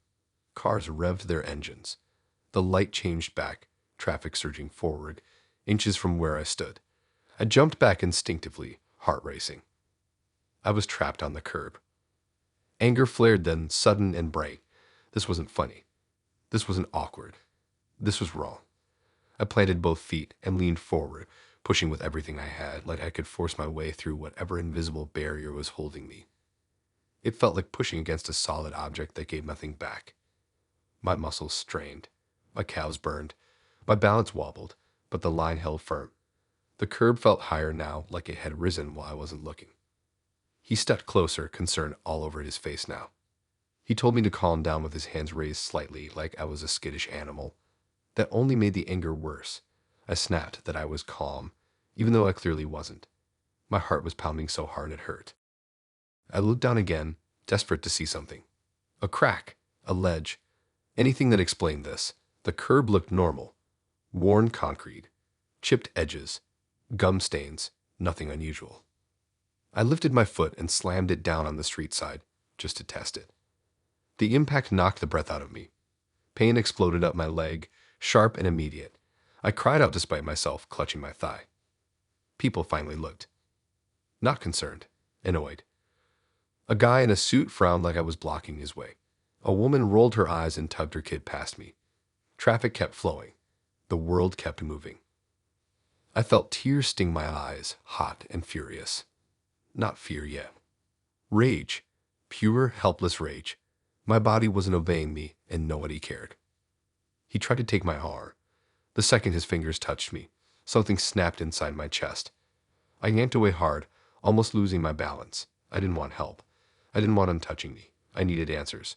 Speaker 1: Cars revved their engines. The light changed back, traffic surging forward, inches from where I stood. I jumped back instinctively, heart racing. I was trapped on the curb. Anger flared then, sudden and bright. This wasn't funny. This wasn't awkward. This was wrong. I planted both feet and leaned forward, pushing with everything I had, like I could force my way through whatever invisible barrier was holding me. It felt like pushing against a solid object that gave nothing back. My muscles strained. My calves burned. My balance wobbled, but the line held firm. The curb felt higher now, like it had risen while I wasn't looking. He stepped closer, concern all over his face now. He told me to calm down with his hands raised slightly, like I was a skittish animal. That only made the anger worse. I snapped that I was calm, even though I clearly wasn't. My heart was pounding so hard it hurt. I looked down again, desperate to see something. A crack, a ledge, anything that explained this. The curb looked normal. Worn concrete, chipped edges, gum stains, nothing unusual. I lifted my foot and slammed it down on the street side, just to test it. The impact knocked the breath out of me. Pain exploded up my leg, sharp and immediate. I cried out despite myself, clutching my thigh. People finally looked. Not concerned, annoyed. A guy in a suit frowned like I was blocking his way. A woman rolled her eyes and tugged her kid past me. Traffic kept flowing. The world kept moving. I felt tears sting my eyes, hot and furious. Not fear yet. Rage. Pure, helpless rage. My body wasn't obeying me, and nobody cared. He tried to take my arm. The second his fingers touched me, something snapped inside my chest. I yanked away hard, almost losing my balance. I didn't want help. I didn't want him touching me. I needed answers.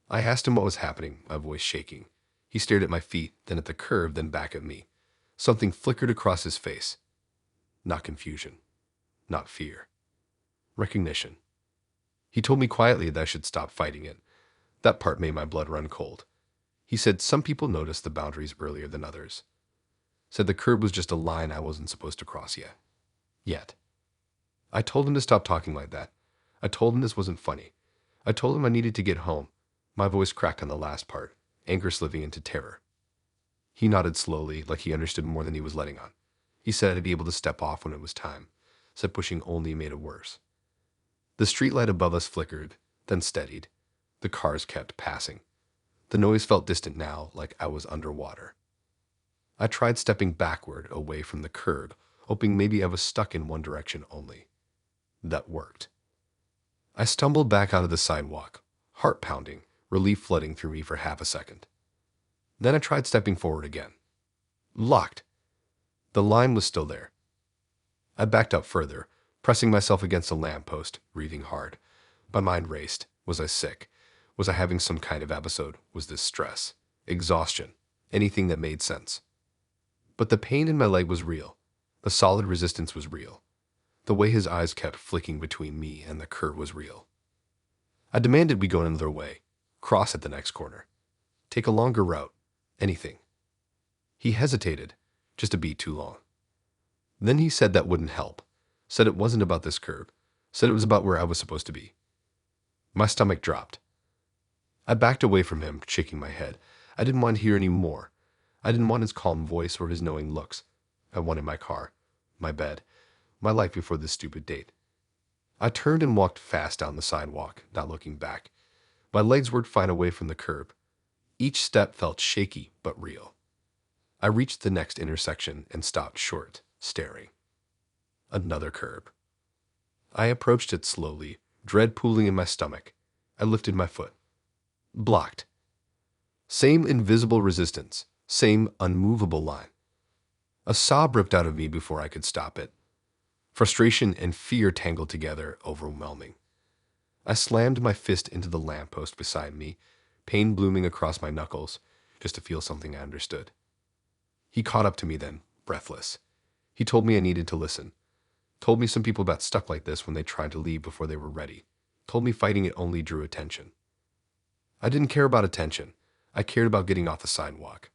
Speaker 1: I asked him what was happening, my voice shaking. He stared at my feet, then at the curb, then back at me. Something flickered across his face. Not confusion. Not fear. Recognition. He told me quietly that I should stop fighting it. That part made my blood run cold. He said some people notice the boundaries earlier than others. Said the curb was just a line I wasn't supposed to cross yet. I told him to stop talking like that. I told him this wasn't funny. I told him I needed to get home. My voice cracked on the last part, anger slipping into terror. He nodded slowly, like he understood more than he was letting on. He said I'd be able to step off when it was time. Said pushing only made it worse. The streetlight above us flickered, then steadied. The cars kept passing. The noise felt distant now, like I was underwater. I tried stepping backward, away from the curb, hoping maybe I was stuck in one direction only. That worked. I stumbled back onto the sidewalk, heart pounding, relief flooding through me for half a second. Then I tried stepping forward again. Locked. The line was still there. I backed up further, pressing myself against a lamppost, breathing hard. My mind raced. Was I sick? Was I having some kind of episode? Was this stress? Exhaustion? Anything that made sense? But the pain in my leg was real. The solid resistance was real. The way his eyes kept flicking between me and the curb was real. I demanded we go another way, cross at the next corner, take a longer route, anything. He hesitated, just a beat too long. Then he said that wouldn't help, said it wasn't about this curb, said it was about where I was supposed to be. My stomach dropped. I backed away from him, shaking my head. I didn't want to hear any more. I didn't want his calm voice or his knowing looks. I wanted my car, my bed, my life before this stupid date. I turned and walked fast down the sidewalk, not looking back. My legs worked fine away from the curb. Each step felt shaky but real. I reached the next intersection and stopped short, staring. Another curb. I approached it slowly, dread pooling in my stomach. I lifted my foot. Blocked. Same invisible resistance, same unmovable line. A sob ripped out of me before I could stop it. Frustration and fear tangled together, overwhelming. I slammed my fist into the lamppost beside me, pain blooming across my knuckles, just to feel something I understood. He caught up to me then, breathless. He told me I needed to listen. Told me some people got stuck like this when they tried to leave before they were ready. Told me fighting it only drew attention. I didn't care about attention. I cared about getting off the sidewalk.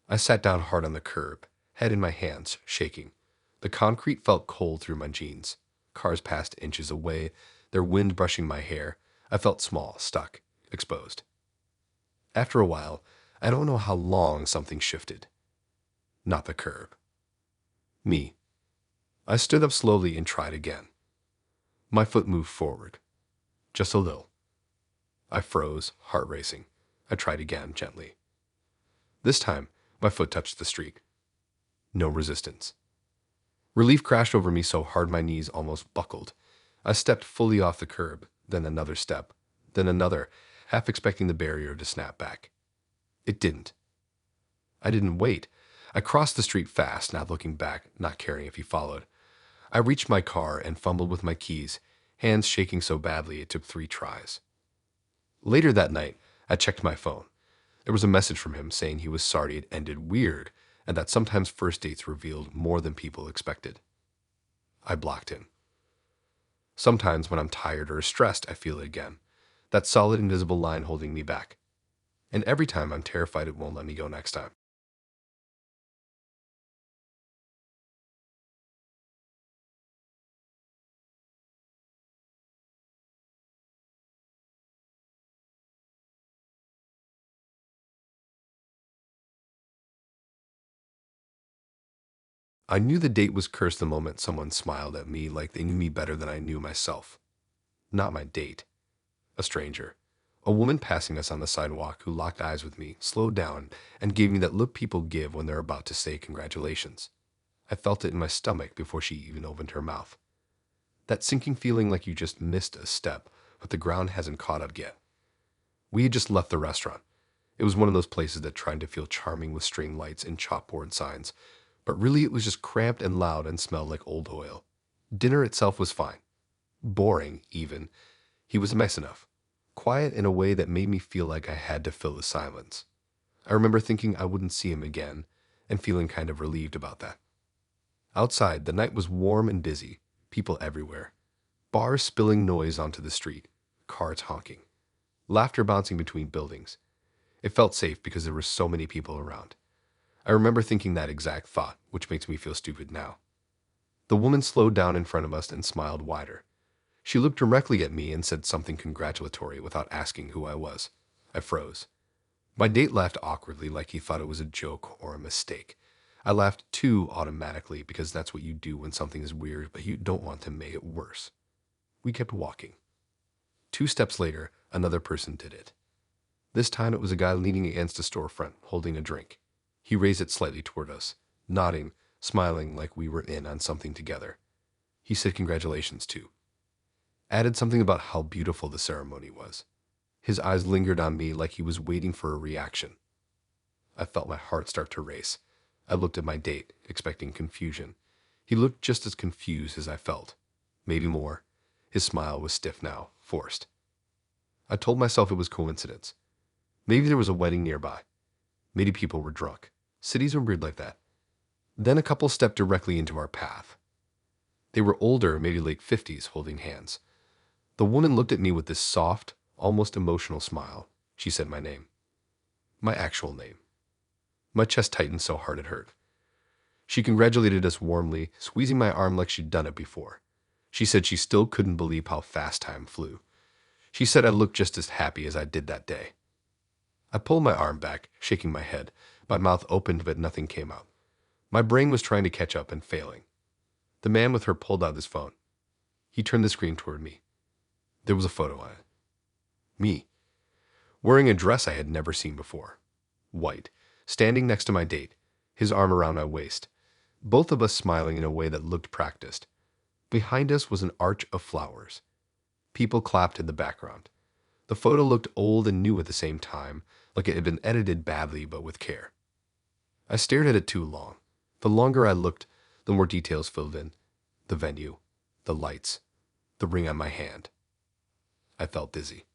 Speaker 1: I sat down hard on the curb, head in my hands, shaking. The concrete felt cold through my jeans. Cars passed inches away, their wind brushing my hair. I felt small, stuck, exposed. After a while, I don't know how long, something shifted. Not the curb. Me. I stood up slowly and tried again. My foot moved forward, just a little. I froze, heart racing. I tried again, gently. This time, my foot touched the street. No resistance. Relief crashed over me so hard my knees almost buckled. I stepped fully off the curb, then another step, then another, half expecting the barrier to snap back. It didn't. I didn't wait. I crossed the street fast, not looking back, not caring if he followed. I reached my car and fumbled with my keys, hands shaking so badly it took 3 tries. Later that night, I checked my phone. There was a message from him saying he was sorry it ended weird and that sometimes first dates revealed more than people expected. I blocked him. Sometimes when I'm tired or stressed, I feel it again. That solid invisible line holding me back. And every time I'm terrified it won't let me go next time. I knew the date was cursed the moment someone smiled at me like they knew me better than I knew myself. Not my date. A stranger. A woman passing us on the sidewalk who locked eyes with me, slowed down, and gave me that look people give when they're about to say congratulations. I felt it in my stomach before she even opened her mouth. That sinking feeling like you just missed a step, but the ground hasn't caught up yet. We had just left the restaurant. It was one of those places that tried to feel charming with string lights and chalkboard signs, but really it was just cramped and loud and smelled like old oil. Dinner itself was fine. Boring, even. He was nice enough. Quiet in a way that made me feel like I had to fill the silence. I remember thinking I wouldn't see him again, and feeling kind of relieved about that. Outside, the night was warm and busy, people everywhere. Bars spilling noise onto the street, cars honking, laughter bouncing between buildings. It felt safe because there were so many people around. I remember thinking that exact thought, which makes me feel stupid now. The woman slowed down in front of us and smiled wider. She looked directly at me and said something congratulatory without asking who I was. I froze. My date laughed awkwardly like he thought it was a joke or a mistake. I laughed too automatically because that's what you do when something is weird but you don't want to make it worse. We kept walking. 2 steps later, another person did it. This time it was a guy leaning against a storefront, holding a drink. He raised it slightly toward us, nodding, smiling like we were in on something together. He said congratulations too. Added something about how beautiful the ceremony was. His eyes lingered on me like he was waiting for a reaction. I felt my heart start to race. I looked at my date, expecting confusion. He looked just as confused as I felt. Maybe more. His smile was stiff now, forced. I told myself it was coincidence. Maybe there was a wedding nearby. Maybe people were drunk. Cities are weird like that. Then a couple stepped directly into our path. They were older, maybe late 50s, holding hands. The woman looked at me with this soft, almost emotional smile. She said my name. My actual name. My chest tightened so hard it hurt. She congratulated us warmly, squeezing my arm like she'd done it before. She said she still couldn't believe how fast time flew. She said I looked just as happy as I did that day. I pulled my arm back, shaking my head. My mouth opened, but nothing came out. My brain was trying to catch up and failing. The man with her pulled out his phone. He turned the screen toward me. There was a photo on it. Me, wearing a dress I had never seen before. White, standing next to my date, his arm around my waist. Both of us smiling in a way that looked practiced. Behind us was an arch of flowers. People clapped in the background. The photo looked old and new at the same time, like it had been edited badly but with care. I stared at it too long. The longer I looked, the more details filled in. The venue, the lights, the ring on my hand. I felt dizzy.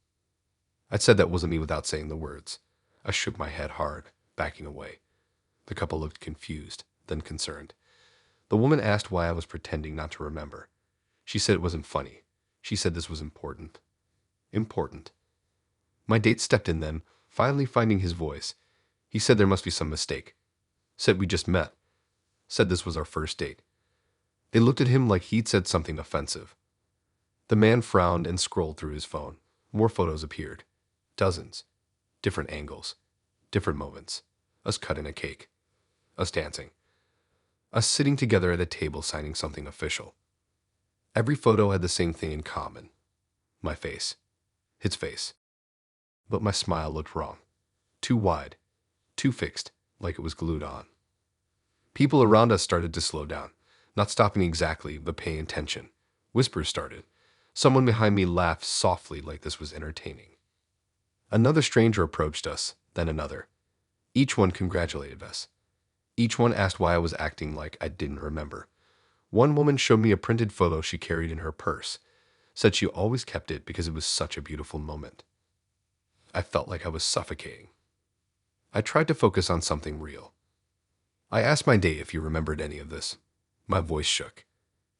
Speaker 1: I said that wasn't me without saying the words. I shook my head hard, backing away. The couple looked confused, then concerned. The woman asked why I was pretending not to remember. She said it wasn't funny. She said this was important. Important. My date stepped in then, finally finding his voice. He said there must be some mistake. Said we just met. Said this was our first date. They looked at him like he'd said something offensive. The man frowned and scrolled through his phone. More photos appeared. Dozens. Different angles. Different moments. Us cutting a cake. Us dancing. Us sitting together at a table signing something official. Every photo had the same thing in common. My face. His face. But my smile looked wrong. Too wide. Too fixed, like it was glued on. People around us started to slow down, not stopping exactly, but paying attention. Whispers started. Someone behind me laughed softly like this was entertaining. Another stranger approached us, then another. Each one congratulated us. Each one asked why I was acting like I didn't remember. One woman showed me a printed photo she carried in her purse, said she always kept it because it was such a beautiful moment. I felt like I was suffocating. I tried to focus on something real. I asked my date if he remembered any of this. My voice shook.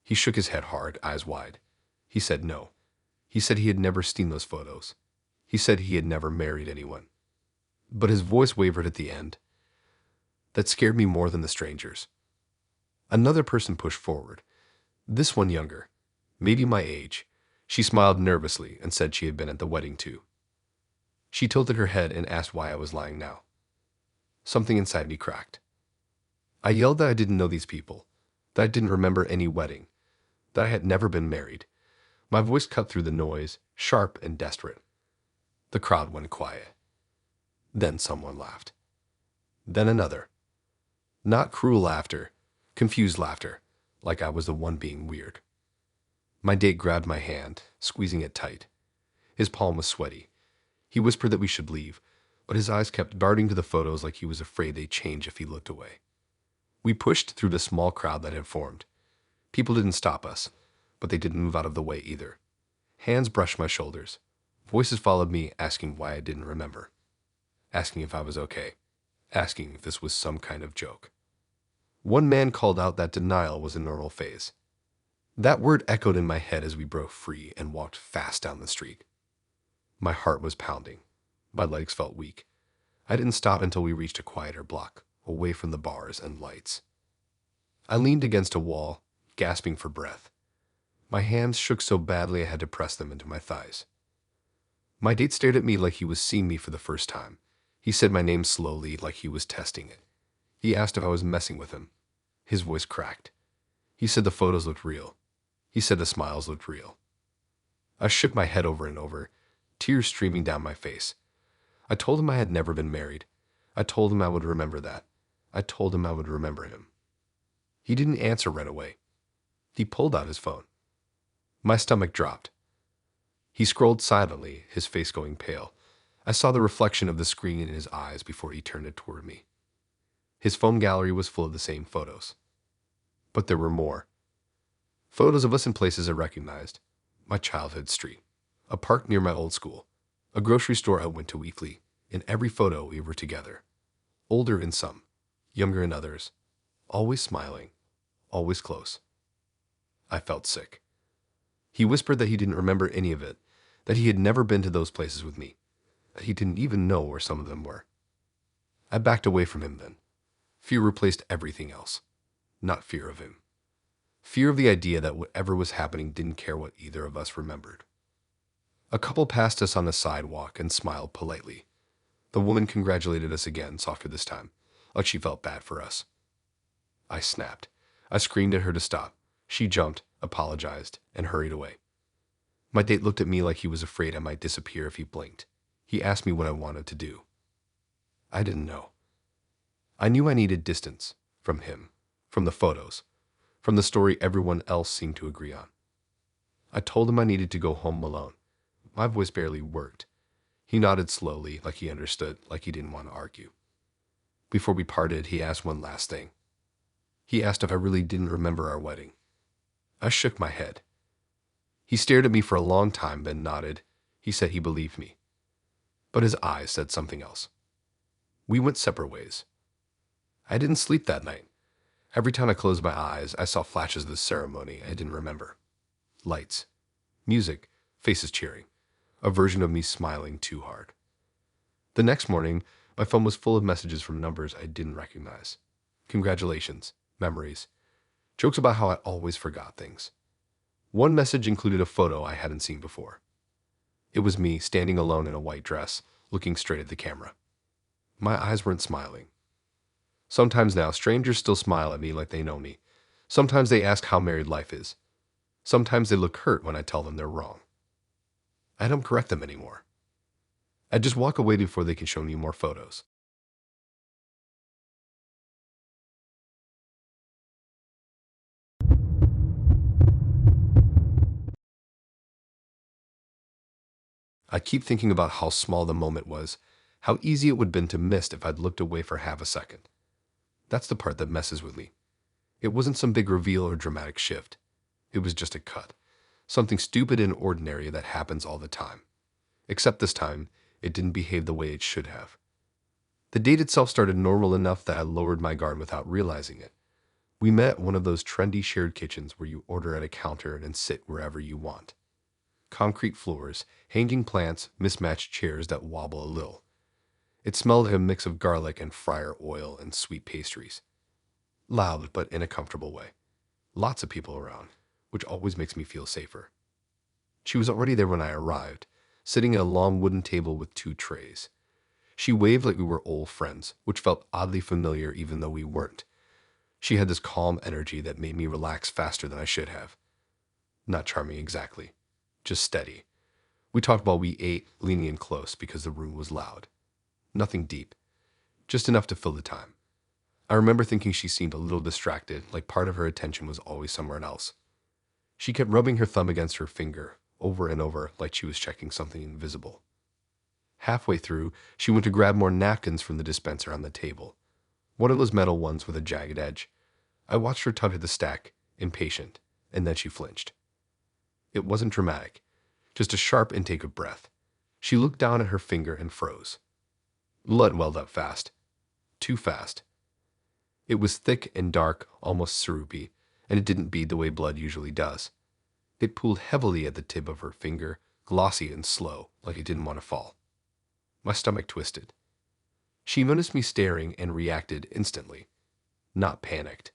Speaker 1: He shook his head hard, eyes wide. He said no. He said he had never seen those photos. He said he had never married anyone. But his voice wavered at the end. That scared me more than the strangers. Another person pushed forward. This one younger, maybe my age. She smiled nervously and said she had been at the wedding too. She tilted her head and asked why I was lying now. Something inside me cracked. I yelled that I didn't know these people, that I didn't remember any wedding, that I had never been married. My voice cut through the noise, sharp and desperate. The crowd went quiet. Then someone laughed. Then another. Not cruel laughter, confused laughter, like I was the one being weird. My date grabbed my hand, squeezing it tight. His palm was sweaty. He whispered that we should leave, but his eyes kept darting to the photos like he was afraid they'd change if he looked away. We pushed through the small crowd that had formed. People didn't stop us, but they didn't move out of the way either. Hands brushed my shoulders. Voices followed me, asking why I didn't remember. Asking if I was okay. Asking if this was some kind of joke. One man called out that denial was a normal phase. That word echoed in my head as we broke free and walked fast down the street. My heart was pounding. My legs felt weak. I didn't stop until we reached a quieter block, away from the bars and lights. I leaned against a wall, gasping for breath. My hands shook so badly I had to press them into my thighs. My date stared at me like he was seeing me for the first time. He said my name slowly, like he was testing it. He asked if I was messing with him. His voice cracked. He said the photos looked real. He said the smiles looked real. I shook my head over and over, tears streaming down my face. I told him I had never been married. I told him I would remember that. I told him I would remember him. He didn't answer right away. He pulled out his phone. My stomach dropped. He scrolled silently, his face going pale. I saw the reflection of the screen in his eyes before he turned it toward me. His phone gallery was full of the same photos. But there were more. Photos of us in places I recognized. My childhood street. A park near my old school. A grocery store I went to weekly. In every photo we were together. Older in some, younger in others. Always smiling. Always close. I felt sick. He whispered that he didn't remember any of it, that he had never been to those places with me, that he didn't even know where some of them were. I backed away from him then. Fear replaced everything else. Not fear of him. Fear of the idea that whatever was happening didn't care what either of us remembered. A couple passed us on the sidewalk and smiled politely. The woman congratulated us again, softer this time, like she felt bad for us. I snapped. I screamed at her to stop. She jumped, apologized, and hurried away. My date looked at me like he was afraid I might disappear if he blinked. He asked me what I wanted to do. I didn't know. I knew I needed distance from him, from the photos, from the story everyone else seemed to agree on. I told him I needed to go home alone. My voice barely worked. He nodded slowly, like he understood, like he didn't want to argue. Before we parted, he asked one last thing. He asked if I really didn't remember our wedding. I shook my head. He stared at me for a long time, then nodded. He said he believed me. But his eyes said something else. We went separate ways. I didn't sleep that night. Every time I closed my eyes, I saw flashes of the ceremony I didn't remember. Lights, music, faces cheering, a version of me smiling too hard. The next morning, my phone was full of messages from numbers I didn't recognize. Congratulations, memories, jokes about how I always forgot things. One message included a photo I hadn't seen before. It was me standing alone in a white dress, looking straight at the camera. My eyes weren't smiling. Sometimes now, strangers still smile at me like they know me. Sometimes they ask how married life is. Sometimes they look hurt when I tell them they're wrong. I don't correct them anymore. I just walk away before they can show me more photos. I keep thinking about how small the moment was, how easy it would have been to miss if I'd looked away for half a second. That's the part that messes with me. It wasn't some big reveal or dramatic shift. It was just a cut. Something stupid and ordinary that happens all the time. Except this time, it didn't behave the way it should have. The date itself started normal enough that I lowered my guard without realizing it. We met at one of those trendy shared kitchens where you order at a counter and sit wherever you want. Concrete floors, hanging plants, mismatched chairs that wobble a little. It smelled like a mix of garlic and fryer oil and sweet pastries. Loud, but in a comfortable way. Lots of people around, which always makes me feel safer. She was already there when I arrived, sitting at a long wooden table with 2 trays. She waved like we were old friends, which felt oddly familiar even though we weren't. She had this calm energy that made me relax faster than I should have. Not charming exactly, just steady. We talked while we ate, leaning in close because the room was loud. Nothing deep, just enough to fill the time. I remember thinking she seemed a little distracted, like part of her attention was always somewhere else. She kept rubbing her thumb against her finger, over and over, like she was checking something invisible. Halfway through, she went to grab more napkins from the dispenser on the table. One of those metal ones with a jagged edge. I watched her tug at the stack, impatient, and then she flinched. It wasn't dramatic, just a sharp intake of breath. She looked down at her finger and froze. Blood welled up fast. Too fast. It was thick and dark, almost syrupy, and it didn't bead the way blood usually does. It pooled heavily at the tip of her finger, glossy and slow, like it didn't want to fall. My stomach twisted. She noticed me staring and reacted instantly. Not panicked.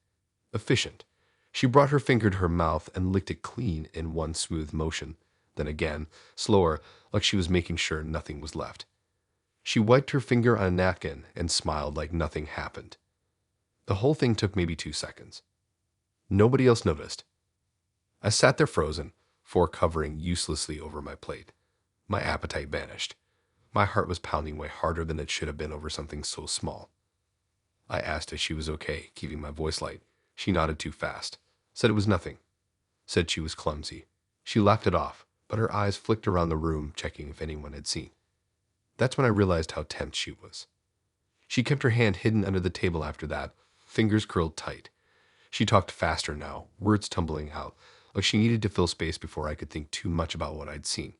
Speaker 1: Efficient. She brought her finger to her mouth and licked it clean in one smooth motion. Then again, slower, like she was making sure nothing was left. She wiped her finger on a napkin and smiled like nothing happened. The whole thing took maybe 2 seconds. Nobody else noticed. I sat there frozen, fork hovering uselessly over my plate. My appetite vanished. My heart was pounding way harder than it should have been over something so small. I asked if she was okay, keeping my voice light. She nodded too fast. Said it was nothing. Said she was clumsy. She laughed it off, but her eyes flicked around the room, checking if anyone had seen. That's when I realized how tense she was. She kept her hand hidden under the table after that, fingers curled tight. She talked faster now, words tumbling out, like she needed to fill space before I could think too much about what I'd seen.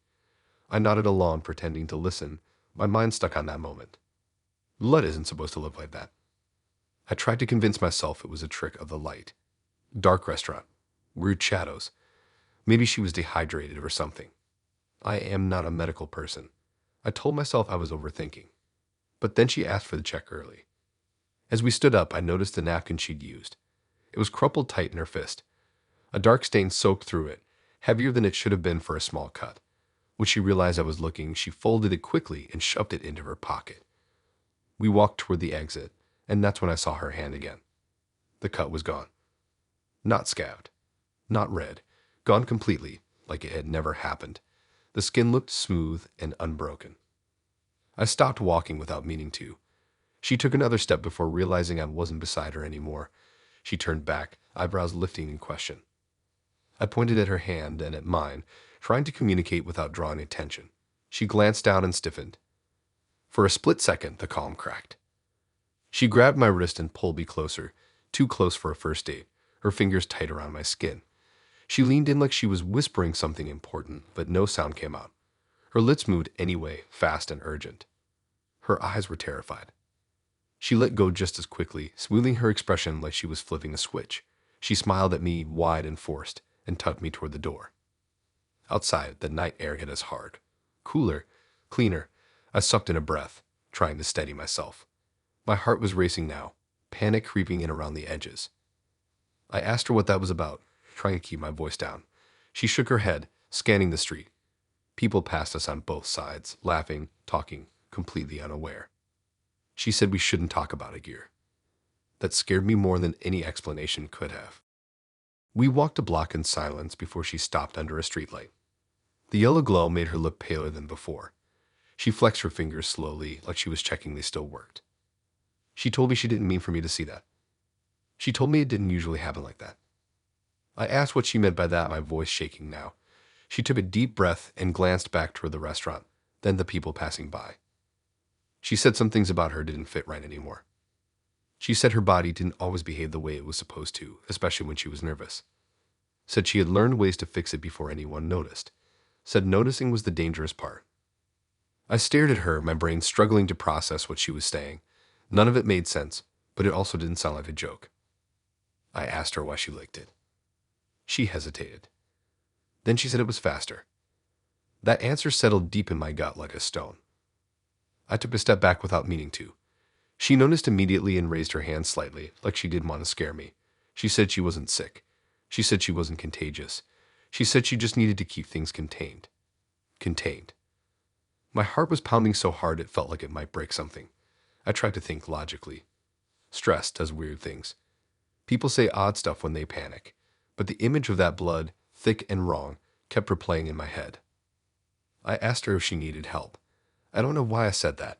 Speaker 1: I nodded along, pretending to listen, my mind stuck on that moment. Blood isn't supposed to look like that. I tried to convince myself it was a trick of the light. Dark restaurant. Weird shadows. Maybe she was dehydrated or something. I am not a medical person. I told myself I was overthinking. But then she asked for the check early. As we stood up, I noticed the napkin she'd used. It was crumpled tight in her fist. A dark stain soaked through it, heavier than it should have been for a small cut. When she realized I was looking, she folded it quickly and shoved it into her pocket. We walked toward the exit, and that's when I saw her hand again. The cut was gone. Not scabbed. Not red. Gone completely, like it had never happened. The skin looked smooth and unbroken. I stopped walking without meaning to. She took another step before realizing I wasn't beside her anymore. She turned back, eyebrows lifting in question. I pointed at her hand and at mine, trying to communicate without drawing attention. She glanced down and stiffened. For a split second, the calm cracked. She grabbed my wrist and pulled me closer, too close for a first date, her fingers tight around my skin. She leaned in like she was whispering something important, but no sound came out. Her lips moved anyway, fast and urgent. Her eyes were terrified. She let go just as quickly, smoothing her expression like she was flipping a switch. She smiled at me, wide and forced, and tugged me toward the door. Outside, the night air hit us hard. Cooler, cleaner. I sucked in a breath, trying to steady myself. My heart was racing now, panic creeping in around the edges. I asked her what that was about, trying to keep my voice down. She shook her head, scanning the street. People passed us on both sides, laughing, talking, completely unaware. She said we shouldn't talk about it, Gear. that scared me more than any explanation could have. We walked a block in silence before she stopped under a streetlight. The yellow glow made her look paler than before. She flexed her fingers slowly, like she was checking they still worked. She told me she didn't mean for me to see that. She told me it didn't usually happen like that. I asked what she meant by that, my voice shaking now. She took a deep breath and glanced back toward the restaurant, then the people passing by. She said some things about her didn't fit right anymore. She said her body didn't always behave the way it was supposed to, especially when she was nervous. Said she had learned ways to fix it before anyone noticed. Said noticing was the dangerous part. I stared at her, my brain struggling to process what she was saying. None of it made sense, but it also didn't sound like a joke. I asked her why she licked it. She hesitated. Then she said it was faster. That answer settled deep in my gut like a stone. I took a step back without meaning to. She noticed immediately and raised her hand slightly, like she didn't want to scare me. She said she wasn't sick. She said she wasn't contagious. She said she just needed to keep things contained. Contained. My heart was pounding so hard it felt like it might break something. I tried to think logically. Stress does weird things. People say odd stuff when they panic, but the image of that blood, thick and wrong, kept replaying in my head. I asked her if she needed help. I don't know why I said that.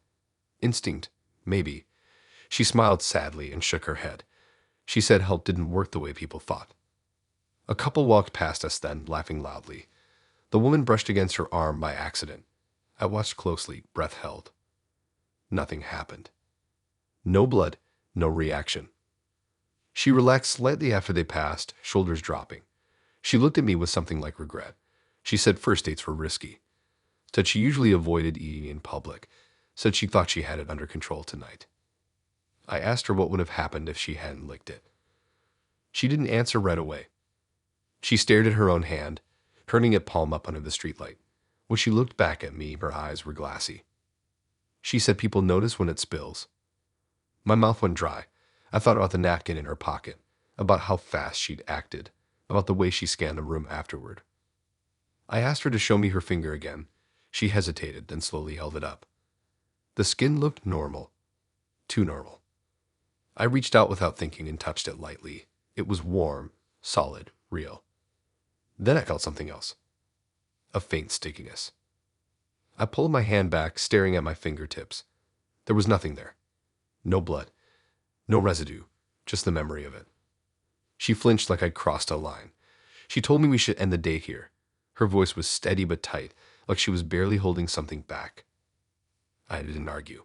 Speaker 1: Instinct, maybe. She smiled sadly and shook her head. She said help didn't work the way people thought. A couple walked past us then, laughing loudly. The woman brushed against her arm by accident. I watched closely, breath held. Nothing happened. No blood, no reaction. She relaxed slightly after they passed, shoulders dropping. She looked at me with something like regret. She said first dates were risky. Said she usually avoided eating in public. Said she thought she had it under control tonight. I asked her what would have happened if she hadn't licked it. She didn't answer right away. She stared at her own hand, turning it palm up under the streetlight. When she looked back at me, her eyes were glassy. She said people notice when it spills. My mouth went dry. I thought about the napkin in her pocket, about how fast she'd acted, about the way she scanned the room afterward. I asked her to show me her finger again. She hesitated, then slowly held it up. The skin looked normal. Too normal. I reached out without thinking and touched it lightly. It was warm, solid, real. Then I felt something else. A faint stickiness. I pulled my hand back, staring at my fingertips. There was nothing there. No blood. No residue. Just the memory of it. She flinched like I'd crossed a line. She told me we should end the day here. Her voice was steady but tight, like she was barely holding something back. I didn't argue.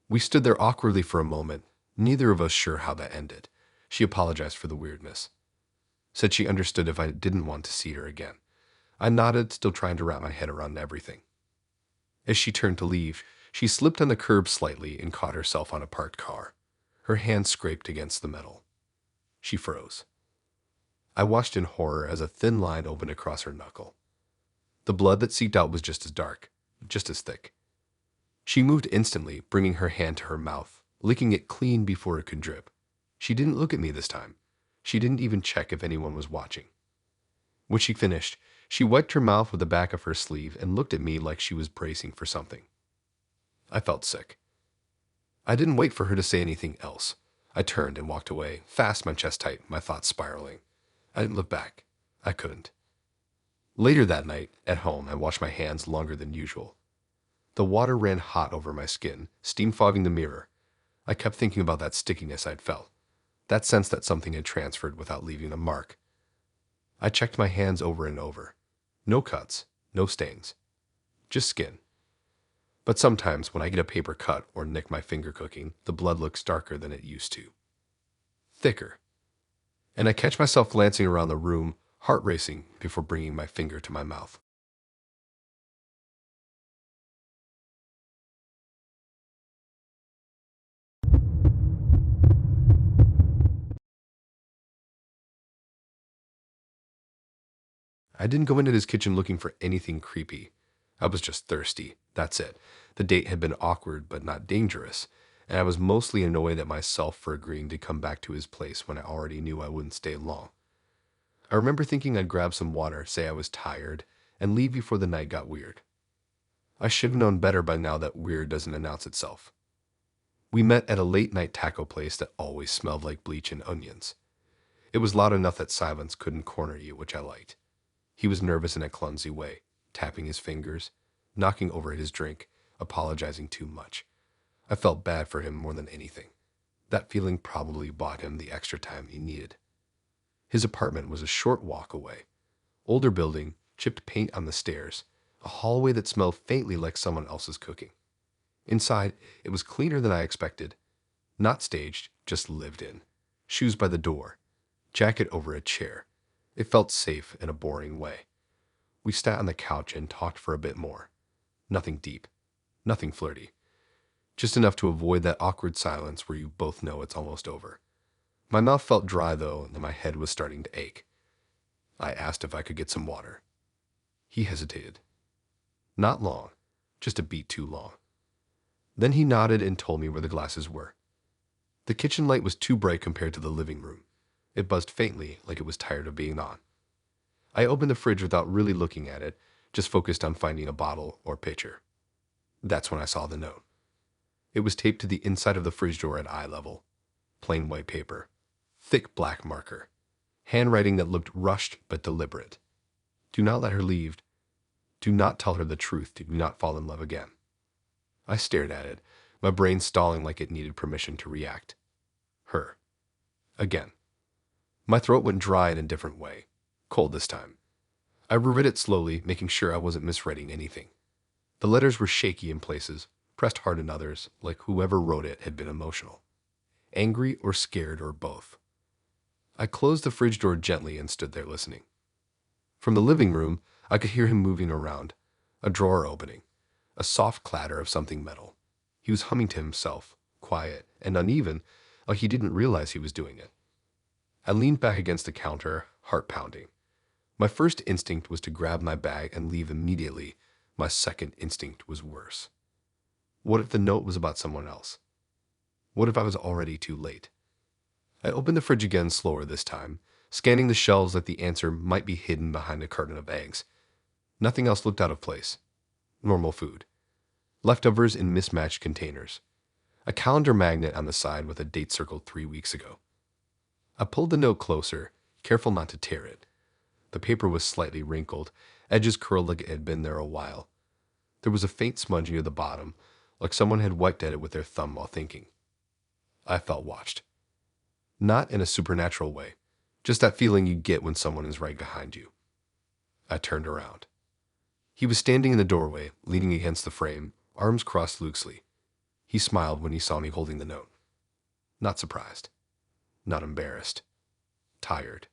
Speaker 1: We stood there awkwardly for a moment, neither of us sure how that ended. She apologized for the weirdness. Said she understood if I didn't want to see her again. I nodded, still trying to wrap my head around everything. As she turned to leave, she slipped on the curb slightly and caught herself on a parked car. Her hand scraped against the metal. She froze. I watched in horror as a thin line opened across her knuckle. The blood that seeped out was just as dark, just as thick. She moved instantly, bringing her hand to her mouth, licking it clean before it could drip. She didn't look at me this time. She didn't even check if anyone was watching. When she finished, she wiped her mouth with the back of her sleeve and looked at me like she was bracing for something. I felt sick. I didn't wait for her to say anything else. I turned and walked away, fast, my chest tight, my thoughts spiraling. I didn't look back. I couldn't. Later that night, at home, I washed my hands longer than usual. The water ran hot over my skin, steam fogging the mirror. I kept thinking about that stickiness I'd felt, that sense that something had transferred without leaving a mark. I checked my hands over and over. No cuts, no stains, just skin. But sometimes when I get a paper cut or nick my finger cooking, the blood looks darker than it used to. Thicker. And I catch myself glancing around the room, heart racing, before bringing my finger to my mouth. I didn't go into his kitchen looking for anything creepy. I was just thirsty. That's it. The date had been awkward but not dangerous, and I was mostly annoyed at myself for agreeing to come back to his place when I already knew I wouldn't stay long. I remember thinking I'd grab some water, say I was tired, and leave before the night got weird. I should have known better by now that weird doesn't announce itself. We met at a late-night taco place that always smelled like bleach and onions. It was loud enough that silence couldn't corner you, which I liked. He was nervous in a clumsy way, tapping his fingers, knocking over his drink, apologizing too much. I felt bad for him more than anything. That feeling probably bought him the extra time he needed. His apartment was a short walk away. Older building, chipped paint on the stairs, a hallway that smelled faintly like someone else's cooking. Inside, it was cleaner than I expected. Not staged, just lived in. Shoes by the door, jacket over a chair. It felt safe in a boring way. We sat on the couch and talked for a bit more. Nothing deep, nothing flirty. Just enough to avoid that awkward silence where you both know it's almost over. My mouth felt dry, though, and my head was starting to ache. I asked if I could get some water. He hesitated. Not long, just a beat too long. Then he nodded and told me where the glasses were. The kitchen light was too bright compared to the living room. It buzzed faintly, like it was tired of being on. I opened the fridge without really looking at it, just focused on finding a bottle or pitcher. That's when I saw the note. It was taped to the inside of the fridge door at eye level. Plain white paper. Thick black marker. Handwriting that looked rushed but deliberate. Do not let her leave. Do not tell her the truth. Do not fall in love again. I stared at it, my brain stalling like it needed permission to react. Her. Again. My throat went dry in a different way. Cold this time. I reread it slowly, making sure I wasn't misreading anything. The letters were shaky in places, pressed hard in others, like whoever wrote it had been emotional. Angry or scared or both. I closed the fridge door gently and stood there listening. From the living room, I could hear him moving around, a drawer opening, a soft clatter of something metal. He was humming to himself, quiet and uneven, like he didn't realize he was doing it. I leaned back against the counter, heart pounding. My first instinct was to grab my bag and leave immediately. My second instinct was worse. What if the note was about someone else? What if I was already too late? I opened the fridge again slower this time, scanning the shelves like the answer might be hidden behind a carton of eggs. Nothing else looked out of place. Normal food. Leftovers in mismatched containers. A calendar magnet on the side with a date circled 3 weeks ago. I pulled the note closer, careful not to tear it. The paper was slightly wrinkled, edges curled like it had been there a while. There was a faint smudge near the bottom, like someone had wiped at it with their thumb while thinking. I felt watched. Not in a supernatural way, just that feeling you get when someone is right behind you. I turned around. He was standing in the doorway, leaning against the frame, arms crossed loosely. He smiled when he saw me holding the note. Not surprised. Not embarrassed. Tired.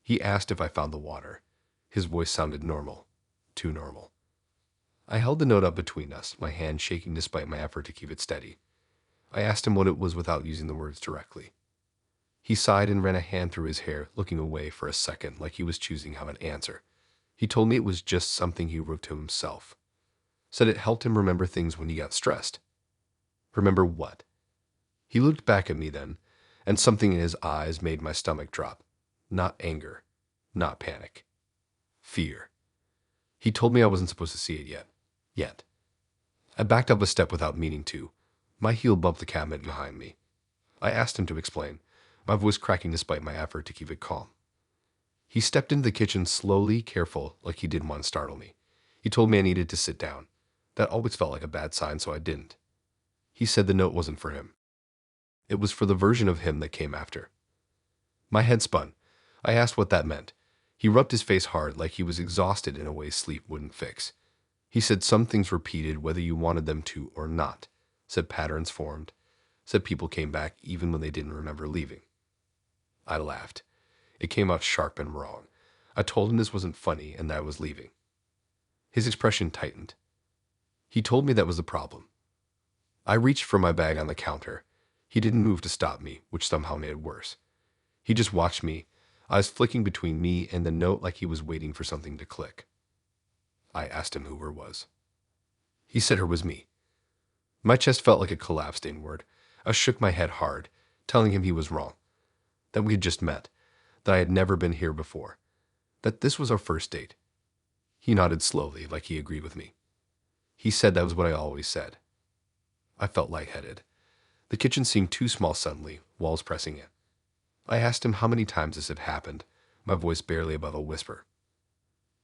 Speaker 1: He asked if I found the water. His voice sounded normal. Too normal. I held the note up between us, my hand shaking despite my effort to keep it steady. I asked him what it was without using the words directly. He sighed and ran a hand through his hair, looking away for a second like he was choosing how to answer. He told me it was just something he wrote to himself. Said it helped him remember things when he got stressed. Remember what? He looked back at me then, and something in his eyes made my stomach drop. Not anger. Not panic. Fear. He told me I wasn't supposed to see it yet. Yet. I backed up a step without meaning to. My heel bumped the cabinet behind me. I asked him to explain, my voice cracking despite my effort to keep it calm. He stepped into the kitchen slowly, careful, like he didn't want to startle me. He told me I needed to sit down. That always felt like a bad sign, so I didn't. He said the note wasn't for him. It was for the version of him that came after. My head spun. I asked what that meant. He rubbed his face hard, like he was exhausted in a way sleep wouldn't fix. He said some things repeated whether you wanted them to or not. Said patterns formed. Said people came back even when they didn't remember leaving. I laughed. It came out sharp and wrong. I told him this wasn't funny and that I was leaving. His expression tightened. He told me that was the problem. I reached for my bag on the counter. He didn't move to stop me, which somehow made it worse. He just watched me, eyes flicking between me and the note like he was waiting for something to click. I asked him who her was. He said her was me. My chest felt like it collapsed inward. I shook my head hard, telling him he was wrong. That we had just met. That I had never been here before. That this was our first date. He nodded slowly, like he agreed with me. He said that was what I always said. I felt lightheaded. The kitchen seemed too small suddenly, walls pressing in. I asked him how many times this had happened, my voice barely above a whisper.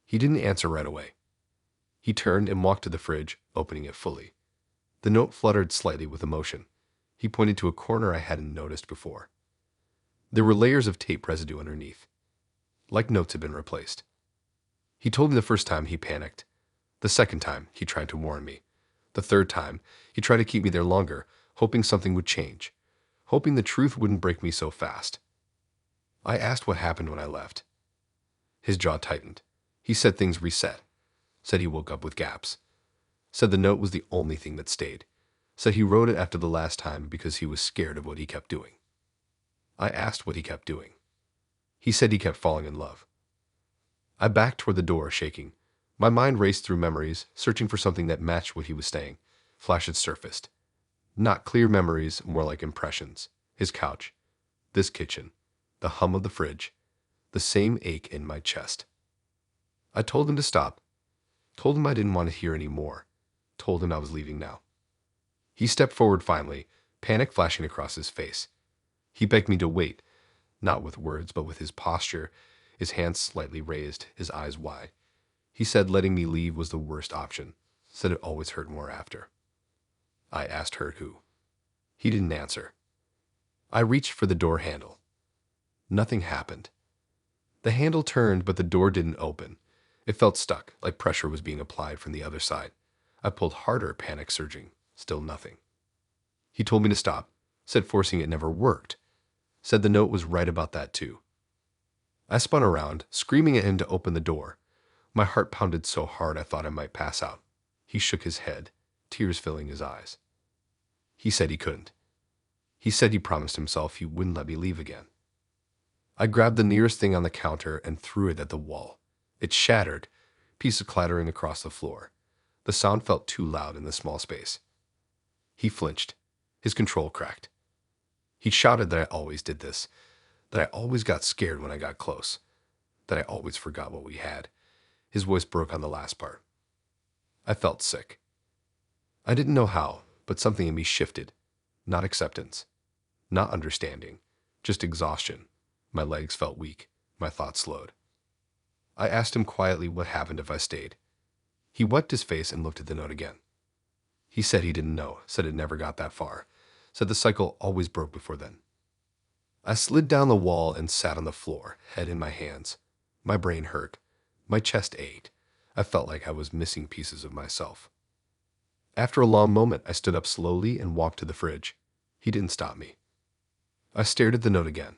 Speaker 1: He didn't answer right away. He turned and walked to the fridge, opening it fully. The note fluttered slightly with emotion. He pointed to a corner I hadn't noticed before. There were layers of tape residue underneath, like notes had been replaced. He told me the first time he panicked. The second time, he tried to warn me. The third time, he tried to keep me there longer, hoping something would change, hoping the truth wouldn't break me so fast. I asked what happened when I left. His jaw tightened. He said things reset. Said he woke up with gaps. Said the note was the only thing that stayed. Said he wrote it after the last time because he was scared of what he kept doing. I asked what he kept doing. He said he kept falling in love. I backed toward the door, shaking. My mind raced through memories, searching for something that matched what he was saying. Flashes surfaced. Not clear memories, more like impressions. His couch. This kitchen. The hum of the fridge. The same ache in my chest. I told him to stop. Told him I didn't want to hear any more. Told him I was leaving now. He stepped forward finally, panic flashing across his face. He begged me to wait, not with words, but with his posture, his hands slightly raised, his eyes wide. He said letting me leave was the worst option, said it always hurt more after. I asked hurt who. He didn't answer. I reached for the door handle. Nothing happened. The handle turned, but the door didn't open. It felt stuck, like pressure was being applied from the other side. I pulled harder, panic surging. Still nothing. He told me to stop, said forcing it never worked. Said the note was right about that too. I spun around, screaming at him to open the door. My heart pounded so hard I thought I might pass out. He shook his head, tears filling his eyes. He said he couldn't. He said he promised himself he wouldn't let me leave again. I grabbed the nearest thing on the counter and threw it at the wall. It shattered, pieces clattering across the floor. The sound felt too loud in the small space. He flinched. His control cracked. He shouted that I always did this, that I always got scared when I got close, that I always forgot what we had. His voice broke on the last part. I felt sick. I didn't know how, but something in me shifted. Not acceptance. Not understanding. Just exhaustion. My legs felt weak. My thoughts slowed. I asked him quietly what happened if I stayed. He wiped his face and looked at the note again. He said he didn't know, said it never got that far, said the cycle always broke before then. I slid down the wall and sat on the floor, head in my hands. My brain hurt. My chest ached. I felt like I was missing pieces of myself. After a long moment, I stood up slowly and walked to the fridge. He didn't stop me. I stared at the note again.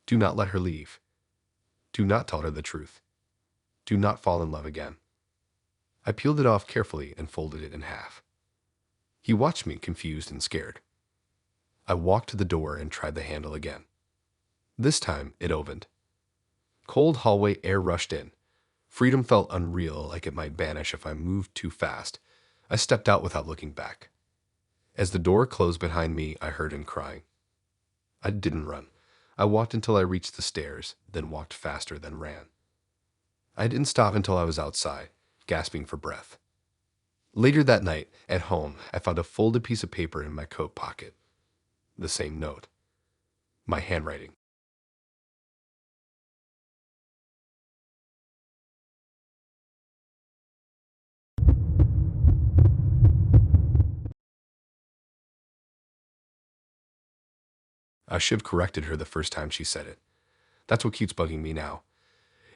Speaker 1: Do not let her leave. Do not tell her the truth. Do not fall in love again. I peeled it off carefully and folded it in half. He watched me, confused and scared. I walked to the door and tried the handle again. This time, it opened. Cold hallway air rushed in. Freedom felt unreal, like it might vanish if I moved too fast. I stepped out without looking back. As the door closed behind me, I heard him crying. I didn't run. I walked until I reached the stairs, then walked faster than ran. I didn't stop until I was outside, gasping for breath. Later that night, at home, I found a folded piece of paper in my coat pocket. The same note. My handwriting. I should have corrected her the first time she said it. That's what keeps bugging me now.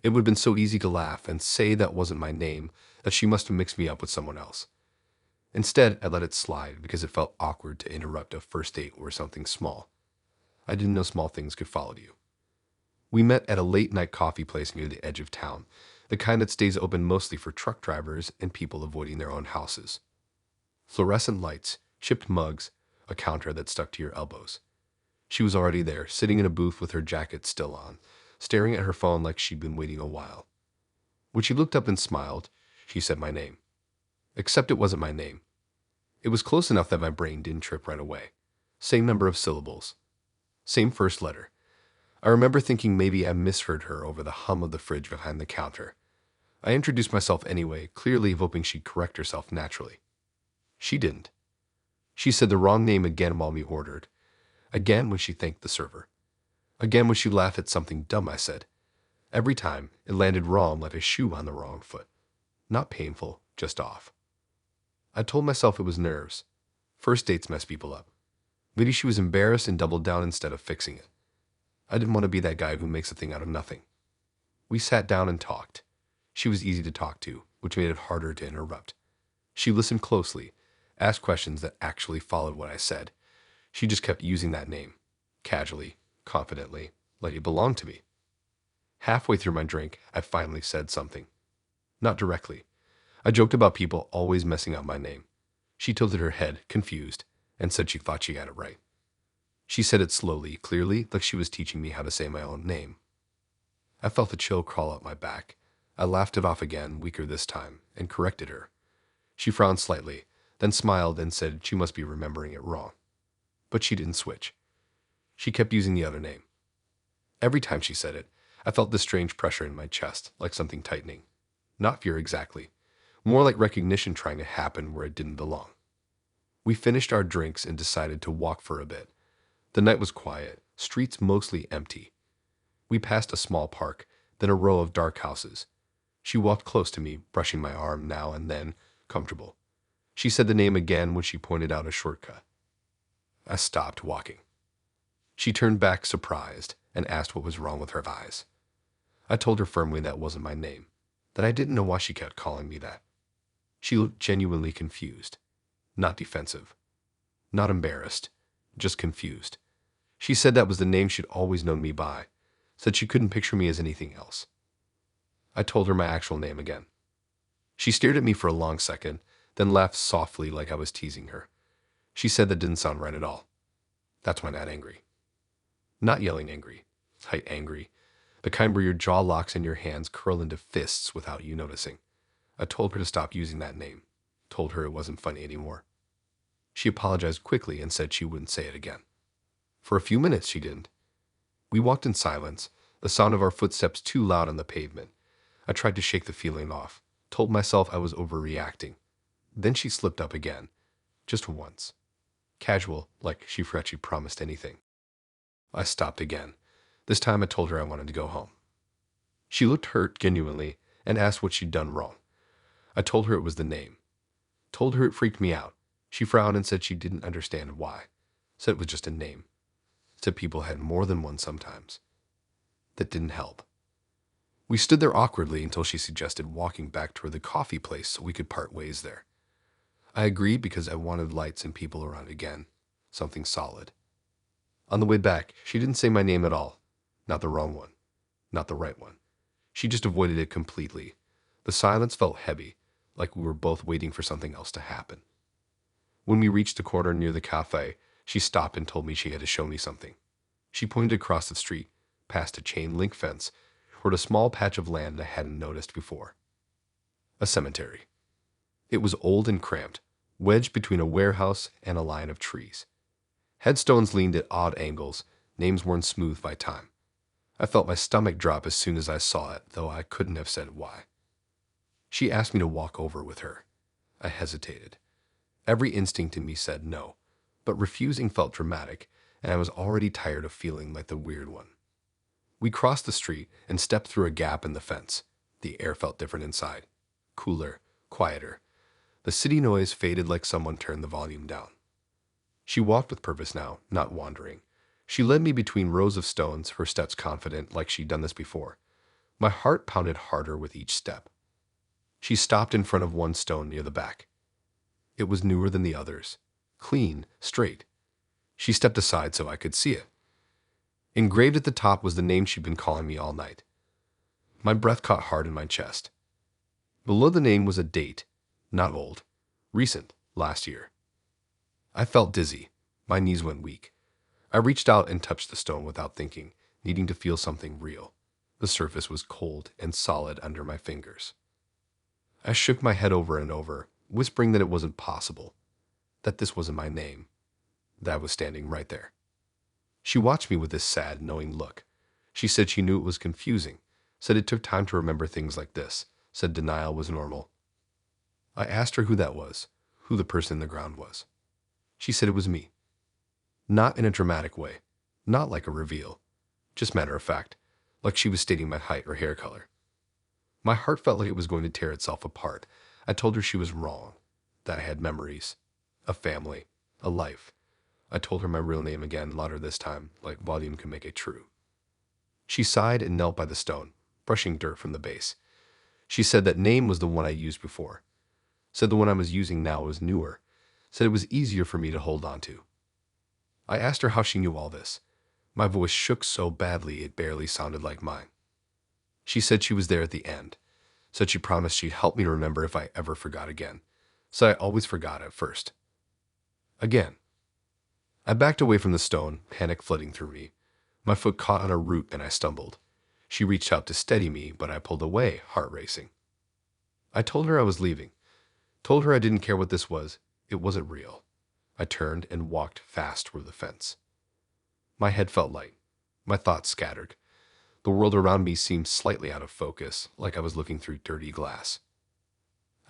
Speaker 1: It would have been so easy to laugh and say that wasn't my name, that she must have mixed me up with someone else. Instead, I let it slide because it felt awkward to interrupt a first date over something small. I didn't know small things could follow you. We met at a late-night coffee place near the edge of town, the kind that stays open mostly for truck drivers and people avoiding their own houses. Fluorescent lights, chipped mugs, a counter that stuck to your elbows. She was already there, sitting in a booth with her jacket still on, staring at her phone like she'd been waiting a while. When she looked up and smiled, she said my name. Except it wasn't my name. It was close enough that my brain didn't trip right away. Same number of syllables. Same first letter. I remember thinking maybe I misheard her over the hum of the fridge behind the counter. I introduced myself anyway, clearly hoping she'd correct herself naturally. She didn't. She said the wrong name again while we ordered. Again when she thanked the server. Again when she laughed at something dumb I said. Every time, it landed wrong like a shoe on the wrong foot. Not painful, just off. I told myself it was nerves. First dates mess people up. Maybe she was embarrassed and doubled down instead of fixing it. I didn't want to be that guy who makes a thing out of nothing. We sat down and talked. She was easy to talk to, which made it harder to interrupt. She listened closely, asked questions that actually followed what I said. She just kept using that name, casually, confidently, like it belonged to me. Halfway through my drink, I finally said something. Not directly. I joked about people always messing up my name. She tilted her head, confused, and said she thought she had it right. She said it slowly, clearly, like she was teaching me how to say my own name. I felt a chill crawl up my back. I laughed it off again, weaker this time, and corrected her. She frowned slightly, then smiled and said she must be remembering it wrong. But she didn't switch. She kept using the other name. Every time she said it, I felt this strange pressure in my chest, like something tightening. Not fear exactly. More like recognition trying to happen where it didn't belong. We finished our drinks and decided to walk for a bit. The night was quiet, streets mostly empty. We passed a small park, then a row of dark houses. She walked close to me, brushing my arm now and then, comfortable. She said the name again when she pointed out a shortcut. I stopped walking. She turned back surprised and asked what was wrong with her eyes. I told her firmly that wasn't my name, that I didn't know why she kept calling me that. She looked genuinely confused, not defensive, not embarrassed, just confused. She said that was the name she'd always known me by, said she couldn't picture me as anything else. I told her my actual name again. She stared at me for a long second, then laughed softly like I was teasing her. She said that didn't sound right at all. That's why I'm not angry. Not yelling angry, tight angry, the kind where your jaw locks and your hands curl into fists without you noticing. I told her to stop using that name, told her it wasn't funny anymore. She apologized quickly and said she wouldn't say it again. For a few minutes she didn't. We walked in silence, the sound of our footsteps too loud on the pavement. I tried to shake the feeling off, told myself I was overreacting. Then she slipped up again, just once. Casual, like she forgot she promised anything. I stopped again. This time I told her I wanted to go home. She looked hurt genuinely and asked what she'd done wrong. I told her it was the name. Told her it freaked me out. She frowned and said she didn't understand why. Said it was just a name. Said people had more than one sometimes. That didn't help. We stood there awkwardly until she suggested walking back toward the coffee place so we could part ways there. I agreed because I wanted lights and people around again. Something solid. On the way back, she didn't say my name at all. Not the wrong one. Not the right one. She just avoided it completely. The silence felt heavy, like we were both waiting for something else to happen. When we reached the corner near the cafe, she stopped and told me she had to show me something. She pointed across the street, past a chain link fence, toward a small patch of land I hadn't noticed before. A cemetery. It was old and cramped, wedged between a warehouse and a line of trees. Headstones leaned at odd angles, names worn smooth by time. I felt my stomach drop as soon as I saw it, though I couldn't have said why. She asked me to walk over with her. I hesitated. Every instinct in me said no, but refusing felt dramatic, and I was already tired of feeling like the weird one. We crossed the street and stepped through a gap in the fence. The air felt different inside. Cooler, quieter. The city noise faded like someone turned the volume down. She walked with purpose now, not wandering. She led me between rows of stones, her steps confident, like she'd done this before. My heart pounded harder with each step. She stopped in front of one stone near the back. It was newer than the others. Clean, straight. She stepped aside so I could see it. Engraved at the top was the name she'd been calling me all night. My breath caught hard in my chest. Below the name was a date, not old, recent, last year. I felt dizzy. My knees went weak. I reached out and touched the stone without thinking, needing to feel something real. The surface was cold and solid under my fingers. I shook my head over and over, whispering that it wasn't possible, that this wasn't my name, that I was standing right there. She watched me with this sad, knowing look. She said she knew it was confusing, said it took time to remember things like this, said denial was normal. I asked her who that was, who the person in the ground was. She said it was me. Not in a dramatic way, not like a reveal, just matter of fact, like she was stating my height or hair color. My heart felt like it was going to tear itself apart. I told her she was wrong, that I had memories, a family, a life. I told her my real name again, louder this time, like volume can make it true. She sighed and knelt by the stone, brushing dirt from the base. She said that name was the one I used before. Said the one I was using now was newer. Said it was easier for me to hold on to. I asked her how she knew all this. My voice shook so badly it barely sounded like mine. She said she was there at the end. Said she promised she'd help me remember if I ever forgot again. Said I always forgot at first. Again. I backed away from the stone, panic flooding through me. My foot caught on a root and I stumbled. She reached out to steady me, but I pulled away, heart racing. I told her I was leaving. Told her I didn't care what this was. It wasn't real. I turned and walked fast toward the fence. My head felt light. My thoughts scattered. The world around me seemed slightly out of focus, like I was looking through dirty glass.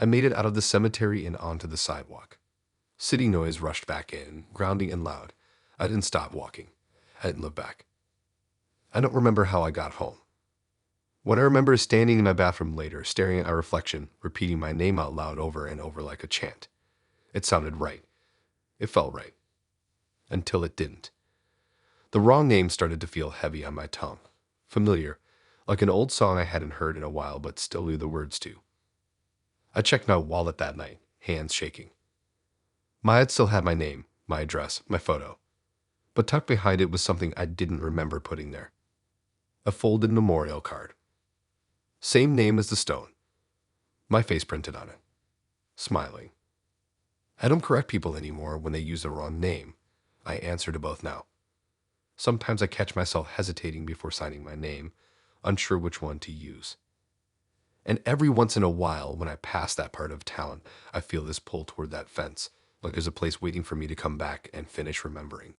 Speaker 1: I made it out of the cemetery and onto the sidewalk. City noise rushed back in, grounding and loud. I didn't stop walking. I didn't look back. I don't remember how I got home. What I remember is standing in my bathroom later, staring at our reflection, repeating my name out loud over and over like a chant. It sounded right. It felt right. Until it didn't. The wrong name started to feel heavy on my tongue. Familiar, like an old song I hadn't heard in a while but still knew the words to. I checked my wallet that night, hands shaking. Maya still had my name, my address, my photo. But tucked behind it was something I didn't remember putting there. A folded memorial card. Same name as the stone. My face printed on it. Smiling. I don't correct people anymore when they use the wrong name. I answer to both now. Sometimes I catch myself hesitating before signing my name, unsure which one to use. And every once in a while, when I pass that part of town, I feel this pull toward that fence, like there's a place waiting for me to come back and finish remembering.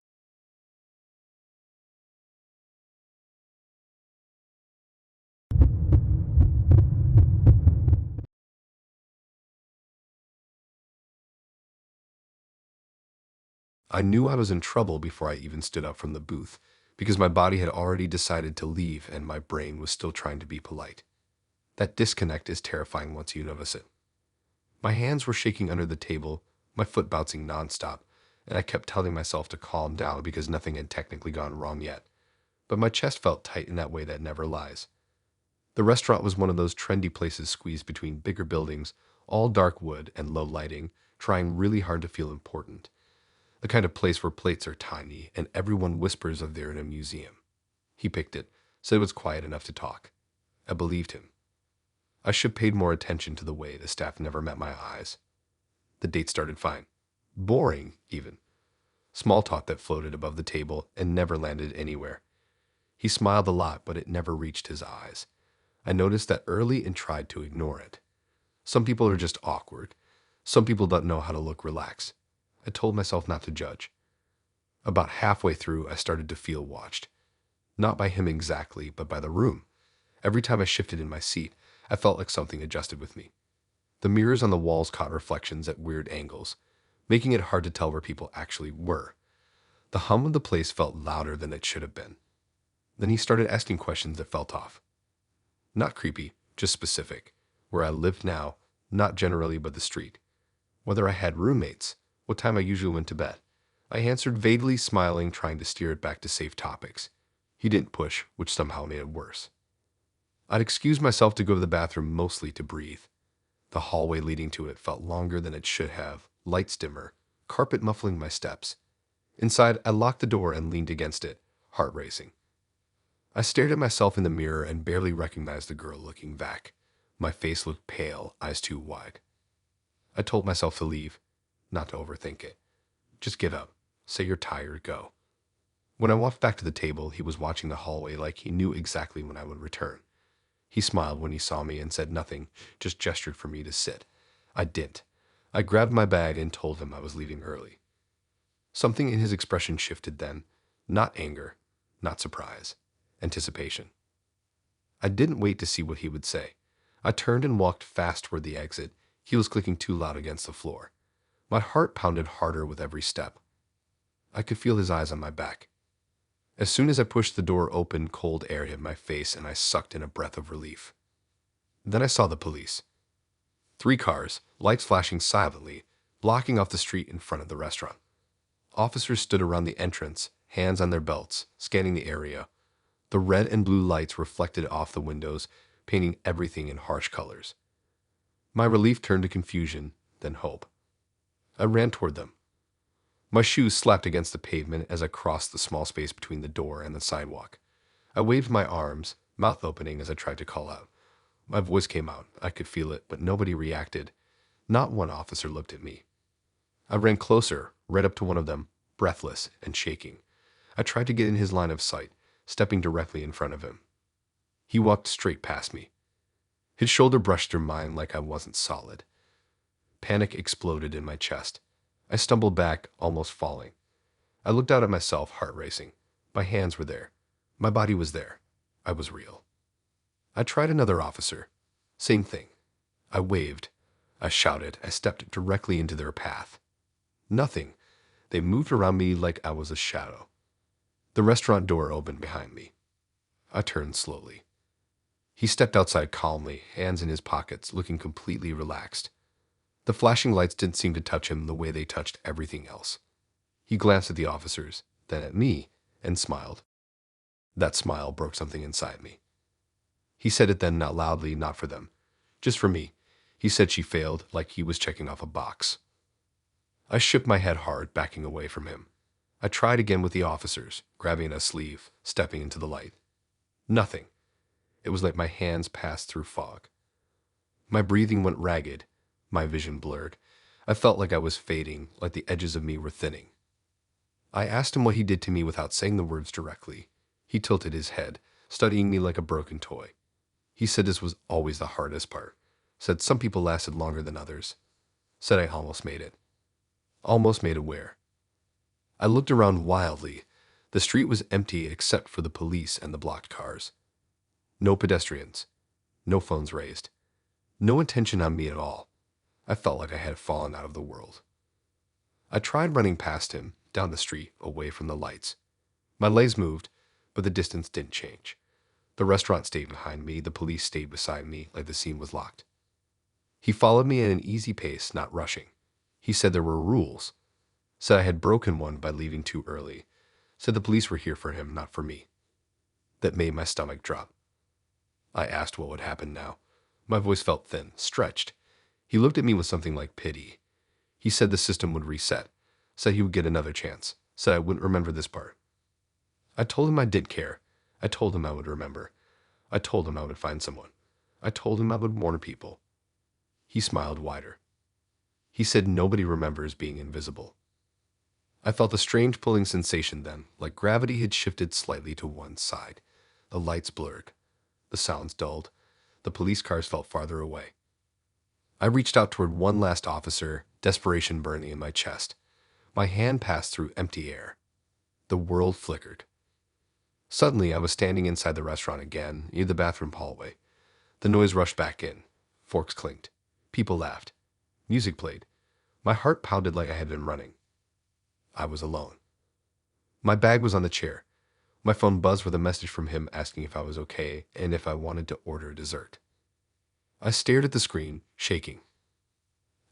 Speaker 1: I knew I was in trouble before I even stood up from the booth, because my body had already decided to leave and my brain was still trying to be polite. That disconnect is terrifying once you notice it. My hands were shaking under the table, my foot bouncing nonstop, and I kept telling myself to calm down because nothing had technically gone wrong yet. But my chest felt tight in that way that never lies. The restaurant was one of those trendy places squeezed between bigger buildings, all dark wood and low lighting, trying really hard to feel important. The kind of place where plates are tiny and everyone whispers of they're in a museum. He picked it, said it was quiet enough to talk. I believed him. I should have paid more attention to the way the staff never met my eyes. The date started fine. Boring, even. Small talk that floated above the table and never landed anywhere. He smiled a lot, but it never reached his eyes. I noticed that early and tried to ignore it. Some people are just awkward. Some people don't know how to look relaxed. I told myself not to judge. About halfway through, I started to feel watched. Not by him exactly, but by the room. Every time I shifted in my seat, I felt like something adjusted with me. The mirrors on the walls caught reflections at weird angles, making it hard to tell where people actually were. The hum of the place felt louder than it should have been. Then he started asking questions that felt off. Not creepy, just specific. Where I lived now, not generally but the street. Whether I had roommates, what time I usually went to bed. I answered vaguely, smiling, trying to steer it back to safe topics. He didn't push, which somehow made it worse. I'd excused myself to go to the bathroom mostly to breathe. The hallway leading to it felt longer than it should have, lights dimmer, carpet muffling my steps. Inside, I locked the door and leaned against it, heart racing. I stared at myself in the mirror and barely recognized the girl looking back. My face looked pale, eyes too wide. I told myself to leave, not to overthink it. Just get up, say you're tired, go. When I walked back to the table, he was watching the hallway like he knew exactly when I would return. He smiled when he saw me and said nothing, just gestured for me to sit. I didn't. I grabbed my bag and told him I was leaving early. Something in his expression shifted then. Not anger, not surprise, anticipation. I didn't wait to see what he would say. I turned and walked fast toward the exit, heels clicking too loud against the floor. My heart pounded harder with every step, I could feel his eyes on my back. As soon as I pushed the door open, cold air hit my face and I sucked in a breath of relief. Then I saw the police. 3 cars, lights flashing silently, blocking off the street in front of the restaurant. Officers stood around the entrance, hands on their belts, scanning the area. The red and blue lights reflected off the windows, painting everything in harsh colors. My relief turned to confusion, then hope. I ran toward them. My shoes slapped against the pavement as I crossed the small space between the door and the sidewalk. I waved my arms, mouth opening as I tried to call out. My voice came out. I could feel it, but nobody reacted. Not one officer looked at me. I ran closer, right up to one of them, breathless and shaking. I tried to get in his line of sight, stepping directly in front of him. He walked straight past me. His shoulder brushed through mine like I wasn't solid. Panic exploded in my chest. I stumbled back, almost falling. I looked out at myself, heart racing. My hands were there. My body was there. I was real. I tried another officer. Same thing. I waved. I shouted. I stepped directly into their path. Nothing. They moved around me like I was a shadow. The restaurant door opened behind me. I turned slowly. He stepped outside calmly, hands in his pockets, looking completely relaxed. The flashing lights didn't seem to touch him the way they touched everything else. He glanced at the officers, then at me, and smiled. That smile broke something inside me. He said it then, not loudly, not for them. Just for me. He said she failed, like he was checking off a box. I shook my head hard, backing away from him. I tried again with the officers, grabbing a sleeve, stepping into the light. Nothing. It was like my hands passed through fog. My breathing went ragged, my vision blurred. I felt like I was fading, like the edges of me were thinning. I asked him what he did to me without saying the words directly. He tilted his head, studying me like a broken toy. He said this was always the hardest part. Said some people lasted longer than others. Said I almost made it. Almost made it where? I looked around wildly. The street was empty except for the police and the blocked cars. No pedestrians. No phones raised. No attention on me at all. I felt like I had fallen out of the world. I tried running past him, down the street, away from the lights. My legs moved, but the distance didn't change. The restaurant stayed behind me, the police stayed beside me, like the scene was locked. He followed me at an easy pace, not rushing. He said there were rules. Said I had broken one by leaving too early. Said the police were here for him, not for me. That made my stomach drop. I asked what would happen now. My voice felt thin, stretched. He looked at me with something like pity. He said the system would reset. Said he would get another chance. Said I wouldn't remember this part. I told him I didn't care. I told him I would remember. I told him I would find someone. I told him I would warn people. He smiled wider. He said nobody remembers being invisible. I felt a strange pulling sensation then, like gravity had shifted slightly to one side. The lights blurred. The sounds dulled. The police cars felt farther away. I reached out toward one last officer, desperation burning in my chest. My hand passed through empty air. The world flickered. Suddenly, I was standing inside the restaurant again, near the bathroom hallway. The noise rushed back in. Forks clinked. People laughed. Music played. My heart pounded like I had been running. I was alone. My bag was on the chair. My phone buzzed with a message from him asking if I was okay and if I wanted to order dessert. I stared at the screen, shaking.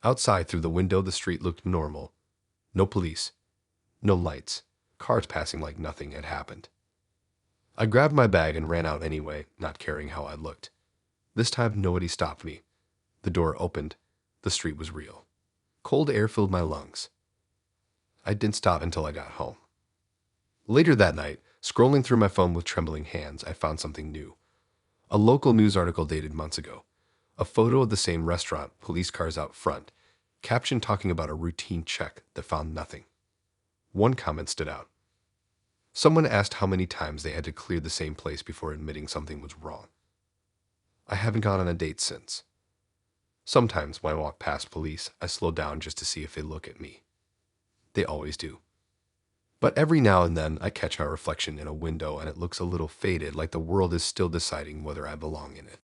Speaker 1: Outside, through the window, the street looked normal. No police. No lights. Cars passing like nothing had happened. I grabbed my bag and ran out anyway, not caring how I looked. This time, nobody stopped me. The door opened. The street was real. Cold air filled my lungs. I didn't stop until I got home. Later that night, scrolling through my phone with trembling hands, I found something new. A local news article dated months ago. A photo of the same restaurant, police cars out front, caption talking about a routine check that found nothing. One comment stood out. Someone asked how many times they had to clear the same place before admitting something was wrong. I haven't gone on a date since. Sometimes when I walk past police, I slow down just to see if they look at me. They always do. But every now and then, I catch my reflection in a window and it looks a little faded, like the world is still deciding whether I belong in it.